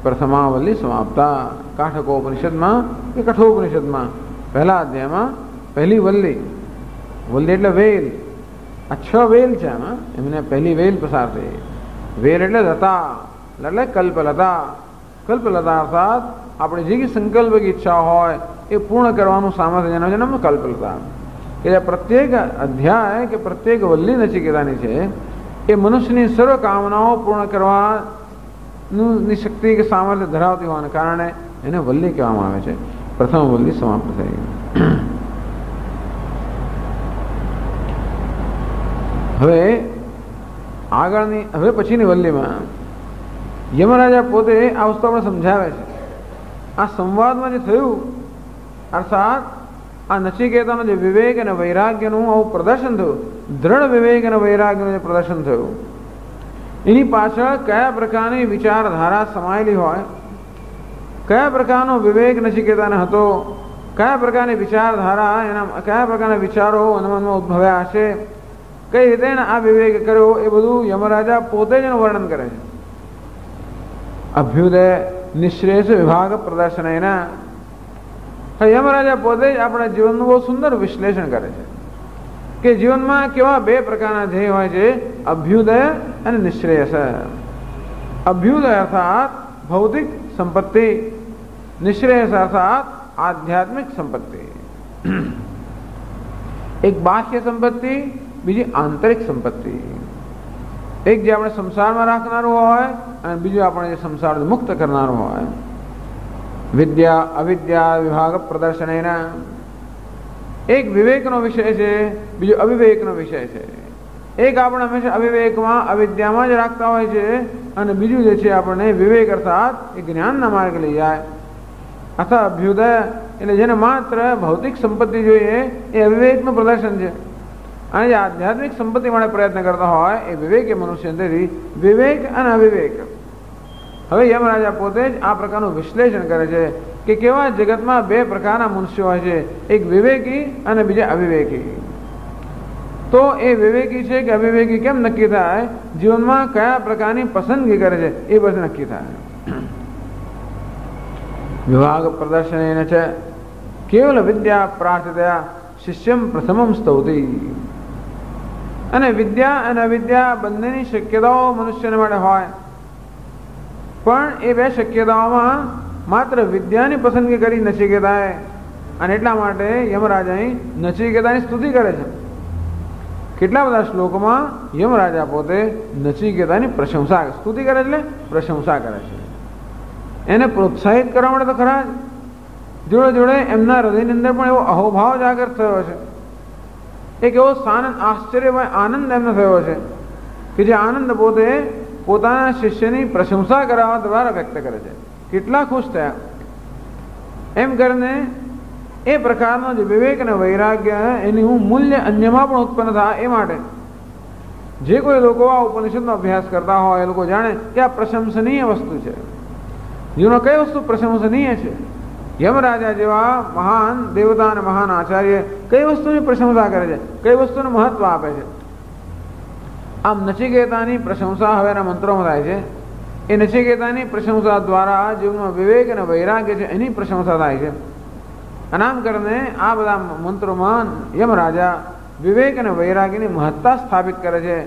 प्रथमावल्ली समाप्ता. काठकोपनिषदમાં કે કઠોપનિષદમાં પહેલા અધ્યાયમાં પહેલી વલ્લી, વલ્લી એટલે વેલ, આ 6 વેલ છે આમાં, એમને પહેલી વેલ પસાર થઈ. વેલ એટલે લતા, એટલે કલ્પલતા. કલ્પલતા અર્થાત આપણે જે સંકલ્પ की ઈચ્છા હોય એ પૂર્ણ કરવાનું સામર્થ્ય જેનો છે નામ કલ્પલતા. કે પ્રત્યેક અધ્યાય કે પ્રત્યેક વલ્લી નચિકેતાની છે એ મનુષ્યની સર્વ કામનાઓ પૂર્ણ કરવાની શક્તિ કે સામર્થ્ય ધરાવતી હોવાને કારણે એને વલ્લી કહેવામાં આવે છે. પ્રથમ વલ્લી સમાપ્ત થઈ. હવે આગળની, હવે પછીની વલ્લીમાં યમરાજા પોતે આ વસ્તુ આપણે સમજાવે છે. આ સંવાદમાં જે થયું અર્થાત આ નચિકેતાનો જે વિવેક અને વૈરાગ્યનું આવું પ્રદર્શન થયું, દ્રઢ વિવેક અને વૈરાગ્યનું જે પ્રદર્શન થયું, એની પાછળ કયા પ્રકારની વિચારધારા સમાયેલી હોય, કયા પ્રકારનો વિવેક નચિકેતાને હતો, કયા પ્રકારની વિચારધારા, એના કયા પ્રકારના વિચારો એના મનમાં ઉદ્ભવ્યા હશે, કઈ રીતે આ વિવેક કર્યો, એ બધું યમરાજા પોતે જ એનું વર્ણન કરે છે. અભ્યુદય નિશ્રેષ વિભાગ પ્રદર્શન એના યમરાજા પોતે જ આપણા જીવનનું બહુ સુંદર વિશ્લેષણ કરે છે કે જીવનમાં કેવા 2 પ્રકારના ધ્યેય હોય છે, અભ્યુદય અને નિશ્રેયસ. અભ્યુદય અર્થાત ભૌતિક સંપત્તિ, નિશ્રેયસ અર્થાત આધ્યાત્મિક સંપત્તિ. એક બાહ્ય સંપત્તિ, બીજી આંતરિક સંપત્તિ. એક જે આપણે સંસારમાં રાખનારું હોય અને બીજું આપણે જે સંસાર મુક્ત કરનારું હોય. વિદ્યા અવિદ્યા વિભાગ પ્રદર્શન એના એક વિવેકનો વિષય છે, બીજો અવિવેકનો વિષય છે. એક આપણે હંમેશા અવિવેકમાં અવિદ્યામાં જ રાખતા હોય છે અને બીજું જે છે આપણને વિવેક અર્થાત એ જ્ઞાનના માર્ગે લઈ જાય. અથવા અભ્યુદય એટલે જેને માત્ર ભૌતિક સંપત્તિ જોઈએ એ અવિવેકનું પ્રદર્શન છે, અને જે આધ્યાત્મિક સંપત્તિ માટે પ્રયત્ન કરતા હોય એ વિવેક એ મનુષ્ય અંદરથી વિવેક અને અવિવેક. હવે યમરાજા પોતે જ આ પ્રકારનું વિશ્લેષણ કરે છે કે કેવા જગતમાં 2 પ્રકારના મનુષ્યો હોય છે, એક વિવેકી અને બીજા અવિવેકી. તો એ વિવેકી છે કે અવિવેકી કેમ નક્કી થાય, જીવનમાં કયા પ્રકારની પસંદગી કરે છે એ બધું નક્કી થાય. વિભાગ પ્રદર્શન એને છે કેવલ વિદ્યા પ્રાર્થયા શિષ્યમ પ્રથમમ સ્તૌતી. અને વિદ્યા અને અવિદ્યા બંનેની શક્યતાઓ મનુષ્યને માટે હોય, પણ એ 2 શક્યતાઓમાં માત્ર વિદ્યાની પસંદગી કરી નચિકેતાએ, અને એટલા માટે યમરાજા નચિકેતાની સ્તુતિ કરે છે. કેટલા બધા શ્લોકોમાં યમરાજા પોતે નચિકેતાની પ્રશંસા, સ્તુતિ કરે એટલે પ્રશંસા કરે છે. એને પ્રોત્સાહિત કરવા માટે તો ખરા જ, જોડે જોડે એમના હૃદયની અંદર પણ એવો અહોભાવ જાગૃત થયો છે, એક એવો આશ્ચર્યમય આનંદ એમને થયો છે કે જે આનંદ પોતે પોતાના શિષ્યની પ્રશંસા કરાવવા દ્વારા વ્યક્ત કરે છે. કેટલા ખુશ થયા એમ કરીને એ પ્રકારનો જે વિવેક અને વૈરાગ્ય એનું મૂલ્ય અન્યમાં પણ ઉત્પન્ન થાય એ માટે જે કોઈ લોકો આ ઉપનિષદનો અભ્યાસ કરતા હોય એ લોકો જાણે કે આ પ્રશંસનીય વસ્તુ છે. જીવનમાં કઈ વસ્તુ પ્રશંસનીય છે? યમરાજા જેવા મહાન દેવતા અને મહાન આચાર્ય કઈ વસ્તુની પ્રશંસા કરે છે, કઈ વસ્તુને મહત્વ આપે છે. આમ નચિકેતાની પ્રશંસા હવેના મંત્રોમાં થાય છે. એ નચિકેતાની પ્રશંસા દ્વારા જીવનમાં વિવેક અને વૈરાગ્ય છે એની પ્રશંસા થાય છે. અને આમ કરીને આ બધા મંત્રોમાં યમરાજા વિવેક અને વૈરાગ્યની મહત્તા સ્થાપિત કરે છે,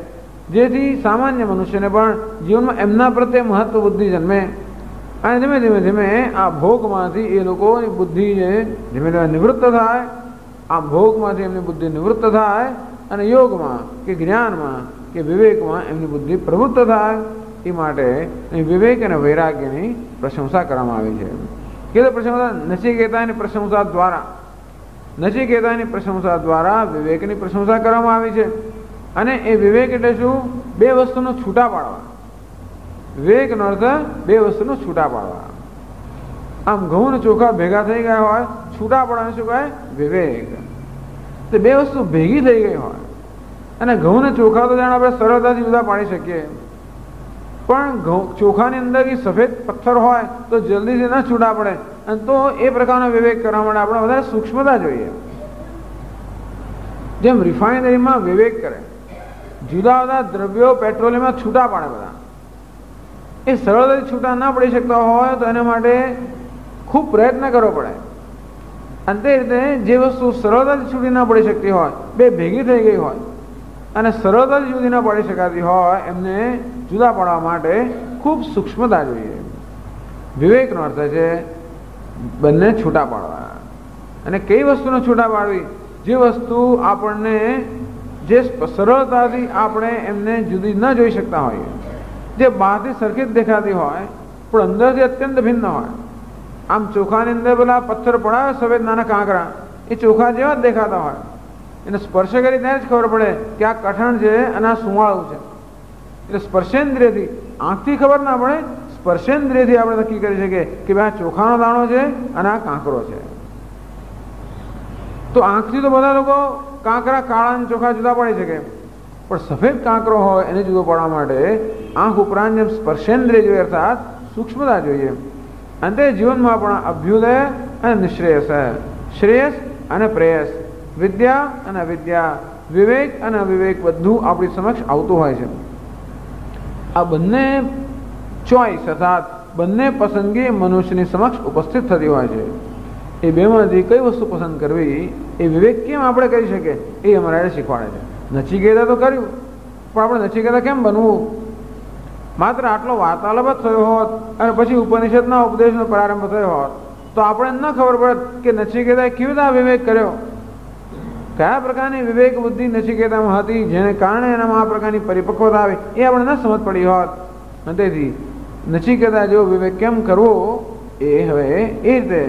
જેથી સામાન્ય મનુષ્યને પણ જીવનમાં એમના પ્રત્યે મહત્વ બુદ્ધિ જન્મે અને ધીમે ધીમે ધીમે આ ભોગમાંથી એ લોકોની બુદ્ધિ જે ધીમે ધીમે નિવૃત્ત થાય આ ભોગમાંથી એમની બુદ્ધિ નિવૃત્ત થાય અને યોગમાં કે જ્ઞાનમાં કે વિવેકમાં એમની બુદ્ધિ પ્રવૃત્ત થાય. એ માટે અહીં વિવેક અને વૈરાગ્યની પ્રશંસા કરવામાં આવી છે. કે પ્રશંસા નચિકેતાની પ્રશંસા દ્વારા, નચિકેતાની પ્રશંસા દ્વારા વિવેકની પ્રશંસા કરવામાં આવી છે. અને એ વિવેક એટલે શું? બે વસ્તુનો છૂટા પાડવા. વિવેકનો અર્થ બે વસ્તુનો છૂટા પાડવા. આમ ઘઉં ને ચોખા ભેગા થઈ ગયા હોય, છૂટા પડવાને શું કહે? વિવેક. તો બે વસ્તુ ભેગી થઈ ગઈ હોય અને ઘઉં ને ચોખા તો જાણે આપણે સરળતાથી જુદા પાડી શકીએ, પણ ચોખાની અંદર એ સફેદ પથ્થર હોય તો જલ્દીથી ના છૂટા પડે. અને તો એ પ્રકારનો વિવેક કરવા માટે આપણે વધારે સૂક્ષ્મતા જોઈએ. જેમ રિફાઇનરીમાં વિવેક કરે, જુદા જુદા દ્રવ્યો પેટ્રોલિયમમાં છૂટા પાડે, બધા એ સરળતાથી છૂટા ના પડી શકતા હોય તો એના માટે ખૂબ પ્રયત્ન કરવો પડે. અને તે રીતે જે વસ્તુ સરળતાથી છૂટી ના પડી શકતી હોય, બે ભેગી થઈ ગઈ હોય અને સરળતાથી જુદી ના પાડી શકાતી હોય, એમને જુદા પાડવા માટે ખૂબ સૂક્ષ્મતા જોઈએ. વિવેકનો અર્થ છે બંને છૂટા પાડવા. અને કઈ વસ્તુને છૂટા પાડવી? જે વસ્તુ આપણને જે સરળતાથી આપણે એમને જુદી ન જોઈ શકતા હોઈએ, જે બહારથી સરખી જ દેખાતી હોય પણ અંદરથી અત્યંત ભિન્ન હોય. આમ ચોખાની અંદર પેલા પથ્થર પડાવે સફેદ નાના કાંકરા, એ ચોખા જેવા જ દેખાતા હોય. એને સ્પર્શ કરી ત્યારે જ ખબર પડે કે આ કઠણ છે અને આ સુવાળું છે. એટલે સ્પર્શેન્દ્રિયથી, આંખથી ખબર ના પડે, સ્પર્શેન્દ્રિયથી આપણે નક્કી કરી શકીએ કે ભાઈ આ ચોખાનો દાણો છે અને આ કાંકરો છે. તો આંખથી તો બધા લોકો કાંકરા કાળા અને ચોખા જુદા પાડી શકે, પણ સફેદ કાંકરો હોય એને જુદો પાડવા માટે આંખ ઉપરાંત જેમ સ્પર્શેન્દ્રિય જોઈએ, અર્થાત સૂક્ષ્મતા જોઈએ. અને તે જીવનમાં પણ અભ્યુદય અને નિશ્રેયસ, શ્રેયસ અને પ્રેયસ, વિદ્યા અને અવિદ્યા, વિવેક અને અવિવેક બધું આપણી સમક્ષ આવતું હોય છે. આ બંને ચોઈસ અર્થાત બંને પસંદગી મનુષ્યની સમક્ષ ઉપસ્થિત થતી હોય છે. એ બેમાંથી કઈ વસ્તુ પસંદ કરવી એ વિવેક કેમ આપણે કરી શકીએ એ અમારે શીખવાડે છે. નચિકેતા તો કર્યું, પણ આપણે નચિકેતા કેમ બનવું? માત્ર આટલો વાર્તાલાપ જ થયો હોત અને પછી ઉપનિષદના ઉપદેશનો પ્રારંભ થયો હોત તો આપણે ન ખબર પડે કે નચિકેતાએ કેવી રીતે વિવેક કર્યો, કયા પ્રકારની વિવેક બુદ્ધિ નચિકેતામાં હતી જેને કારણે એનામાં આ પ્રકારની પરિપક્વતા આવી એ આપણે ન સમજ પડી હોત. અને તેથી નચિકેતા જેવો વિવેક કેમ કરવો એ હવે એ રીતે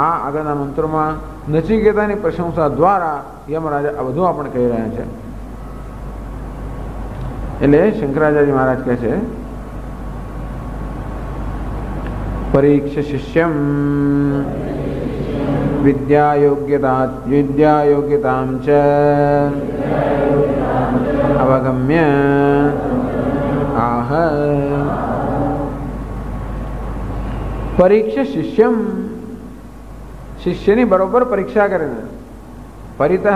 આ આગળના મંત્રોમાં નચિકેતાની પ્રશંસા દ્વારા યમરાજ આ બધું આપણે કહી રહ્યા છે. એટલે શંકરાચાર્ય મહારાજ કહે છે, પરીક્ષ શિષ્યમ વિદ્યાયોગ્યતામ ચ અવગમ્ય આહ. પરીક્ષ શિષ્યમ, શિષ્યની બરોબર પરીક્ષા કરીને. પરિતઃ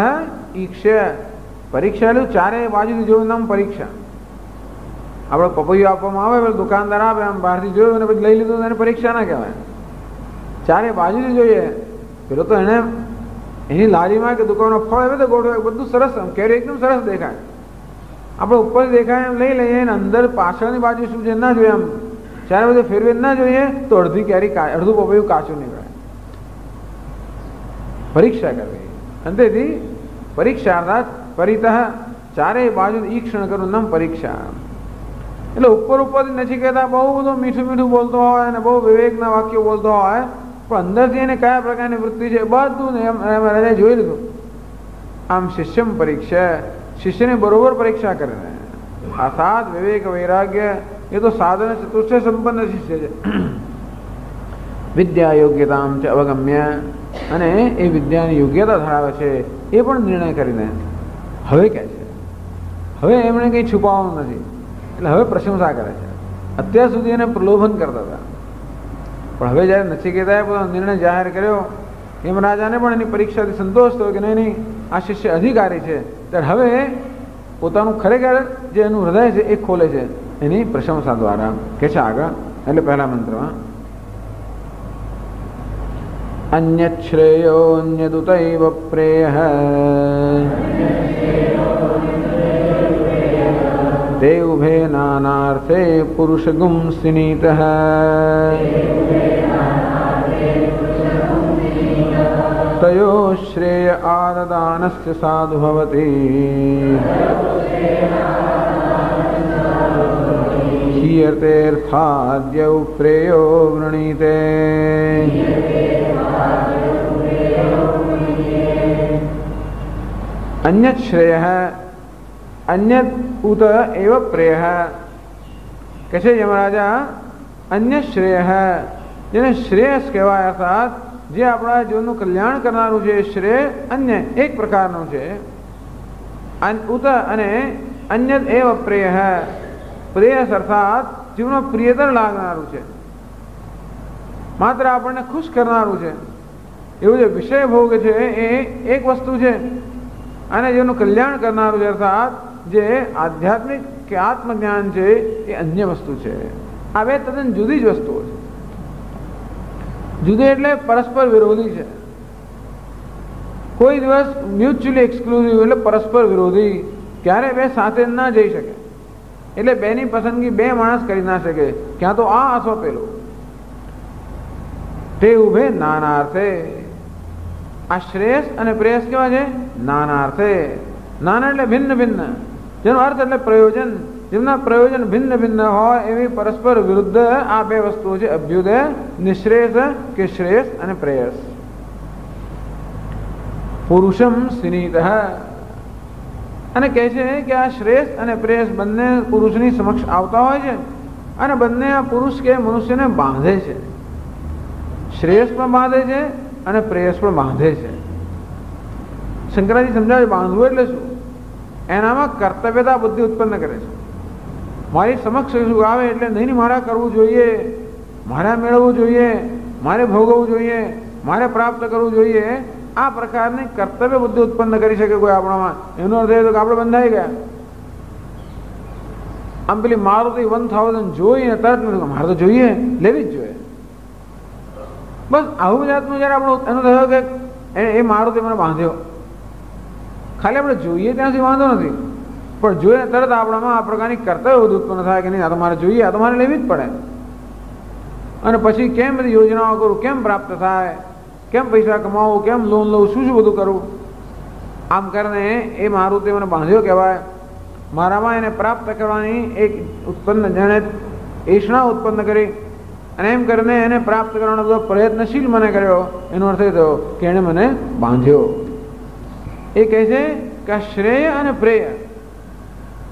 ઈક્ષ, પરીક્ષા એટલે ચારે બાજુથી જોયું નામ પરીક્ષા. આપણે પપૈયું આપવામાં આવે પેલો દુકાનદાર આપે, આમ બહારથી જોયું અને પછી લઈ લીધું એને પરીક્ષા ના કહેવાય. ચારે બાજુથી જોઈએ. પેલો તો એને એની લારીમાં કે દુકાનનો ફળ આવે તો ગોઠવે બધું સરસ, આમ કેરી એકદમ સરસ દેખાય, આપણે ઉપર દેખાય એમ લઈ લઈએ અને અંદર પાછળની બાજુ શું છે ના જોઈએ, આમ ચારે બધે ફેરવે ના જોઈએ તો અડધી કેરી અડધું પપૈયું કાચું નીકળે. પરીક્ષા કરવી. અને તેથી પરીક્ષા અર્થાત પરિતઃ ચારે બાજુ ઈક્ષણ કરવું નામ પરીક્ષા. એટલે ઉપર ઉપરથી નથી કહેતા બહુ બધું મીઠું મીઠું બોલતો હોય અને બહુ વિવેકના વાક્યો બોલતો હોય, પણ અંદરથી એને કયા પ્રકારની વૃત્તિ છે બધું રાજાએ જોઈ લીધું. આમ શિષ્યમ પરીક્ષા, શિષ્યની બરોબર પરીક્ષા કરીને. અર્થાત વિવેક વૈરાગ્ય એ તો સાધન ચતુષ્ટય સંપન્ન શિષ્ય છે. વિદ્યા યોગ્યતામ છે અવગમ્ય, અને એ વિદ્યાની યોગ્યતા ધરાવે છે એ પણ નિર્ણય કરીને હવે કહે છે. હવે એમણે કંઈ છુપાવવાનું નથી, એટલે હવે પ્રશંસા કરે છે. અત્યાર સુધી એને પ્રલોભન કરતા હતા, પણ હવે જ્યારે નચિકેતાએ પોતાનો નિર્ણય જાહેર કર્યો, એમ રાજાને પણ એની પરીક્ષાથી સંતોષ થયો કે નહીં આ શિષ્ય અધિકારી છે, ત્યારે હવે પોતાનું ખરેખર જે એનું હૃદય છે એ ખોલે છે એની પ્રશંસા દ્વારા. કે છે આગળ, એટલે પહેલા મંત્રમાં અન્યશ્રેયોન્યદુતૈવ પ્રેયઃ તે ઉભે નાનાર્થે પુરુષગુંસિનીતઃ. तयो श्रेय आददानस्य साधु भवति हीयतेऽर्थाद्यौ प्रेयो वृणीते अन्यत् श्रेयः अन्यत् उत एव प्रेयः। कैसे यमराजा अन्य श्रेयः જેને શ્રેયસ કહેવાય, અર્થાત જે આપણા જીવનનું કલ્યાણ કરનારું છે શ્રેય અન્ય એક પ્રકારનું છે, ઉત અને અન્ય એવ પ્રેય, પ્રેયસ અર્થાત જીવનો પ્રિયતર લાગનારું છે, માત્ર આપણને ખુશ કરનારું છે એવું જે વિષય ભોગ છે એ એક વસ્તુ છે, અને જેનું કલ્યાણ કરનારું છે અર્થાત જે આધ્યાત્મિક કે આત્મજ્ઞાન છે એ અન્ય વસ્તુ છે. આ બે તદ્દન જુદી જ વસ્તુઓ છે. જુદી એટલે પરસ્પર વિરોધી છે. કોઈ દિવસ મ્યુચ્યુઅલી એક્સક્લુઝિવ એટલે પરસ્પર વિરોધી ક્યારે બે સાથે ના જઈ શકે, એટલે બેની પસંદગી બે માણસ કરી ના શકે, ક્યાં તો આ અથવા પેલો. તે ઉભે નાના અર્થે. આ શ્રેયસ અને પ્રેયસ કેવા છે? નાના અર્થે. નાના એટલે ભિન્ન ભિન્ન, જેનો અર્થ એટલે પ્રયોજન, જેમના પ્રયોજન ભિન્ન ભિન્ન હોય એવી પરસ્પર વિરુદ્ધ આ બે વસ્તુઓ છે, અભ્યુદય નિશ્રેયસ કે શ્રેયસ અને પ્રેયસ. પુરુષમ સિનીત, અને કહે છે કે આ શ્રેયસ અને પ્રેયસ બંને પુરુષની સમક્ષ આવતા હોય છે, અને બંને આ પુરુષ કે મનુષ્યને બાંધે છે. શ્રેયસ પણ બાંધે છે અને પ્રેયસ પણ બાંધે છે. શંકરાજી સમજાવે બાંધવું એટલે શું? એનામાં કર્તવ્યતા બુદ્ધિ ઉત્પન્ન કરે છે. મારી સમક્ષ શું આવે એટલે નહીં મારા કરવું જોઈએ, મારે મેળવવું જોઈએ, મારે ભોગવવું જોઈએ, મારે પ્રાપ્ત કરવું જોઈએ, આ પ્રકારની કર્તવ્ય બુદ્ધિ ઉત્પન્ન કરી શકે કોઈ આપણામાં. એનો અર્થ એ કે આપણે બંધાઈ ગયા. આમ પેલી મારુતિ 1000 જોઈને તરત નથી, મારે તો જોઈએ, લેવી જ જોઈએ. બસ આવું જાતનું જયારે આપણું એનો થયો કે એ મારુતિ મને બાંધ્યો, ખાલી આપણે જોઈએ ત્યાં સુધી વાંધો નથી, પણ જોઈએ તરત આપણામાં આ પ્રકારની કર્તવ્ય બુદ્ધિ ઉત્પન્ન થાય કે નહીં આ તો મારે જોઈએ, આ તો મારે લેવી જ પડે. અને પછી કેમ બધી યોજનાઓ કરું, કેમ પ્રાપ્ત થાય, કેમ પૈસા કમાવું, કેમ લોન લઉં, શું શું બધું કરવું. આમ કરીને એ મારુતિ મને બાંધ્યો કહેવાય. મારામાં એને પ્રાપ્ત કરવાની એક ઉત્પન્ન જેણે એષણા ઉત્પન્ન કરી, અને એમ કરીને એને પ્રાપ્ત કરવાનો બધો પ્રયત્નશીલ મને કર્યો. એનો અર્થ એ થયો કે એણે મને બાંધ્યો. એ કહે છે કે આ શ્રેય અને પ્રેય,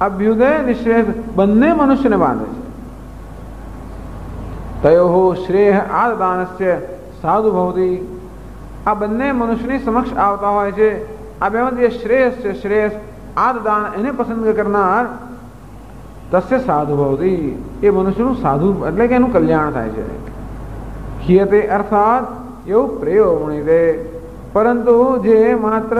અભ્યુદય નિશ્રેય બંને મનુષ્યને બાંધે છે. તયો શ્રેય આદદાનસ્ય સાધુ ભવતી. આ બંને મનુષ્યની સમક્ષ આવતા હોય છે. આ બેમાં જે શ્રેયસ છે, શ્રેયસ આદદાન એને પસંદ કરનાર, તસ્ય સાધુ ભવતી, એ મનુષ્યનું સાધુ એટલે કે એનું કલ્યાણ થાય છે. હિયતે અર્થાત એવું પ્રેયો વૃણીતે, પરંતુ જે માત્ર